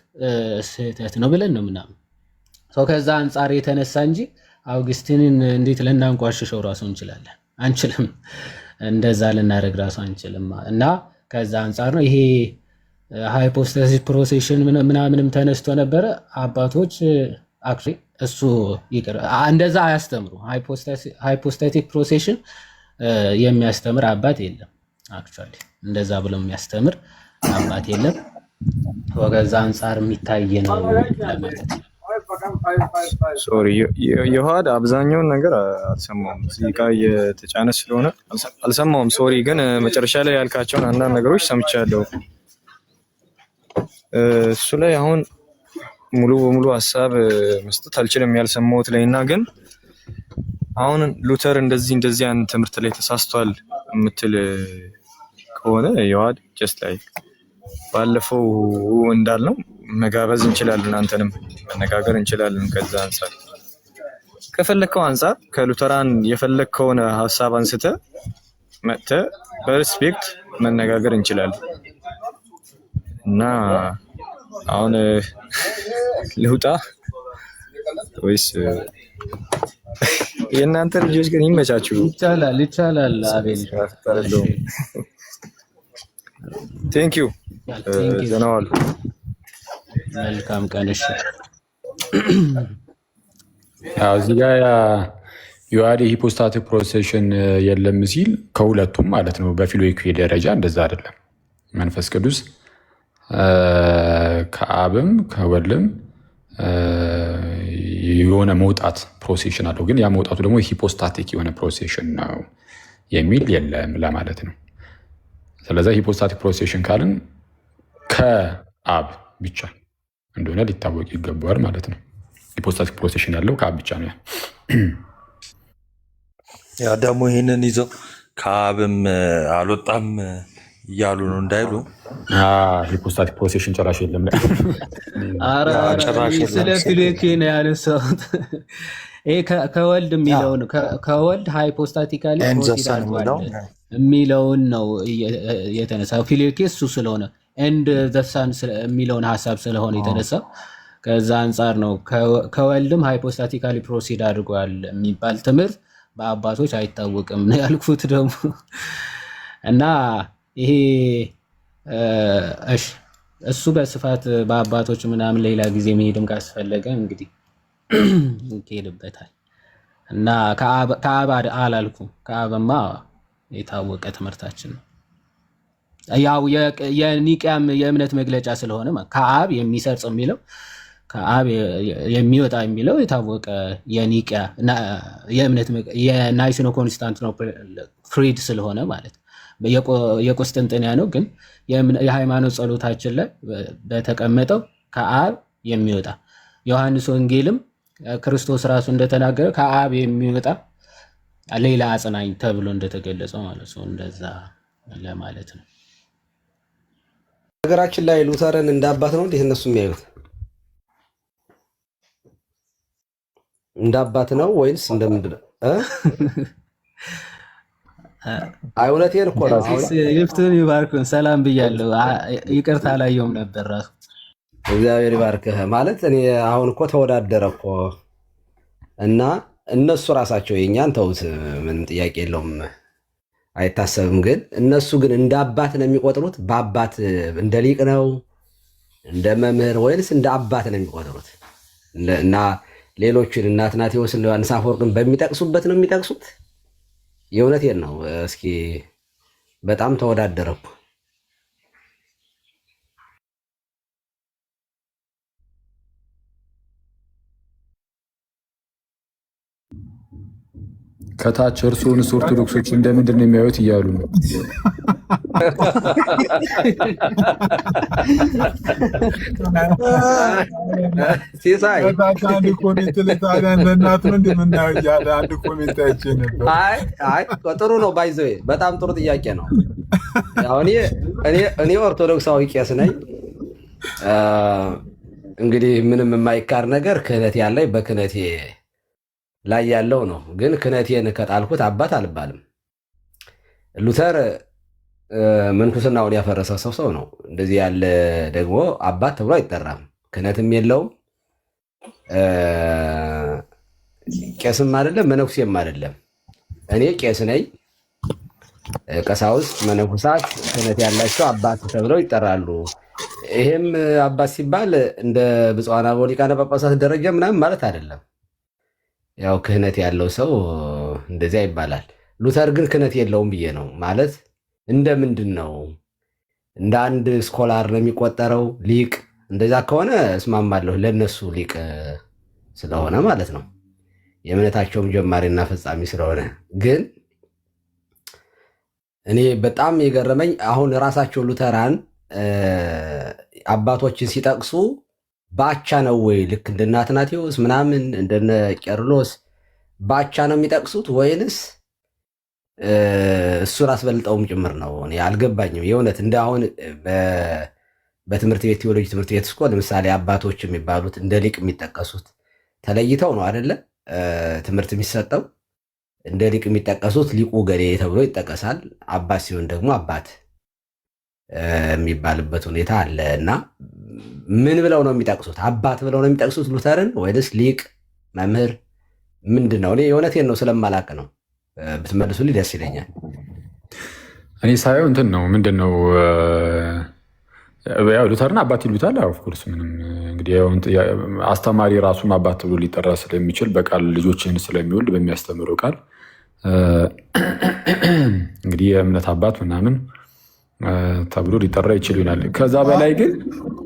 ስህተት ነው ብለን ነው ምናምን ሰው ከዛ አንጻር የተነሳ እንጂ አውግስቲንን እንዴት ልናንቋሽሸው ራሱ እንችላለን? አንችልም። እንደዛ ልናደርግ ራሱ አንችልም። እና ከዛ አንጻር ነው ይሄ ሃይፖስታሲስ ፕሮሴሽን ምናምንም ተነስቶ ነበረ። አባቶች አክቹዋሊ እሱ ይቅር እንደዛ አያስተምሩ። ሃይፖስታቲክ ፕሮሴሽን የሚያስተምር አባት የለም። አክቹዋሊ እንደዛ ብሎ የሚያስተምር አባት የለም። ወገዛ አንጻር የሚታይ ነው ለማለት ነው። ሶሪ የውሃድ አብዛኛውን ነገር አልሰማውም። ሙዚቃ እየተጫነ ስለሆነ አልሰማውም። ሶሪ ግን መጨረሻ ላይ ያልካቸውን አንዳንድ ነገሮች ሰምቻለሁ። እሱ ላይ አሁን ሙሉ በሙሉ ሀሳብ መስጠት አልችልም ያልሰማሁት ላይ እና ግን አሁን ሉተር እንደዚህ አይነት ትምህርት ላይ ተሳስቷል የምትል ከሆነ የውሃድ ጀስት ላይ ባለፈው እንዳልነው መጋበዝ እንችላለን፣ አንተንም መነጋገር እንችላለን። ከዛ አንፃር ከፈለከው አንፃር ከሉተራን የፈለከውን ሀሳብ አንስተ መጥተ በሪስፔክት መነጋገር እንችላለን እና አሁን ልውጣ ወይስ የእናንተ ልጆች ግን ይመቻችሁ? ይቻላል። አቤል ቴንክ ዩ ዘናዋል። መልካም ቀን። እሺ እዚህ ጋር የዋዴ ሂፖስታቲክ ፕሮሴሽን የለም ሲል ከሁለቱም ማለት ነው። በፊሎይኩ ደረጃ እንደዛ አይደለም። መንፈስ ቅዱስ ከአብም ከወልድም የሆነ መውጣት ፕሮሴሽን አለው። ግን ያ መውጣቱ ደግሞ ሂፖስታቲክ የሆነ ፕሮሴሽን ነው የሚል የለም ለማለት ነው። ስለዚ ሂፖስታቲክ ፕሮሴሽን ካልን ከአብ ብቻ እንደሆነ ሊታወቅ ይገባዋል ማለት ነው። ሂፖስታቲክ ፕሮሴሽን ያለው ከአብ ብቻ ነው። ያ ደግሞ ይህንን ይዘው ከአብም አልወጣም እያሉ ነው እንዳይሉ ሂፖስታቲክ ፕሮሴሽን ጭራሽ የለም። ስለ ፊሎኬ ነው ያነሳሁት። ከወልድ የሚለውን ከወልድ ሃይፖስታቲካሊ የሚለውን ነው የተነሳ። ፊሎኬ እሱ ስለሆነ ኤንድ ዘሳን የሚለውን ሀሳብ ስለሆነ የተነሳው ከዛ አንጻር ነው። ከወልድም ሃይፖስታቲካሊ ፕሮሲድ አድርጓል የሚባል ትምህርት በአባቶች አይታወቅም ነው ያልኩት ደግሞ እና ይሄ እሱ በስፋት በአባቶች ምናምን ሌላ ጊዜ መሄድም ካስፈለገ እንግዲህ ይሄድበታል እና ከአብ አላልኩም። ከአብማ የታወቀ ትምህርታችን ነው። ያው የኒቅያም የእምነት መግለጫ ስለሆነ ከአብ የሚሰርጽ የሚለው ከአብ የሚወጣ የሚለው የታወቀ የኒቅያ የእምነት የናይሲኖ ኮንስታንቲኖፕል ክሪድ ስለሆነ ማለት የቁስጥንጥንያ ነው። ግን የሃይማኖት ጸሎታችን ላይ በተቀመጠው ከአብ የሚወጣ ዮሐንስ ወንጌልም ክርስቶስ ራሱ እንደተናገረ ከአብ የሚወጣ ሌላ አጽናኝ ተብሎ እንደተገለጸው ማለት ነው። እንደዛ ለማለት ነው። ነገራችን ላይ ሉተርን እንደ አባት ነው እንዴት እነሱ የሚያዩት? እንደ አባት ነው ወይንስ እንደምንድን ነው? አይ እውነቴን እኮ ነው። ይፍቱን ይባርኩን። ሰላም ብያለሁ። ይቅርታ አላየሁም ነበር ራሱ። እግዚአብሔር ይባርክህ። ማለት እኔ አሁን እኮ ተወዳደረ እኮ እና እነሱ ራሳቸው የኛን ተውት፣ ምንም ጥያቄ የለውም፣ አይታሰብም። ግን እነሱ ግን እንደ አባት ነው የሚቆጥሩት። በአባት እንደ ሊቅ ነው እንደ መምህር ወይንስ እንደ አባት ነው የሚቆጥሩት? እና ሌሎችን እነ አትናቴዎስን ዮሐንስ አፈወርቅን በሚጠቅሱበት ነው የሚጠቅሱት? የእውነቴን ነው። እስኪ በጣም ተወዳደረ እኮ። ከታች እርስዎንስ ኦርቶዶክሶች እንደምንድን ነው የሚያዩት እያሉ ነው። ሲሳይ አንድ ኮሜንት ልታዲያ እንደናት ነው እንደምናየው እያለ አንድ ኮሜንት አይቼ ነበር። አይ ጥሩ ነው። ባይዘዌ በጣም ጥሩ ጥያቄ ነው። እኔ ኦርቶዶክሳዊ ቄስ ነኝ። እንግዲህ ምንም የማይካር ነገር ክህነት ያለኝ በክህነቴ ላይ ያለው ነው። ግን ክህነቴን ከጣልኩት አባት አልባልም። ሉተር ምንኩስናውን ያፈረሰ ሰው ነው። እንደዚህ ያለ ደግሞ አባት ተብሎ አይጠራም። ክህነትም የለውም፣ ቄስም አይደለም፣ መነኩሴም አይደለም። እኔ ቄስ ነኝ። ቀሳውስት፣ መነኩሳት ክህነት ያላቸው አባት ተብለው ይጠራሉ። ይሄም አባት ሲባል እንደ ብፁዓን አበው ሊቃነ ጳጳሳት ደረጃ ምናምን ማለት አይደለም። ያው ክህነት ያለው ሰው እንደዚያ ይባላል። ሉተር ግን ክህነት የለውም ብዬ ነው ማለት። እንደ ምንድን ነው? እንደ አንድ ስኮላር ነው የሚቆጠረው ሊቅ። እንደዛ ከሆነ እስማማለሁ፣ ለነሱ ሊቅ ስለሆነ ማለት ነው። የእምነታቸውም ጀማሪና ፈጻሚ ስለሆነ። ግን እኔ በጣም የገረመኝ አሁን ራሳቸው ሉተራን አባቶችን ሲጠቅሱ ባቻ ነው ወይ? ልክ እንደነ አትናቴዎስ ምናምን እንደነ ቄርሎስ ባቻ ነው የሚጠቅሱት ወይንስ እሱን አስበልጠውም ጭምር ነው? እኔ አልገባኝም የእውነት። እንደ አሁን በትምህርት ቤት ቴዎሎጂ ትምህርት ቤት እስኮ ለምሳሌ አባቶች የሚባሉት እንደ ሊቅ የሚጠቀሱት ተለይተው ነው አይደለ? ትምህርት የሚሰጠው እንደ ሊቅ የሚጠቀሱት ሊቁ ገሌ ተብሎ ይጠቀሳል። አባት ሲሆን ደግሞ አባት የሚባልበት ሁኔታ አለ። እና ምን ብለው ነው የሚጠቅሱት? አባት ብለው ነው የሚጠቅሱት ሉተርን ወይስ ሊቅ መምህር ምንድን ነው? እኔ የእውነቴን ነው ስለማላቅ ነው። ብትመልሱልኝ ደስ ይለኛል። እኔ ሳየው እንትን ነው ምንድን ነው ሉተርን አባት ይሉታል። ኦፍኮርስ ምንም እንግዲህ አስተማሪ ራሱም አባት ብሎ ሊጠራ ስለሚችል በቃል ልጆችን ስለሚወልድ በሚያስተምረው ቃል እንግዲህ የእምነት አባት ምናምን ተብሎ ሊጠራ ይችል ይሆናል። ከዛ በላይ ግን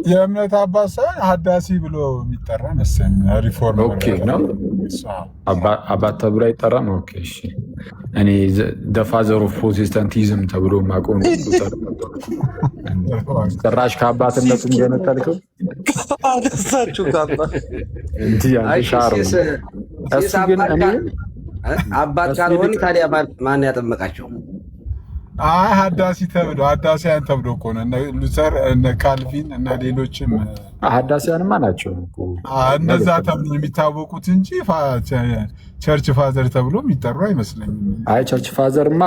የእምነት አባት ሳይሆን ሀዳሲ ብሎ የሚጠራ መሰለኝ። ሪፎርም ነው አባት ተብሎ አይጠራም። ኦኬ እሺ። እኔ ፋዘር ኦፍ ፕሮቴስታንቲዝም ተብሎ ማቆም ጭራሽ ከአባትነቱ እንደነጠልከው አነሳችሁ ከአባት አባት ካልሆን ታዲያ ማን ያጠመቃቸው? አይ ሀዳሲ ተብሎ ሀዳሲያን ተብሎ እኮ ነው። ሉተር እነ ካልቪን እና ሌሎችም ሀዳሲያንማ ናቸው እነዛ ተብሎ የሚታወቁት እንጂ ቸርች ፋዘር ተብሎ የሚጠሩ አይመስለኝም። አይ ቸርች ፋዘርማ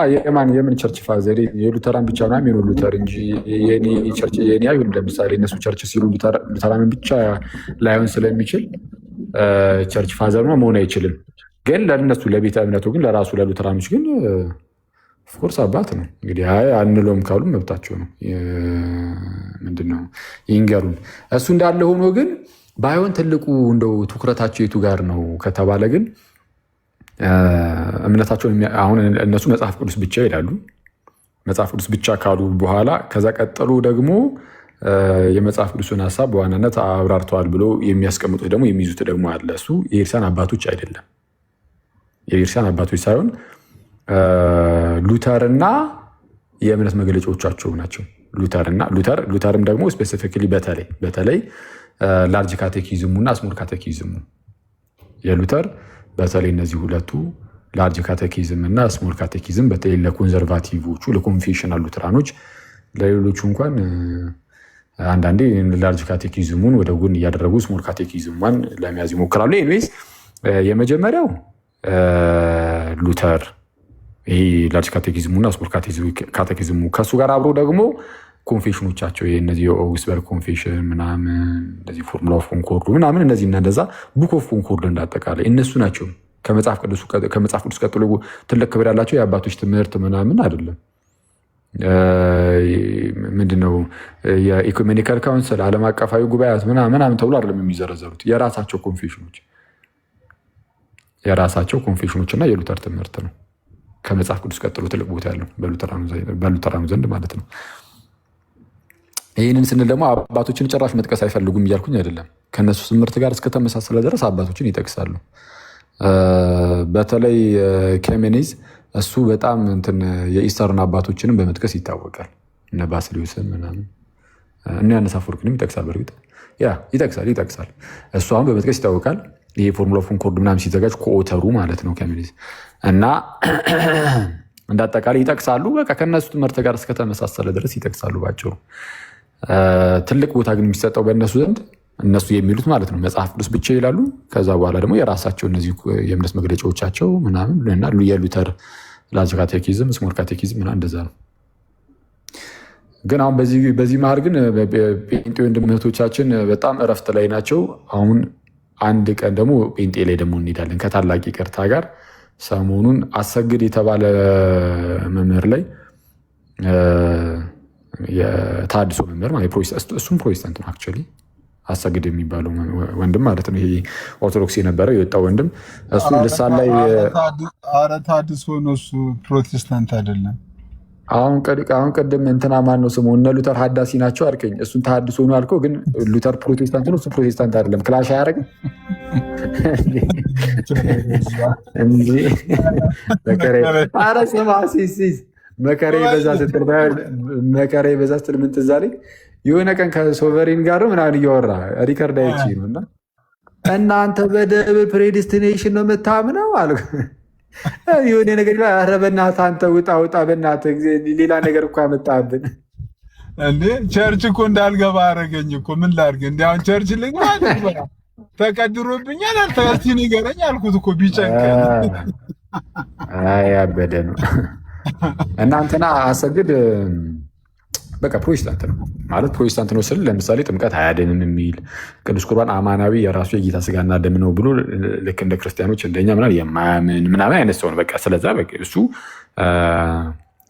የምን ቸርች ፋዘር? የሉተራን ብቻ ነው የሚሆኑ ሉተር እንጂ የኔ አይሁን። ለምሳሌ እነሱ ቸርች ሲሉ ሉተራንን ብቻ ላይሆን ስለሚችል ቸርች ፋዘርማ መሆን አይችልም። ግን ለእነሱ ለቤተ እምነቱ ግን ለራሱ ለሉተራኖች ግን ኦፍኮርስ አባት ነው። እንግዲህ አይ አንለውም ካሉ መብታቸው ነው። ምንድነው ይንገሩን። እሱ እንዳለ ሆኖ ግን ባይሆን ትልቁ እንደው ትኩረታቸው የቱ ጋር ነው ከተባለ ግን እምነታቸውን አሁን እነሱ መጽሐፍ ቅዱስ ብቻ ይላሉ። መጽሐፍ ቅዱስ ብቻ ካሉ በኋላ ከዛ ቀጠሉ ደግሞ የመጽሐፍ ቅዱስን ሀሳብ በዋናነት አብራርተዋል ብሎ የሚያስቀምጡት ደግሞ የሚይዙት ደግሞ አለ። እሱ የቤተክርስቲያን አባቶች አይደለም፣ የቤተክርስቲያን አባቶች ሳይሆን ሉተርና የእምነት መግለጫዎቻቸው ናቸው። ሉተርም ደግሞ ስፔሲፊካሊ በተለይ ላርጅ ካቴኪዝሙ እና ስሞል ካቴኪዝሙ የሉተር በተለይ እነዚህ ሁለቱ ላርጅ ካቴኪዝም እና ስሞል ካቴኪዝም በተለይ ለኮንዘርቫቲቮቹ ለኮንፌሽናል ሉተራኖች፣ ለሌሎቹ እንኳን አንዳንዴ ላርጅ ካቴኪዝሙን ወደ ጎን እያደረጉ ስሞል ካቴኪዝሟን ለመያዝ ይሞክራሉ። ኤኒዌይስ የመጀመሪያው ሉተር ይሄ ላርጅ ካቴኪዝሙና ስሞል ካቴኪዝሙ ከእሱ ጋር አብሮ ደግሞ ኮንፌሽኖቻቸው እነዚህ የኦግስበርግ ኮንፌሽን ምናምን እንደዚህ ፎርሙላ ኦፍ ኮንኮርዱ ምናምን እነዚህ እና እንደዛ ቡክ ኦፍ ኮንኮርድ እንዳጠቃላይ እነሱ ናቸው። ከመጽሐፍ ቅዱስ ቀጥሎ ትልቅ ክብር ያላቸው የአባቶች ትምህርት ምናምን አይደለም። ምንድነው የኢኩሜኒካል ካውንስል ዓለም አቀፋዊ ጉባኤያት ምናምን ተብሎ አይደለም የሚዘረዘሩት። የራሳቸው ኮንፌሽኖች እና የሉተር ትምህርት ነው ከመጽሐፍ ቅዱስ ቀጥሎ ትልቅ ቦታ ያለው በሉተራኑ ዘንድ ማለት ነው። ይህንን ስንል ደግሞ አባቶችን ጭራሽ መጥቀስ አይፈልጉም እያልኩኝ አይደለም። ከነሱ ትምህርት ጋር እስከተመሳሰለ ድረስ አባቶችን ይጠቅሳሉ። በተለይ ኬሜኔዝ እሱ በጣም የኢስተርን አባቶችንም በመጥቀስ ይታወቃል። እነ ባስልዮስን ምናምን እነ ዮሐንስ አፈወርቅንም ይጠቅሳል። በእርግጥ ይጠቅሳል። እሱ አሁን በመጥቀስ ይታወቃል። ይሄ ፎርሙላ ኦፍ ኮንኮርድ ምናምን ሲዘጋጅ ኮኦተሩ ማለት ነው ኬሜኔዝ እና እንዳጠቃላይ ይጠቅሳሉ። በቃ ከእነሱ ትምህርት ጋር እስከተመሳሰለ ድረስ ይጠቅሳሉ። ባጭሩ ትልቅ ቦታ ግን የሚሰጠው በእነሱ ዘንድ እነሱ የሚሉት ማለት ነው መጽሐፍ ቅዱስ ብቻ ይላሉ። ከዛ በኋላ ደግሞ የራሳቸው እነዚህ የእምነት መግለጫዎቻቸው ምናምን እና የሉተር ላርጅ ካቴኪዝም፣ ስሞል ካቴኪዝም ምናምን እንደዛ ነው። ግን አሁን በዚህ መሀል ግን ጴንጤ ወንድምህቶቻችን በጣም እረፍት ላይ ናቸው። አሁን አንድ ቀን ደግሞ ጴንጤ ላይ ደግሞ እንሄዳለን ከታላቅ ይቅርታ ጋር። ሰሞኑን አሰግድ የተባለ መምህር ላይ የታድሶ መምህር እሱም ፕሮቴስታንት ነው አክቹዋሊ አሰግድ የሚባለው ወንድም ማለት ነው። ይሄ ኦርቶዶክስ የነበረው የወጣው ወንድም እሱ ልሳን ላይ ኧረ ታድሶ ነው እሱ ፕሮቴስታንት አይደለም። አሁን ቅድም እንትና ማን ነው ስሙ እነ ሉተር ሀዳሲ ናቸው አልከኝ። እሱን ታድሶ ነው አልከው፣ ግን ሉተር ፕሮቴስታንት ነው እሱ ፕሮቴስታንት አይደለም። ክላሽ አያደርግም እንጂ ኧረ ስማ ሲስ መከራ በዛ ስትል ምን ትዝ አለኝ። የሆነ ቀን ከሶቨሬን ጋር ምናምን እያወራ ሪከርድ አይቼ ነው እና እናንተ በደብል ፕሬዲስቲኔሽን ነው የምታምነው አሉ። የሆነ ነገር ኧረ በእናትህ አንተ ውጣ በእናትህ ሌላ ነገር እኮ ያመጣብን እንዴ። ቸርች እኮ እንዳልገባ አደረገኝ እኮ ምን ላድርግ? እንዲ አሁን ቸርች ልግባ ተቀድሮብኛል። አንተ እስኪ ንገረኝ አልኩት እኮ ቢጨንቀኝ። ያበደ ነው። እናንተና አሰግድ በቃ ፕሮቴስታንት ነው ማለት ፕሮቴስታንት ነው ስል ለምሳሌ ጥምቀት አያድንም የሚል ቅዱስ ቁርባን አማናዊ የራሱ የጌታ ስጋና ደም ነው ብሎ ልክ እንደ ክርስቲያኖች እንደኛ ምናምን የማያምን ምናምን አይነት ሰው ነው። በቃ ስለዛ እሱ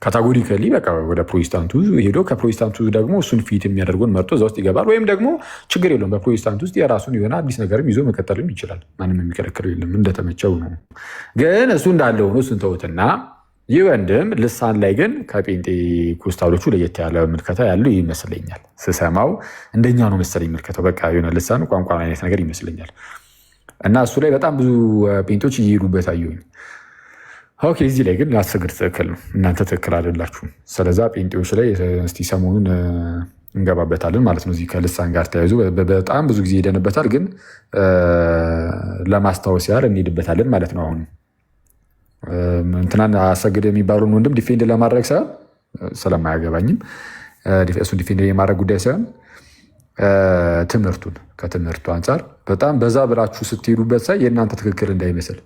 ካታጎሪካሊ በቃ ወደ ፕሮቴስታንቱ ሄዶ ከፕሮቴስታንቱ ደግሞ እሱን ፊት የሚያደርገውን መርጦ እዛ ውስጥ ይገባል። ወይም ደግሞ ችግር የለውም በፕሮቴስታንት ውስጥ የራሱን የሆነ አዲስ ነገርም ይዞ መቀጠልም ይችላል። ማንም የሚከለክለው የለም፣ እንደተመቸው ነው። ግን እሱ እንዳለው ነው። እሱን ተውትና ይህ ወንድም ልሳን ላይ ግን ከጴንጤኮስታሎቹ ለየት ያለ ምልከታ ያለው ይመስለኛል። ስሰማው እንደኛ ነው መሰለኝ ምልከታው። በቃ የሆነ ልሳን ቋንቋ አይነት ነገር ይመስለኛል። እና እሱ ላይ በጣም ብዙ ጴንጤዎች እየሄዱበት አየሁኝ። ኦኬ፣ እዚህ ላይ ግን ላሰግድ ትክክል ነው፣ እናንተ ትክክል አይደላችሁም። ስለዛ ጴንጤዎች ላይ እስቲ ሰሞኑን እንገባበታለን ማለት ነው። እዚህ ከልሳን ጋር ተያይዞ በጣም ብዙ ጊዜ ሄደንበታል፣ ግን ለማስታወስ ያህል እንሄድበታለን ማለት ነው። አሁን እንትናን አሰግድ የሚባለውን ወንድም ዲፌንድ ለማድረግ ሳይሆን ስለማያገባኝም እሱን ዲፌንድ የማድረግ ጉዳይ ሳይሆን ከትምህርቱ አንጻር በጣም በዛ ብላችሁ ስትሄዱበት ሳይ የእናንተ ትክክል እንዳይመስል።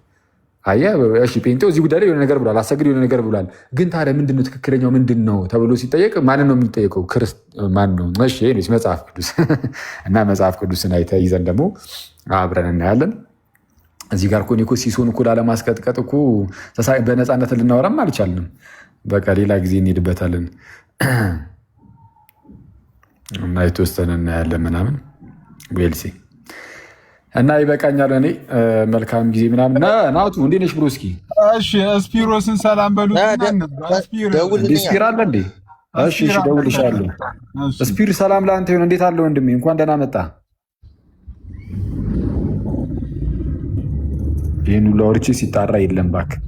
አየህ፣ እሺ ጴንጤው እዚህ ጉዳይ ላይ የሆነ ነገር ብሏል፣ አሰግድ የሆነ ነገር ብሏል። ግን ታዲያ ምንድነው ትክክለኛው ምንድን ነው ተብሎ ሲጠየቅ ማንን ነው የሚጠየቀው? ማን ነው? እሺ መጽሐፍ ቅዱስ እና መጽሐፍ ቅዱስን አይተህ ይዘን ደግሞ አብረን እናያለን። እዚህ ጋር እኮ ሲሶን እኮ ላለማስቀጥቀጥ እኮ በነፃነት ልናወራም አልቻልንም። በቃ ሌላ ጊዜ እንሄድበታለን እና የተወሰነ እናያለን ምናምን ዌልሲ እና ይበቃኛል። እኔ መልካም ጊዜ ምናምን ናቱ እንዴት ነሽ ብሎ እስኪ እሺ ስፒሮስን ሰላም በሉትና ስፒር አለ እንዴ? እሺ ደውልልሻለሁ። ስፒር ሰላም ለአንተ ይሁን። እንዴት አለ ወንድሜ? እንኳን ደህና መጣ። ይህን ሁሉ አውርቼ ሲጣራ የለም እባክህ።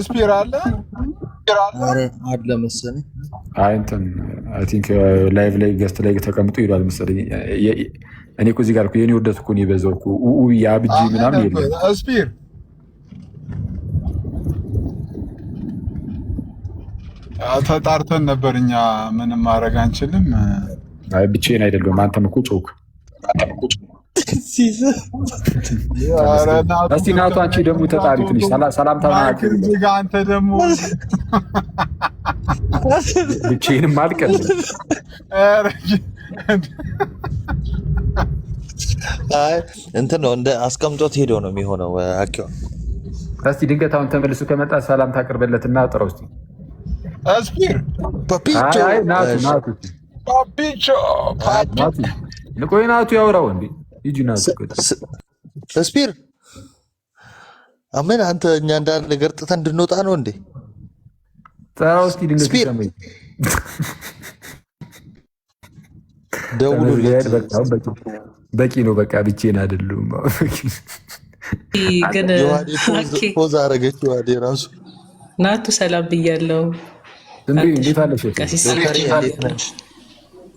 ስፒር አለ አለ መሰለኝ። አይ እንትን አይ ቲንክ ላይቭ ላይ ገስት ላይ ተቀምጦ ይሏል መሰለኝ። እኔ እኮ እዚህ ጋር እኮ የኔ ውርደት እኮ ነው የበዛው እኮ የአብጂ ምናምን የለም። ስፒር ተጣርተን ነበር እኛ ምንም ማድረግ አንችልም። አይ ብቻዬን አይደለሁም። አንተም እኮ ጮክ። እስቲ ናቱ አንቺ ደግሞ ተጣሪ ትንሽ ሰላምታ አንተ ደግሞ ብቻዬንም አልቀልም። እንትን ነው እንደ አስቀምጦት ሄዶ ነው የሚሆነው። አኪዋ እስቲ ድንገት አሁን ተመልሶ ከመጣ ሰላምታ አቅርበለትና ጥራው እስቲ። ስፒር ፓፒቾ ናቱ ንቆይ ናቱ ያወራው እንዴ ይጂ ናቱ ስፒር አሜን። አንተ እኛ እንዳለ ነገር ጥተን እንድንወጣ ነው እንዴ? ጥራው እስቲ ድንገት ሰማይ ደውሉልኝ። በቂ ነው በቃ ብቻዬን አይደለም። ግን ፖዝ አደረገች ዋዴ ራሱ ናቱ ሰላም ብያለሁ። እንዴት አለሽ?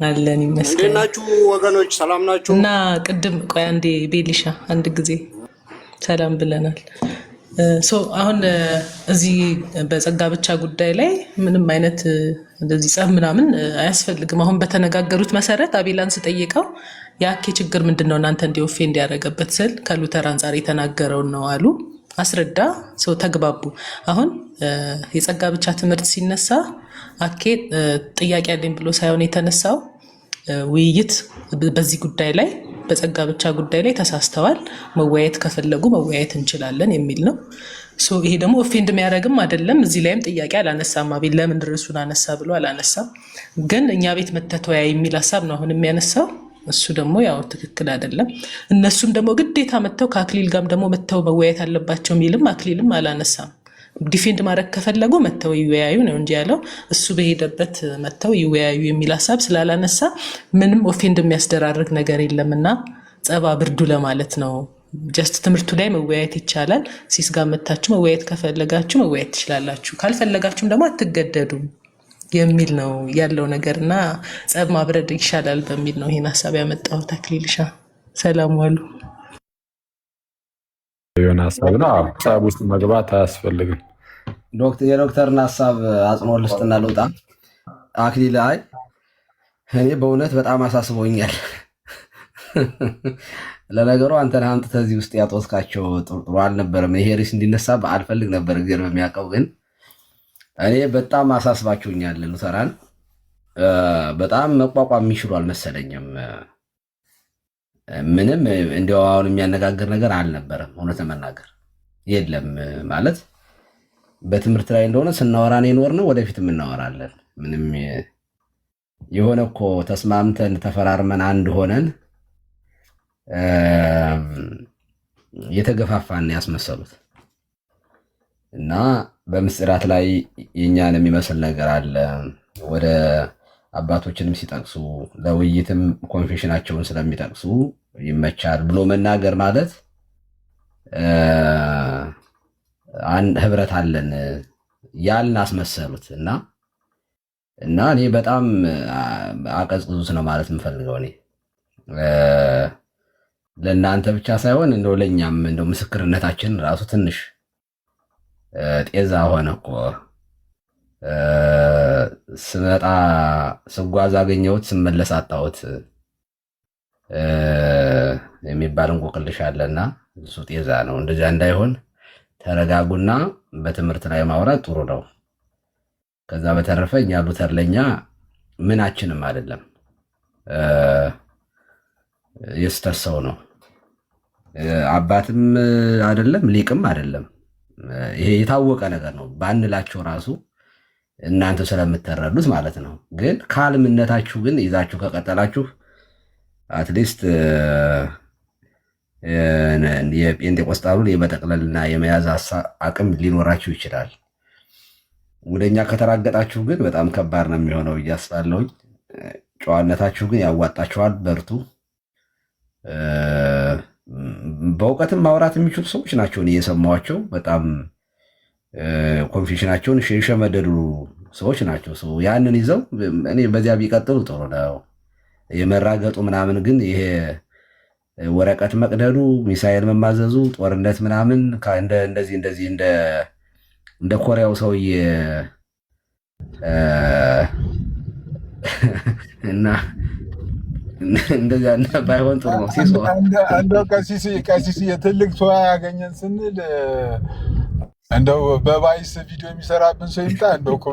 አለን ይመስገን። እንዴት ናችሁ ወገኖች? ሰላም ናችሁ? እና ቅድም ቆይ አንዴ ቤሊሻ አንድ ጊዜ ሰላም ብለናል። አሁን እዚህ በጸጋ ብቻ ጉዳይ ላይ ምንም አይነት እንደዚህ ጸብ ምናምን አያስፈልግም። አሁን በተነጋገሩት መሰረት አቤላን ስጠይቀው የአኬ ችግር ምንድን ነው እናንተ እንዲወፌ እንዲያደረገበት ስል ከሉተር አንጻር የተናገረውን ነው አሉ። አስረዳ ሰው ተግባቡ። አሁን የጸጋ ብቻ ትምህርት ሲነሳ አኬ ጥያቄ ያለኝ ብሎ ሳይሆን የተነሳው ውይይት በዚህ ጉዳይ ላይ በጸጋ ብቻ ጉዳይ ላይ ተሳስተዋል፣ መወያየት ከፈለጉ መወያየት እንችላለን የሚል ነው። ይሄ ደግሞ ኦፌንድ የሚያደርግም አይደለም። እዚህ ላይም ጥያቄ አላነሳም። አቤል ለምን ርዕሱን አነሳ ብሎ አላነሳም። ግን እኛ ቤት መተተወያ የሚል ሀሳብ ነው አሁን የሚያነሳው። እሱ ደግሞ ያው ትክክል አይደለም። እነሱም ደግሞ ግዴታ መተው ከአክሊል ጋርም ደግሞ መተው መወያየት አለባቸው የሚልም አክሊልም አላነሳም። ዲፌንድ ማድረግ ከፈለጉ መተው ይወያዩ ነው እንጂ ያለው እሱ በሄደበት መተው ይወያዩ የሚል ሀሳብ ስላላነሳ ምንም ኦፌንድ የሚያስደራርግ ነገር የለምና ጸባ ብርዱ ለማለት ነው። ጀስት ትምህርቱ ላይ መወያየት ይቻላል። ሲስ ጋር መታችሁ መወያየት ከፈለጋችሁ መወያየት ትችላላችሁ፣ ካልፈለጋችሁም ደግሞ አትገደዱም የሚል ነው ያለው ነገር እና ጸብ ማብረድ ይሻላል በሚል ነው ይህን ሀሳብ ያመጣሁት። አክሊልሻ ሰላም ዋሉ። የሆነ ሀሳብ ነው። ጸብ ውስጥ መግባት አያስፈልግም። የዶክተርን ሀሳብ አጽንኦት ልስጥና ልውጣ። አክሊል አይ እኔ በእውነት በጣም አሳስቦኛል። ለነገሩ አንተን አምጥተህ እዚህ ውስጥ ያጦስካቸው ጥሩ አልነበረም። ይሄ ርዕስ እንዲነሳ አልፈልግ ነበር፣ እግዚአብሔር በሚያውቀው ግን እኔ በጣም አሳስባችሁኛል። ሉተራን በጣም መቋቋም የሚችሉ አልመሰለኝም። ምንም እንዲያው አሁን የሚያነጋግር ነገር አልነበረም። እውነት ለመናገር የለም ማለት በትምህርት ላይ እንደሆነ ስናወራን የኖርነው ወደፊትም እናወራለን። ምንም የሆነ እኮ ተስማምተን ተፈራርመን አንድ ሆነን የተገፋፋን ያስመሰሉት እና በምስጢራት ላይ የኛን የሚመስል ነገር አለ። ወደ አባቶችንም ሲጠቅሱ ለውይይትም ኮንፌሽናቸውን ስለሚጠቅሱ ይመቻል ብሎ መናገር ማለት ህብረት አለን ያልን አስመሰሉት እና እኔ በጣም አቀዝቅዙት ነው ማለት የምፈልገው። እኔ ለእናንተ ብቻ ሳይሆን እንደው ለእኛም እንደው ምስክርነታችን ራሱ ትንሽ ጤዛ ሆነ እኮ። ስመጣ ስጓዝ አገኘሁት፣ ስመለስ አጣሁት የሚባል እንቆቅልሽ አለና እሱ ጤዛ ነው። እንደዚያ እንዳይሆን ተረጋጉና በትምህርት ላይ ማውራት ጥሩ ነው። ከዛ በተረፈ እኛ ሉተር ለኛ ምናችንም አይደለም፣ የስተት ሰው ነው። አባትም አይደለም፣ ሊቅም አይደለም። ይሄ የታወቀ ነገር ነው ባንላቸው ራሱ እናንተ ስለምትረዱት ማለት ነው። ግን ካልምነታችሁ ግን ይዛችሁ ከቀጠላችሁ አትሊስት የጴንጤቆስጣሉን የመጠቅለልና የመያዝ አቅም ሊኖራችሁ ይችላል። ወደኛ ከተራገጣችሁ ግን በጣም ከባድ ነው የሚሆነው እያስባለሁኝ። ጨዋነታችሁ ግን ያዋጣችኋል። በርቱ። በእውቀትም ማውራት የሚችሉ ሰዎች ናቸው እየሰማኋቸው። በጣም ኮንፊሽናቸውን የሸመደዱ ሰዎች ናቸው። ያንን ይዘው እኔ በዚያ ቢቀጥሉ ጥሩ ነው። የመራገጡ ምናምን ግን ይሄ ወረቀት መቅደዱ፣ ሚሳኤል መማዘዙ፣ ጦርነት ምናምን እንደዚህ እንደ ኮሪያው ሰውዬ እና እንደዚያ ባይሆን ጥሩ ነው። እንደው ቀሲስ የትልቅ ሰው ያገኘን ስንል እንደው በቫይስ ቪዲዮ የሚሰራብን ሰው ይምጣ። እንደው እኮ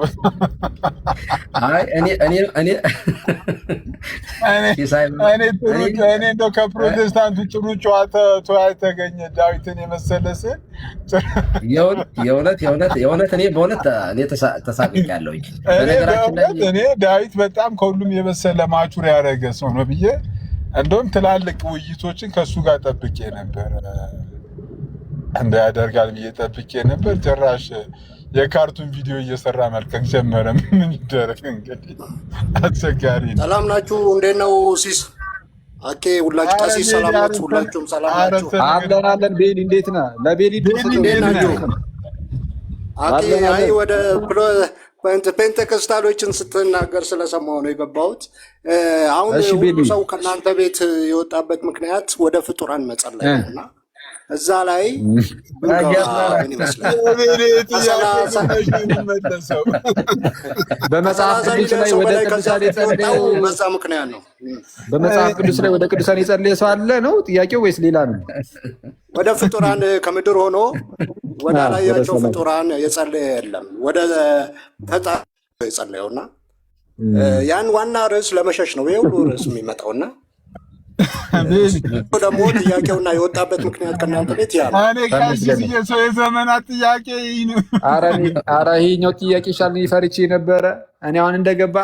እኔ እንደው ከፕሮቴስታንቱ ጥሩ ጨዋታ የተገኘ ዳዊትን የመሰለ ስል የእውነት እኔ በእውነት ተሳቅቄያለሁ። እኔ ዳዊት በጣም ከሁሉም የበሰለ ማቹር ያደረገ ሰው ነው ብዬ እንደውም ትላልቅ ውይይቶችን ከእሱ ጋር ጠብቄ ነበር እንዳያደርጋል ብዬ ጠብቄ ነበር። ጭራሽ የካርቱን ቪዲዮ እየሰራ መልቀቅ ጀመረ። ምን ይደረግ እንግዲህ አስቸጋሪ ነው። ሰላም ናችሁ? እንዴት ነው ሲስ? አኬ ሁላችሁ ቀሲስ ሰላም ናችሁ? ሁላችሁም ሰላም ናችሁ? አለን። ቤሊ እንዴት ነህ? ለቤሊ እንዴት ናችሁ? አኬ አይ ወደ ፔንቴኮስታሎችን ስትናገር ስለሰማሁ ነው የገባሁት። አሁን ሁሉ ሰው ከእናንተ ቤት የወጣበት ምክንያት ወደ ፍጡራን መጸለይ ነውና እዛ ላይ በመጽሐፍ ቅዱስ ላይ ወደ ቅዱሳን የጸለየው በዛ ምክንያት ነው። በመጽሐፍ ቅዱስ ላይ ወደ ቅዱሳን የጸለየ ሰው አለ ነው ጥያቄው ወይስ ሌላ ነው? ወደ ፍጡራን ከምድር ሆኖ ወደ ላያቸው ፍጡራን የጸለየ የለም። ወደ ፈጣሪ የጸለየውና ያን ዋና ርዕስ ለመሸሽ ነው ይሄ ሁሉ ርዕስ የሚመጣውና ደግሞ ጥያቄውና የወጣበት ምክንያት ከእናንተ ቤት ያ ሰው የዘመናት ጥያቄ ነው። ኧረ ይኸኛው ጥያቄ ሻል ፈርቼ ነበረ። እኔ አሁን እንደገባ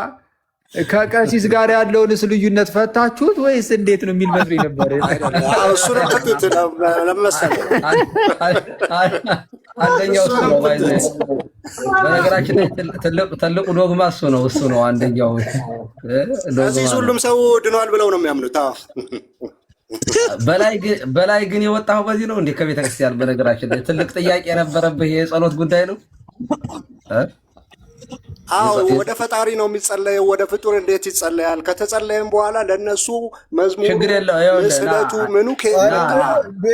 ከቀሲስ ጋር ያለውንስ ልዩነት ፈታችሁት ወይስ እንዴት ነው የሚል መስሎኝ ነበር። እሱን ፈቱት ለመሰለኝ አንደኛው እሱ ነው። በነገራችን ላይ ትልቁ ዶግማ እሱ ነው አንደኛው። እዚህ ሁሉም ሰው ድኗል ብለው ነው የሚያምኑት። በላይ ግን የወጣው በዚህ ነው እንዴ ከቤተክርስቲያን። በነገራችን ላይ ትልቅ ጥያቄ የነበረብህ የጸሎት ጉዳይ ነው። አዎ ወደ ፈጣሪ ነው የሚጸለየው። ወደ ፍጡር እንዴት ይጸለያል? ከተጸለየም በኋላ ለነሱ መዝሙሩ፣ ስዕለቱ፣ ምኑ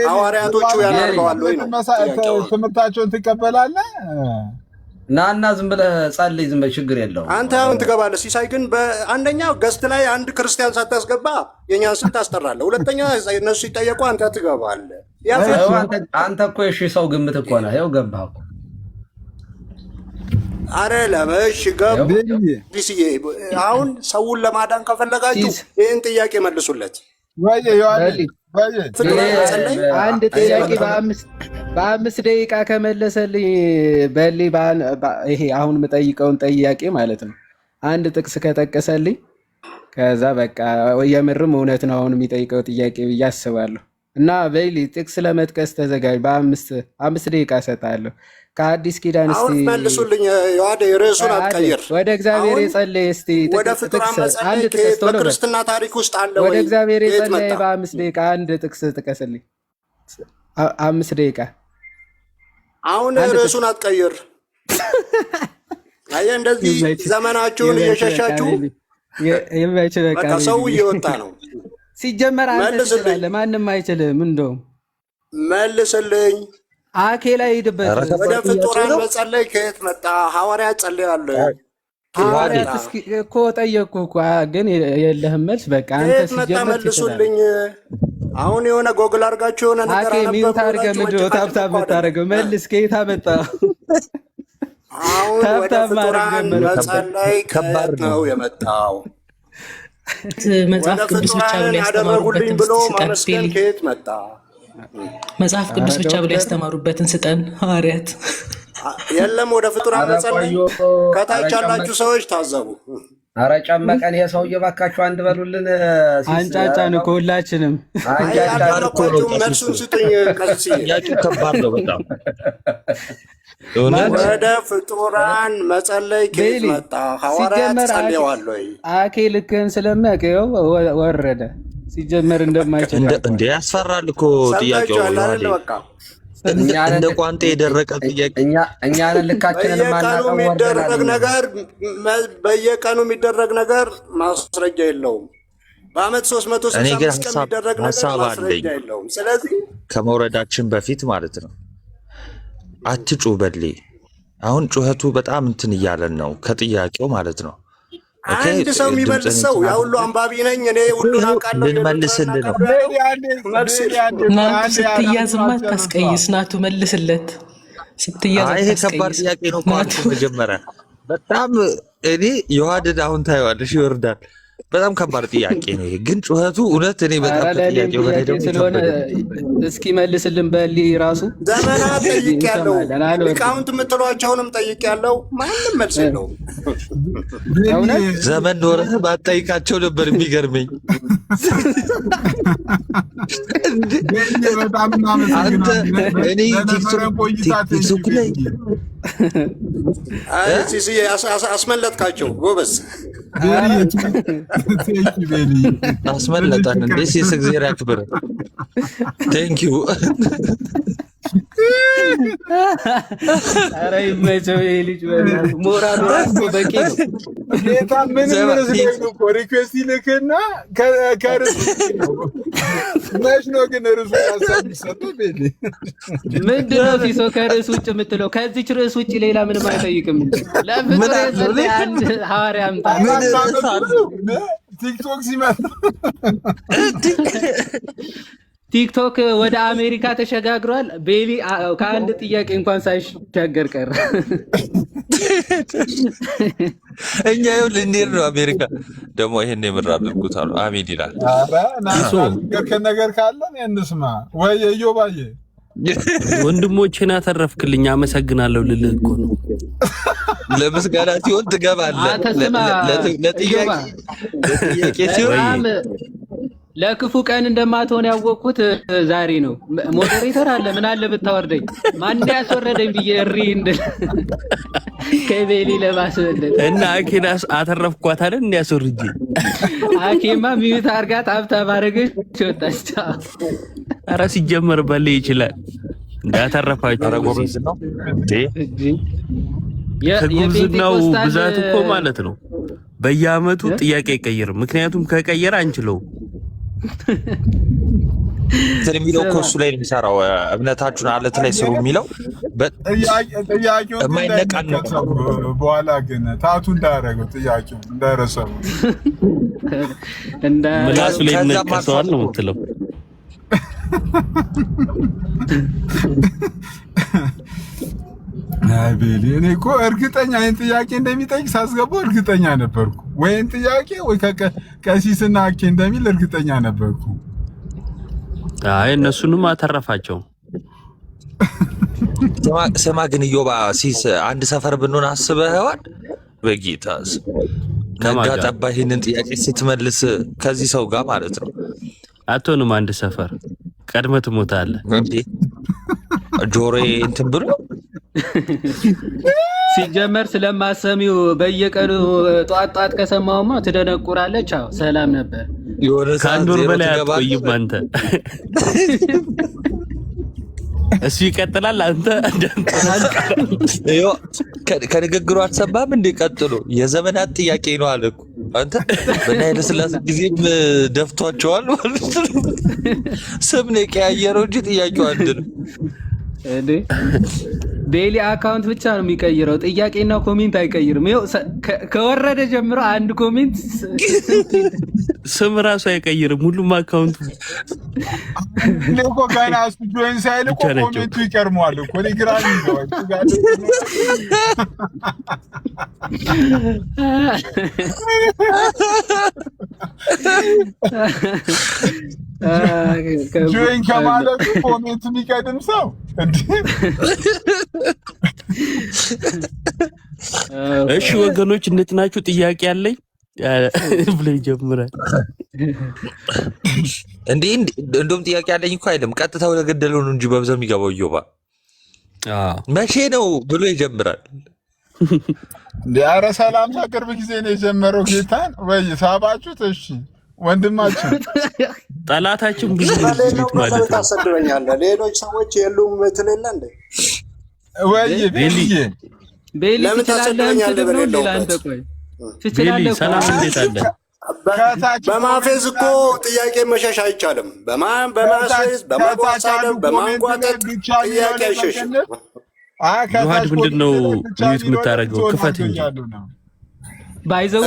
ሐዋርያቶቹ ያናርገዋል ወይ ነው ትምህርታቸውን ትቀበላለህ? ናና ዝም ብለህ ጸልይ፣ ዝም ብለህ ችግር የለውም። አንተ አሁን ትገባለህ። ሲሳይ ግን በአንደኛው ገስት ላይ አንድ ክርስቲያን ሳታስገባ የኛን ስም ታስጠራለህ። ሁለተኛ እነሱ ሲጠየቁ አንተ ትገባለህ። አንተ እኮ የሺ ሰው ግምት እኮ ነህ። ይኸው ገባህ እኮ። አረ ለመሽ ዲስዬ አሁን ሰውን ለማዳን ከፈለጋችሁ ይህን ጥያቄ መልሱለት። አንድ ጥያቄ በ5 ደቂቃ ከመለሰልኝ በሌ ይሄ አሁን የምጠይቀውን ጥያቄ ማለት ነው አንድ ጥቅስ ከጠቀሰልኝ ከዛ በቃ የምርም እውነት ነው አሁን የሚጠይቀው ጥያቄ ብዬ አስባለሁ። እና በሌ ጥቅስ ለመጥቀስ ተዘጋጅ። በ5 ደቂቃ እሰጥሃለሁ። ከአዲስ ኪዳን እስቲ አሁን መልሱልኝ። ዮሐዴ ርዕሱን አትቀይር። ወደ እግዚአብሔር የጸለየ እስቲ ወደ ፍጡራን መጸለይ በክርስትና ታሪክ ውስጥ አለ ወይ? ወደ እግዚአብሔር የጸለየ በ5 ደቂቃ አንድ ጥቅስ ጥቀስልኝ። 5 ደቂቃ። አሁን ርዕሱን አትቀይር። አየህ እንደዚህ ዘመናችሁን እየሸሻችሁ በቃ ሰው እየወጣ ነው። ሲጀመር አንተ ትችላለህ፣ ማንም አይችልም። እንደውም መልስልኝ። አኬ ላይ ሄድበት። ወደ ፍጡራን መጸለይ ከየት መጣ? ሐዋርያት ጸልያሉ። ሐዋርያት እኮ ጠየቅኩ እኮ ግን የለህም መልስ። በቃ አንተ ሲጀምር መልሱልኝ። አሁን የሆነ ጎግል አድርጋችሁ የሆነ ነገር አኬ ሚውት አድርገህ ምንድን ነው ታብታብ የምታደርገው? መልስ ከየት አመጣ? አሁን ወደ ፍጡራን መጸለይ ከየት ነው የመጣው? መጽሐፍ ቅዱስ ብቻ ብሎ ያስተማሩበትን ብሎ ማመስገን ከየት መጣ? መጽሐፍ ቅዱስ ብቻ ብሎ ያስተማሩበትን ስጠን ሐዋርያት። የለም ወደ ፍጡራን መጸለይ ከታች ያላችሁ ሰዎች ታዘቡ። አረ ጨመቀን ይሄ ሰውዬ እባካችሁ አንድ በሉልን። አንጫጫን እኮ ሁላችንም አልጠመቋችሁም። መልሱን ስጡኝ። ጥያቄው ከባድ ነው በጣም። ወደ ፍጡራን መጸለይ ከየት መጣ? ሐዋርያት ጸልየዋል ወይ? አኬ ልክህን ስለሚያውቀው ወረደ። ሲጀመር እንደማይችል እንደ ያስፈራል እኮ ጥያቄው። እንደ ቋንጤ የደረቀ ጥያቄ። እኛንን ልካችንን ማናቀው በየቀኑ የሚደረግ ነገር ማስረጃ የለውም። በአመት 365 ቀን የሚደረግ ነገር ማስረጃ የለውም። ስለዚህ ከመውረዳችን በፊት ማለት ነው አትጩ በሌ። አሁን ጩኸቱ በጣም እንትን እያለን ነው ከጥያቄው ማለት ነው። አንድ ሰው የሚመልስ ሰው ያ ሁሉ አንባቢ ነኝ እኔ ሁሉን አውቃለሁ ልንመልስልህ ነው። ናቱ ስትያዝማ ታስቀይስ። ናቱ መልስለት ስትያዝ። ይሄ ከባድ ጥያቄ ነው። ቋንቋ መጀመሪያ በጣም እኔ የዋድድ አሁን ታየዋለሽ ይወርዳል። በጣም ከባድ ጥያቄ ነው ይሄ ግን ጩኸቱ እውነት እኔ በጣም ጥያቄው በላይ ደግሞ ስለሆነ እስኪ መልስልን በሊ ራሱ ዘመናት ጠይቄያለሁ። ሊቃውንት የምትሏቸውንም ጠይቄያለሁ። ማንም መልስ የለውም። ዘመን ኖረህ ባትጠይቃቸው ነበር የሚገርመኝ። አንተ እኔ ቲክቶክ ላይ አስመለጥካቸው ጎበዝ። አስመለጠን እንዴ? ሲስ እግዚአብሔር ያክብር። ቴንኪው። ኧረ ይመቸው ይሄ ልጅ ሞራሉ ራሱ በቂ ነው። ጌታ ምንም እኮ ሪኩዌስት ይልክና ከርሱ መች ነው ግን ርሱ ሀሳብ የሚሰጠው? ምንድን ነው ሲሶ ከርዕስ ውጭ የምትለው? ከዚች ርዕስ ውጭ ሌላ ምንም አይጠይቅም። ለፍጡር የጸለየ አንድ ሐዋርያ አምጣ። ቲክቶክ ሲመጣ ቲክቶክ ወደ አሜሪካ ተሸጋግሯል። ቤሊ ከአንድ ጥያቄ እንኳን ሳይሻገር ቀረ። እኛ ይኸው ልንሄድ ነው አሜሪካ። ደግሞ ይሄን የምር አድርጉት አሉ። አሜን ይላል። ነገር ካለን እንስማ ወይ እዮባዬ። ወንድሞቼን አተረፍክልኝ አመሰግናለሁ ልልህ እኮ ነው። ለምስጋና ሲሆን ትገባለህ። ለጥያቄ ሲሆን ለክፉ ቀን እንደማትሆን ያወቅኩት ዛሬ ነው። ሞዴሬተር አለ ምን አለ ብታወርደኝ። ማን ያስወረደኝ ብዬ እሪ እንድል ከቤሊ ለማስወለድ እና አኬን አተረፍኳት አይደል? እንዲያስወርጂ አኬማ ሚዩት አርጋት ሀብታ ማድረግሽ ወጣች። ኧረ ሲጀመር በል ይችላል እንዳተረፋችሁ ጎበዝ ነው እንዴ? ከጉብዝናው ብዛት እኮ ማለት ነው በየአመቱ ጥያቄ አይቀየርም። ምክንያቱም ከቀየረ አንችለውም። እንትን የሚለው እኮ እሱ ላይ ነው የሚሰራው። እምነታችሁን አለት ላይ ስሩ የሚለው የማይነቃነቅ በኋላ ግን ታቱ እንዳያደረገው ጥያቄው እንዳይረሰው ምላሱ ላይ ነቀሰዋል ነው የምትለው። ቤሊ እኔ እኮ እርግጠኛ ይህን ጥያቄ እንደሚጠይቅ ሳስገባው እርግጠኛ ነበርኩ። ወይን ጥያቄ ወይ ቀሲስና አኬ እንደሚል እርግጠኛ ነበርኩ። አይ እነሱንም አተረፋቸው። ስማ ግን ኢዮባ ሲስ አንድ ሰፈር ብንሆን አስበኸዋል? በጌታስ ነጋ ጠባ ይህንን ጥያቄ ስትመልስ ከዚህ ሰው ጋር ማለት ነው አትሆንም። አንድ ሰፈር ቀድመህ ትሞታለህ እንዴ? ጆሮዬ እንትን ብሎ ሲጀመር ስለማሰሚው በየቀኑ ጧት ጧት ከሰማውማ ትደነቁራለች። አዎ ሰላም ነበር። ከአንድ ወር በላይ አትቆይም አንተ። እሱ ይቀጥላል። አንተ ከንግግሩ አትሰማም እንዴ? ቀጥሎ የዘመናት ጥያቄ ነው አለ እኮ አንተ። በኃይለ ሥላሴ ጊዜም ደፍቷቸዋል ማለት ነው። ስም ነው የቀያየረው እንጂ ጥያቄው አንድ ነው። ቤሊ አካውንት ብቻ ነው የሚቀይረው፣ ጥያቄና ኮሜንት አይቀይርም። ይኸው ከወረደ ጀምሮ አንድ ኮሜንት ስም ራሱ አይቀይርም። ሁሉም አካውንቱ እኮ ገና እሱ ጆይን ሳይል እኮ ኮሜንቱ ይቀርመዋል እኮ ግራኝ ነው። ጆይን ከማለቱ ኮሜንቱ የሚቀድም ሰው እሺ ወገኖች እንዴት ናችሁ? ጥያቄ አለኝ። ብሎ ይጀምራል። እንዴ እንደውም ጥያቄ ያለኝ እኮ አይደለም፣ ቀጥታ ወደ ገደለው ነው እንጂ በብዛት የሚገባው እዮባ መቼ ነው ብሎ ይጀምራል። ኧረ ሰላምታ ቅርብ ጊዜ ነው የጀመረው። ጌታን ወይ ሳባችሁት? እሺ ወንድማችን ጠላታችን ብዙ ነው ማለት ነው። ታሰድበኛለህ። ሌሎች ሰዎች የሉም ትልለ እንዴ? ወይ ቤሊ ለምን ታሰድበኛለህ? በሌለውበት ቤሊ ሰላም እንዴት አለ? በማፌዝ እኮ ጥያቄ መሸሽ አይቻልም። በማፌዝ በማጓሳደብ በማንጓጠጥ ጥያቄ አይሸሽም። ዮሐድ ምንድን ነው ሚዩት የምታደርገው? ክፈት እንጂ ባይዘው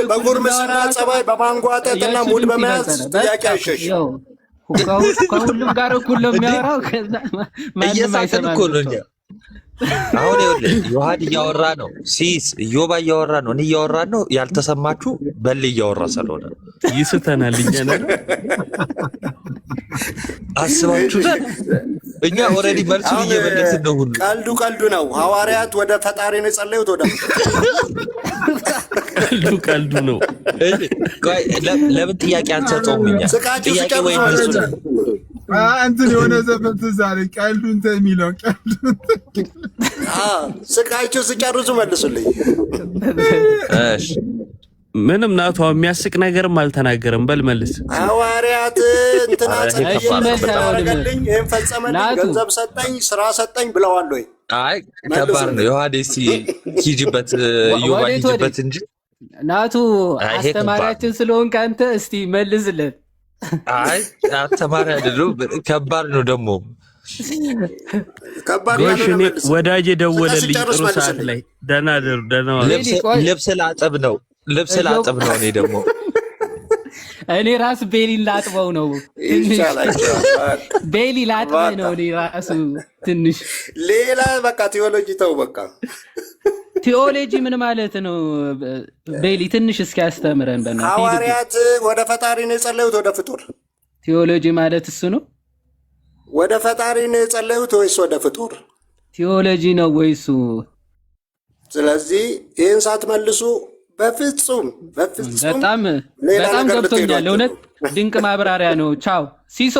በጉርምስና ጸባይ በማንጓጠጥና ሙድ በመያዝ ጥያቄ አይሸሽም። ከሁሉም ጋር እኩል ነው የሚያወራው። እየሳቅን እኮ ነው እኛ። አሁን ይኸውልህ ዮሐድ እያወራ ነው፣ ሲስ እዮባ እያወራ ነው፣ እኔ እያወራ ነው። ያልተሰማችሁ በል እያወራ ስለሆነ ይስተናል። እኛ ነን አስባችሁታል። እኛ ኦልሬዲ መልሱን እየመለስን ነው። ሁሉ ቀልዱ ነው። ሐዋርያት ወደ ፈጣሪ ነው የጸለዩት። ወደ ቀልዱ ነው። ለምን ጥያቄ አንሰጠውም? እኛ ጥያቄ ወይ መልሱ እንትን የሆነ ዘፈን ትዝ አለኝ። ቀልዱን የሚለው ስቃችሁ ስጨርሱ መልሱልኝ። እሺ ምንም ናቱ የሚያስቅ ነገርም አልተናገረም። በል መልስ። ሐዋርያት እንትና ጸልይልኝ፣ ይሄን ፈጸመልኝ፣ ገንዘብ ሰጠኝ፣ ስራ ሰጠኝ ብለዋል ወይ? አይ ከባድ ነው። ዮሐዴስ ሂጂበት፣ ዮባ ሂጂበት እንጂ ናቱ አስተማሪያችን ስለሆንክ አንተ እስቲ መልስልን። አይ አስተማሪ አይደለም፣ ከባድ ነው ደግሞ ወዳጄ ደወለልኝ ጥሩ ሰዓት ላይ። ደህና ደሩ። ደህና ልብስ ላጥብ ነው እኔ ደግሞ እኔ ራሱ ቤሊን ላጥበው ነው። ቤሊ ላጥበ ነው እኔ ራሱ ትንሽ ሌላ በቃ ቴዎሎጂ ተው በቃ። ቴዎሎጂ ምን ማለት ነው ቤሊ? ትንሽ እስኪ ያስተምረን በእናትህ። ሐዋርያት ወደ ፈጣሪ ነው የጸለዩት ወደ ፍጡር? ቴዎሎጂ ማለት እሱ ነው። ወደ ፈጣሪ ነው የጸለዩት ወይስ ወደ ፍጡር? ቴዎሎጂ ነው ወይሱ? ስለዚህ ይህን ሳትመልሱ በፍጹም በጣም ገብቶኛል። እውነት ድንቅ ማብራሪያ ነው። ቻው ሲሶ